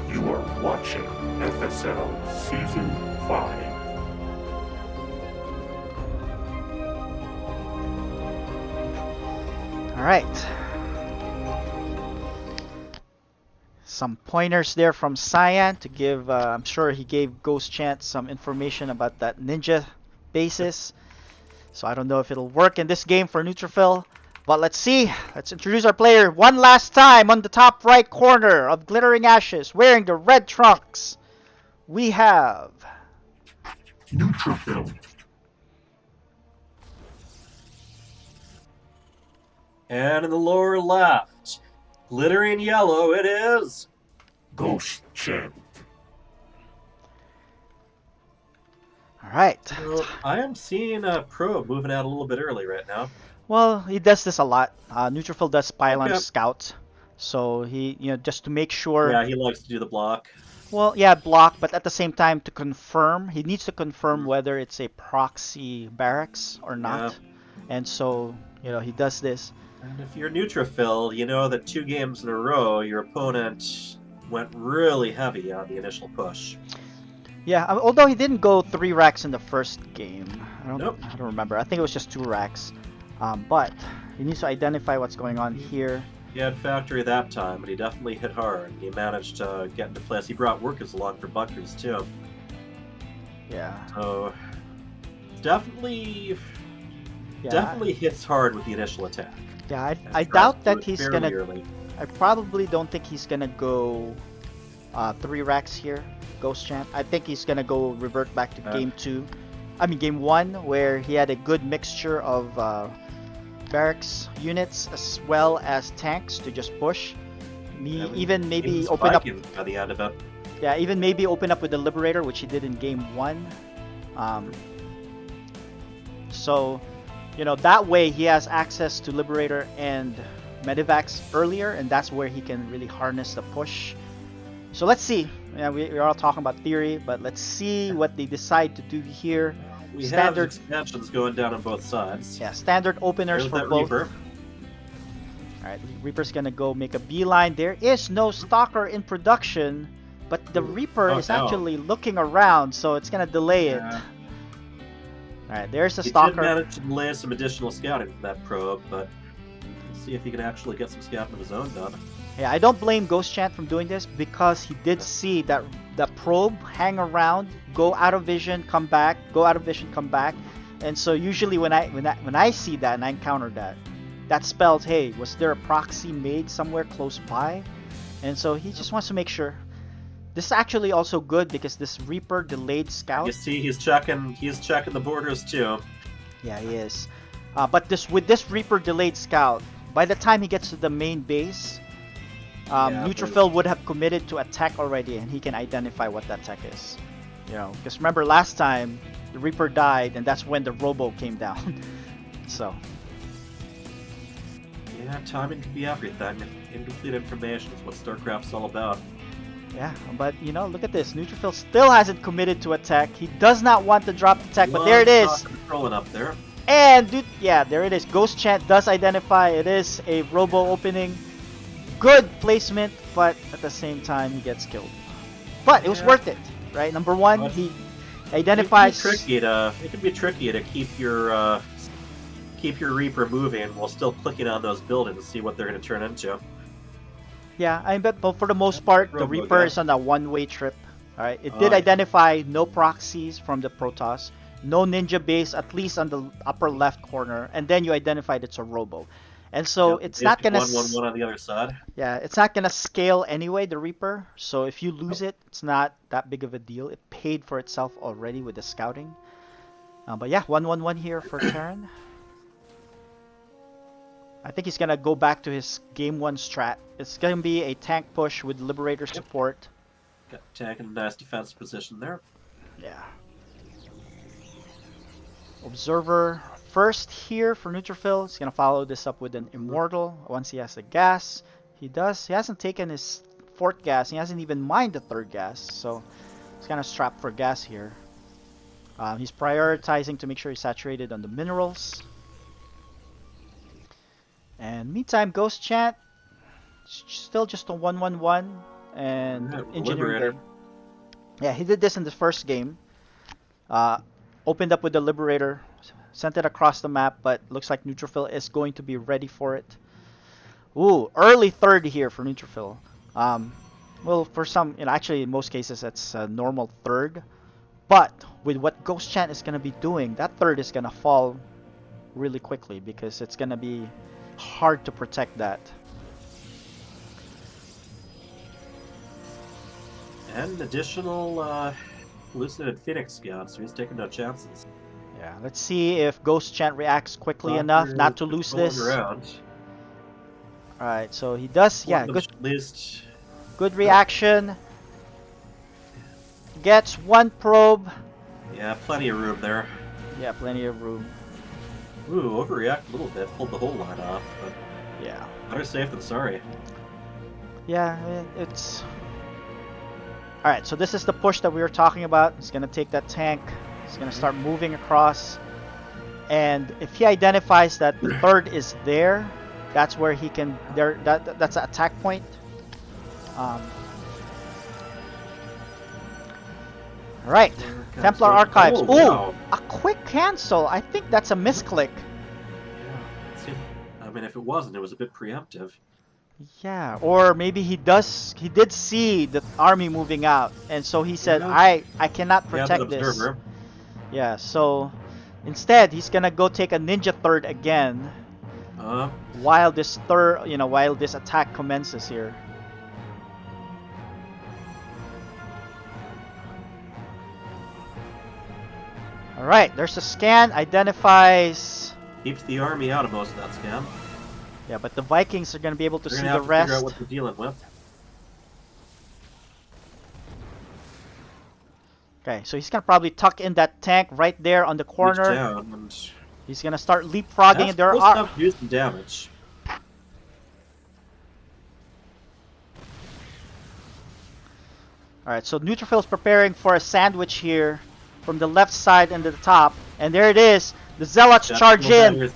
You are watching FSL Season 5. Alright. Some pointers there from Cyan to give, I'm sure he gave Ghost Chant some information about that ninja basis. So I don't know if it'll work in this game for Neutrophil. But let's see. Let's introduce our player one last time. On the top right corner of Glittering Ashes, wearing the red trunks, we have Neutrophil. And in the lower left, glittering yellow, it is Ghost Chant. Alright. Well, I am seeing a probe moving out a little bit early right now. Well, he does this a lot. Neutrophil does pylon scout, so he, just to make sure. Yeah, he likes to do the block. Well, yeah, block, but at the same time to confirm, he needs to confirm whether it's a proxy barracks or not, and so he does this. And if you're Neutrophil, you know that 2 games in a row, your opponent went really heavy on the initial push. Yeah, although he didn't go 3 racks in the first game. I don't remember. I think it was just 2 racks. But he needs to identify what's going on here. He had factory that time, but he definitely hit hard. He managed to get into place. He brought workers along for bunkers too. Yeah. So definitely hits hard with the initial attack. Yeah, I doubt that he's gonna. I probably don't think he's gonna go 3 racks here, Ghost Chant. I think he's gonna go revert back to game 1, where he had a good mixture of barracks units as well as tanks to just push. Even maybe open up by the end of it. Yeah, even maybe open up with the Liberator, which he did in game 1. So, that way he has access to Liberator and Medivacs earlier, and that's where he can really harness the push. So let's see. Yeah, we're all talking about theory, but let's see what they decide to do here. We have expansions going down on both sides. Yeah, standard openers for both. Reaper. Alright, Reaper's gonna go make a beeline. There is no Stalker in production, but the Reaper is actually looking around, so it's gonna delay it. Alright, there's a Stalker. He did manage to delay some additional scouting from that probe, but let's see if he can actually get some scouting of his own done. Yeah, I don't blame Ghost Chant from doing this because he did see that the probe hang around, go out of vision, come back, go out of vision, come back, and so usually when I see that and I encounter that, that spells, hey, was there a proxy made somewhere close by? And so he just wants to make sure. This is actually also good because this Reaper delayed scout. You see, he's checking the borders too. Yeah, he is. But with this Reaper delayed scout, by the time he gets to the main base, Neutrophil would have committed to attack already, and he can identify what that tech is. You know, because remember last time the Reaper died, and that's when the Robo came down. So. Yeah, timing can be everything. Incomplete information is what StarCraft's all about. Yeah, but you know, look at this. Neutrophil still hasn't committed to attack. He does not want to drop the tech, but there it is. Controlling up there. And dude, yeah, there it is. Ghost Chant does identify it is a Robo opening. Good placement, but at the same time he gets killed. But it was worth it, right? Number one, he identifies. It can be tricky to keep your Reaper moving while still clicking on those buildings to see what they're going to turn into. Yeah, I bet, but for the most part, the Reaper is on a one-way trip. All right, it did identify no proxies from the Protoss, no ninja base, at least on the upper left corner, and then you identified it's a Robo, and so it's not gonna. 1-1-1 on the other side. Yeah, it's not gonna scale anyway, the Reaper. So if you lose it, it's not that big of a deal. It paid for itself already with the scouting. But yeah, 1-1-1 here for Terran. I think he's gonna go back to his game 1 strat. It's gonna be a tank push with Liberator support. Got tank in a nice defensive position there. Yeah. Observer first here for Neutrophil. He's gonna follow this up with an Immortal once he has the gas. He does. He hasn't taken his 4th gas. He hasn't even mined the 3rd gas. So he's gonna strap for gas here. He's prioritizing to make sure he's saturated on the minerals. And meantime, Ghost Chant, still just a 1-1-1 and engineering game. Yeah, he did this in the first game. Opened up with the Liberator, sent it across the map, but looks like Neutrophil is going to be ready for it. Ooh, early 3rd here for Neutrophil. Well, for some, actually in most cases it's a normal 3rd. But with what Ghost Chant is going to be doing, that 3rd is going to fall really quickly because it's going to be hard to protect that. And additional hallucinated Phoenix Scout, so he's taking no chances. Yeah, let's see if Ghost Chant reacts quickly enough not to lose this. Alright, so he does, yeah, good, at least. Good reaction. Gets 1 probe. Yeah, plenty of room there. Yeah, plenty of room. Ooh, overreact a little bit, pulled the whole line off, but yeah, better safe than sorry. Yeah, I mean, it's... Alright, so this is the push that we were talking about. He's going to take that tank. He's going to start moving across. And if he identifies that the 3rd is there, that's where he can... That's an attack point. Alright, Templar Archives. Ooh, wow. A quick cancel. I think that's a misclick. Yeah, I mean, if it wasn't, it was a bit preemptive. Yeah, or maybe he did see the army moving out, and so he said, I cannot protect this. Yeah, so instead he's gonna go take a ninja 3rd again, while this while this attack commences here. All right, there's a scan, identifies. Keeps the army out of most of that scan. Yeah, but the Vikings are going to be able to see the rest. Figure out what they're dealing with. Okay, so he's going to probably tuck in that tank right there on the corner. He's going to start leapfrogging. There are do some damage. Alright, so Neutrophil is preparing for a sandwich here from the left side and the top. And there it is. The Zealots charge in.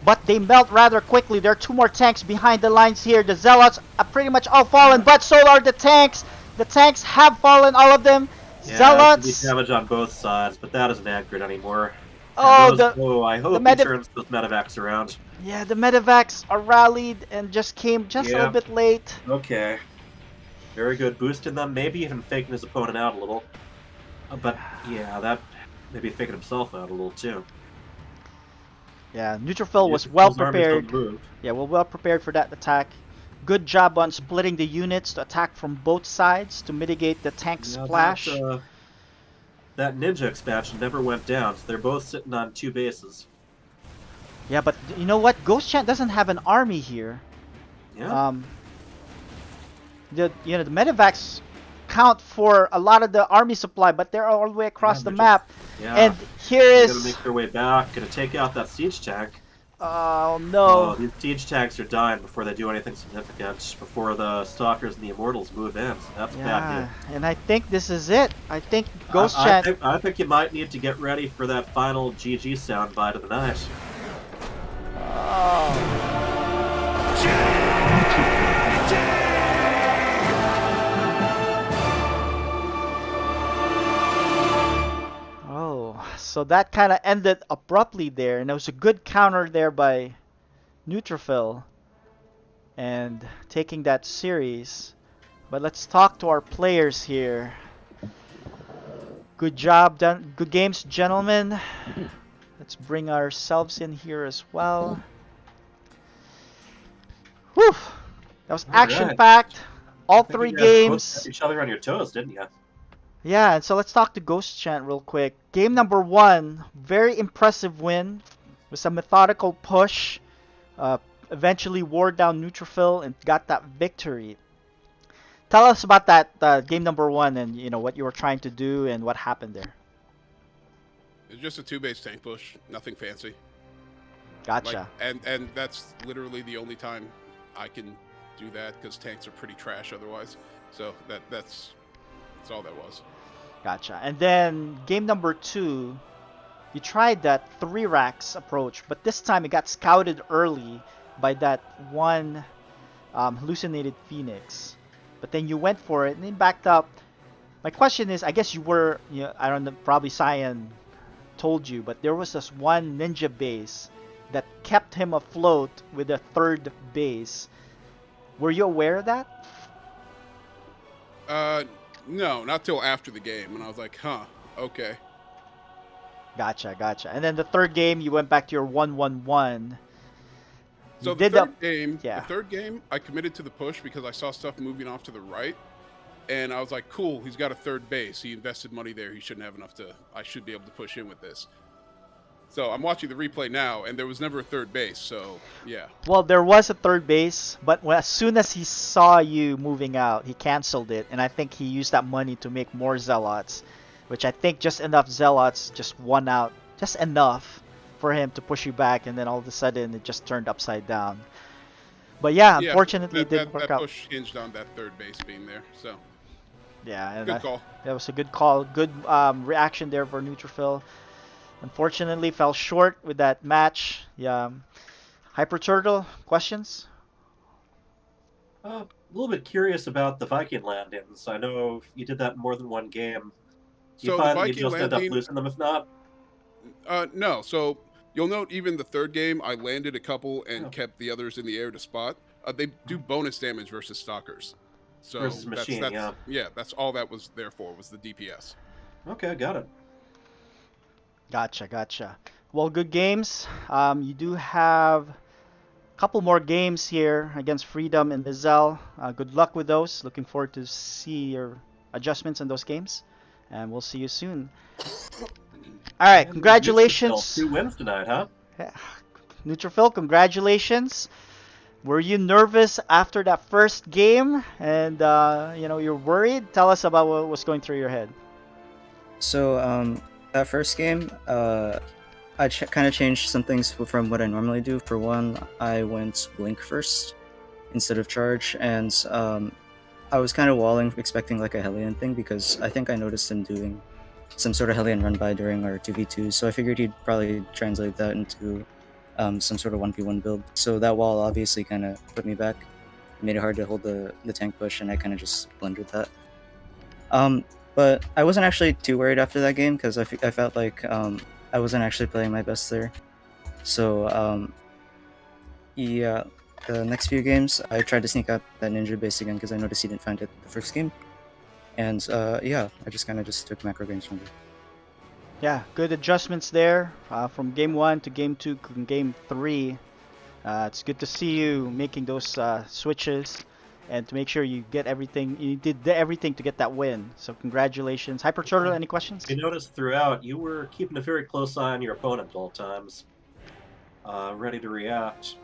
But they melt rather quickly. There are 2 more tanks behind the lines here. The Zealots are pretty much all fallen, but so are the tanks. The tanks have fallen, all of them. Yeah, Zealots. Damage on both sides, but that isn't accurate anymore. Oh, I hope he turns those medevacs around. Yeah, the medevacs are rallied and just came a little bit late. Okay. Very good. Boosting them, maybe even faking his opponent out a little. But yeah, that maybe faking himself out a little too. Yeah, Neutrophil was well prepared. Yeah, well prepared for that attack. good job on splitting the units to attack from both sides to mitigate the tank splash. That ninja expansion never went down, so they're both sitting on 2 bases. Yeah, but you know what? Ghost Chant doesn't have an army here. Yeah. The medevacs count for a lot of the army supply, but they're all the way across the map. Yeah. And here is. Gonna make their way back. Gonna take out that siege tank. Oh no! Oh, these siege tanks are dying before they do anything significant. Before the stalkers and the immortals move in. So that's a bad hit. And I think this is it. I think Ghost Chant. I think you might need to get ready for that final GG soundbite of the night. So that kind of ended abruptly there, and it was a good counter there by Neutrophil and taking that series. But let's talk to our players here. Good job done. Good games, gentlemen. Let's bring ourselves in here as well. Whew! That was action-packed. All 3 games. Each other on your toes, didn't you? Yeah, and so let's talk to Ghost Chant real quick. Game number 1, very impressive win with some methodical push. Eventually wore down Neutrophil and got that victory. Tell us about that game number 1 and what you were trying to do and what happened there. It's just a 2-base tank push, nothing fancy. Gotcha. And that's literally the only time I can do that because tanks are pretty trash otherwise. So that's all that was. Gotcha. And then game number 2, you tried that 3 racks approach, but this time it got scouted early by that one hallucinated Phoenix. But then you went for it and then backed up. My question is, I guess you were, I don't know, probably Cyan told you, but there was this one ninja base that kept him afloat with a 3rd base. Were you aware of that? No, not till after the game, and I was like, huh, okay. Gotcha. And then the 3rd game, you went back to your 1-1-1. So the third game, I committed to the push because I saw stuff moving off to the right, and I was like, cool, he's got a 3rd base. He invested money there. He shouldn't have enough I should be able to push in with this. So I'm watching the replay now, and there was never a 3rd base, so yeah. Well, there was a 3rd base, but as soon as he saw you moving out, he canceled it, and I think he used that money to make more Zealots, which I think just enough Zealots just won out, just enough for him to push you back, and then all of a sudden it just turned upside down. But yeah, unfortunately it didn't work out. That push hinged on that 3rd base being there, so. Yeah, and good call. That was a good call. Good reaction there for Neutrophil. Unfortunately, fell short with that match. Yeah. Hyper Turtle, questions? A little bit curious about the Viking landings. I know you did that in more than one game. Do you find that you just end up losing them if not? No. So you'll note even the 3rd game, I landed a couple and kept the others in the air to spot. They do bonus damage versus stalkers. So versus machine, that's all that was there for, was the DPS. Okay, got it. Gotcha. Well, good games. You do have a couple more games here against Freedom and Lizelle. Good luck with those. Looking forward to see your adjustments in those games. And we'll see you soon. All right, congratulations. 2 wins tonight, huh? Yeah. Neutrophil, congratulations. Were you nervous after that first game? And, you're worried? Tell us about what was going through your head. So, that first game, I kind of changed some things from what I normally do. For one, I went Blink first instead of Charge, and I was kind of walling, expecting like a Hellion thing, because I think I noticed him doing some sort of Hellion run by during our 2v2, so I figured he'd probably translate that into some sort of 1v1 build. So that wall obviously kind of put me back, made it hard to hold the tank push, and I kind of just blundered that. But I wasn't actually too worried after that game, because I felt like I wasn't actually playing my best there. So the next few games, I tried to sneak out that ninja base again, because I noticed he didn't find it the first game. And I just kind of took macro games from there. Yeah, good adjustments there from game 1 to game 2 to game 3. It's good to see you making those switches, and to make sure you get everything. You did everything to get that win. So congratulations, Hyper Turtle. Any questions? I noticed throughout you were keeping a very close eye on your opponent at all times, ready to react.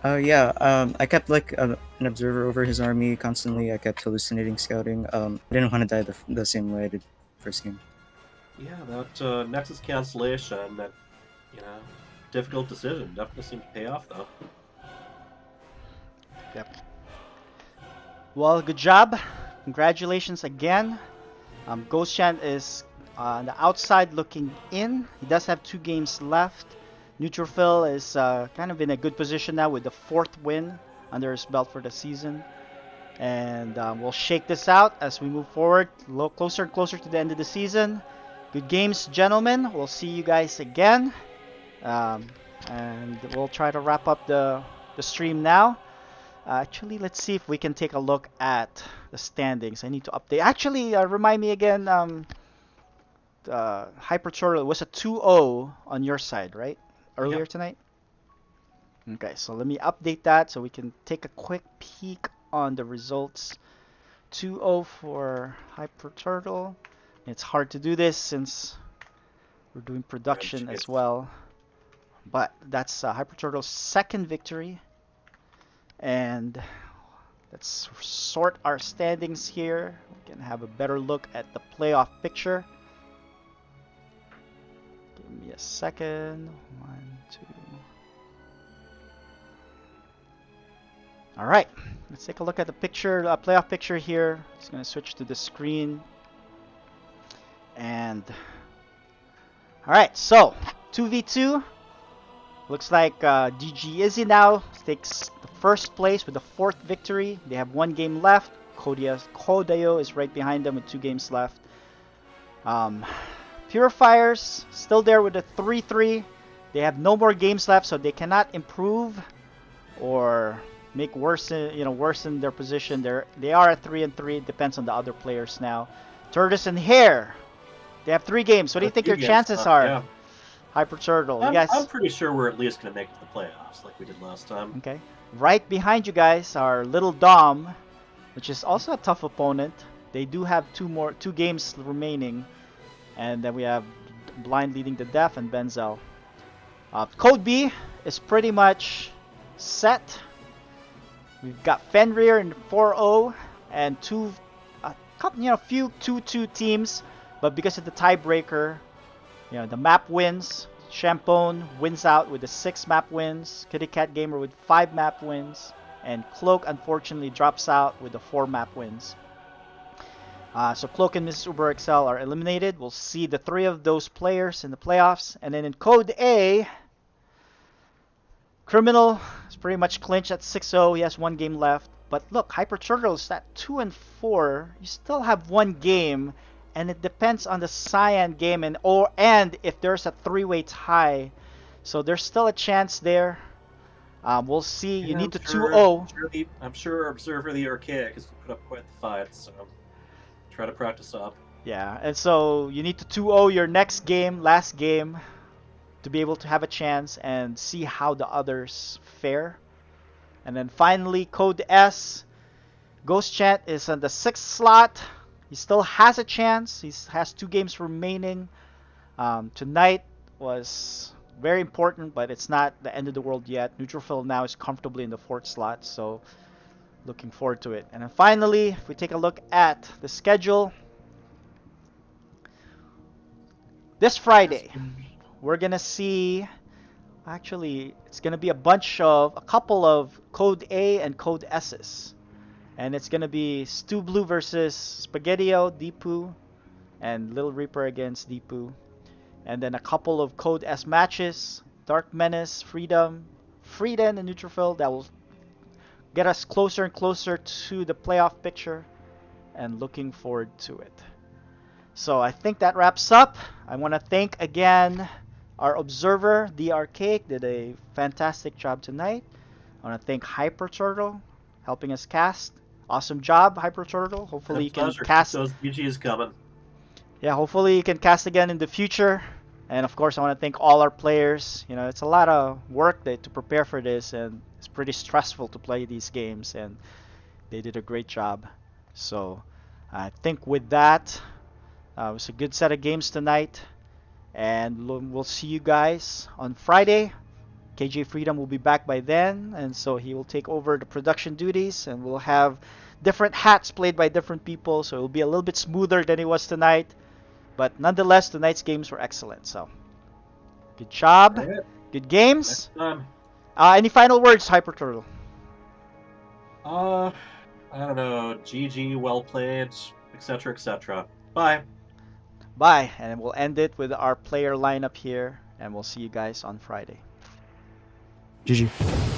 Yeah. I kept like an observer over his army constantly. I kept hallucinating scouting. I didn't want to die the same way I did first game. Yeah, that Nexus cancellation, that difficult decision, definitely seemed to pay off though. Yep. Well, good job. Congratulations again. Ghost Chant is on the outside looking in. He does have 2 games left. Neutrophil is kind of in a good position now with the 4th win under his belt for the season. And we'll shake this out as we move forward, closer and closer to the end of the season. Good games, gentlemen. We'll see you guys again. And we'll try to wrap up the stream now. Actually, let's see if we can take a look at the standings. I need to update. Actually, remind me again, Hyper Turtle, it was a 2-0 on your side, right? Earlier Yep. tonight? Okay, so let me update that so we can take a quick peek on the results. 2-0 for Hyper Turtle. It's hard to do this since we're doing production as well. But that's Hyper Turtle's 2nd victory. And let's sort our standings here. We can have a better look at the playoff picture. Give me a second. 1, 2. All right, let's take a look at the picture, playoff picture here. Just gonna switch to the screen. And all right, so 2v2. Looks like DG Izzy now takes the 1st place with the 4th victory. They have 1 game left. Kodayo is right behind them with 2 games left. Purifiers still there with a 3-3. They have no more games left, so they cannot improve or make worsen their position. They are at 3-3. It depends on the other players now. Turtis and Hare, they have 3 games. What do you think your chances are? Yeah. Hyper Turtle, you I'm, guys. I'm pretty sure we're at least going to make it to the playoffs like we did last time. Okay. Right behind you guys are Little Dom, which is also a tough opponent. They do have 2 games remaining. And then we have Blind leading the Deaf and Benzel. Code B is pretty much set. We've got Fenrir in 4-0 and few 2-2 teams. But because of the tiebreaker, the map wins. Champone wins out with the 6 map wins. Kitty Cat Gamer with 5 map wins. And Cloak unfortunately drops out with the 4 map wins. So Cloak and Mrs. Uber Excel are eliminated. We'll see the 3 of those players in the playoffs. And then in Code A, Criminal is pretty much clinched at 6-0. He has 1 game left. But look, Hyper Turtle is at 2-4. You still have 1 game. And it depends on the Cyan game and if there's a 3-way tie. So there's still a chance there. We'll see. You need to 2-0. I'm sure Observer the Archaic has put up quite the fight, so try to practice up. Yeah, and so you need to 2-0 your next game, last game, to be able to have a chance and see how the others fare. And then finally, Code S. Ghost Chant is on the 6th slot. He still has a chance. He has 2 games remaining. Tonight was very important, but it's not the end of the world yet. Neutrophil now is comfortably in the 4th slot, so looking forward to it. And then finally, if we take a look at the schedule, this Friday, we're going to see, actually, it's going to be a couple of Code A and Code S's. And it's going to be Stu Blue versus Spaghettio, Deepu, and Little Reaper against Deepu. And then a couple of Code S matches, Dark Menace, Freedom, Frieden, and Neutrophil. That will get us closer and closer to the playoff picture. And looking forward to it. So I think that wraps up. I want to thank again our observer, The Archaic, did a fantastic job tonight. I want to thank Hyper Turtle, helping us cast. Awesome job, Hyper Turtle. Hopefully you can cast. Those BGs coming. Yeah, hopefully you can cast again in the future. And of course, I want to thank all our players. You know, it's a lot of work to prepare for this, and it's pretty stressful to play these games, and they did a great job. So I think with that, it was a good set of games tonight, and we'll see you guys on Friday. KJ Freedom will be back by then, and so he will take over the production duties, and we'll have different hats played by different people, so it'll be a little bit smoother than it was tonight. But nonetheless, tonight's games were excellent. So, good job, All right. good games. Next time. Any final words, Hyper Turtle? I don't know. GG, well played, etc., etc. Bye. Bye, and we'll end it with our player lineup here, and we'll see you guys on Friday. GG.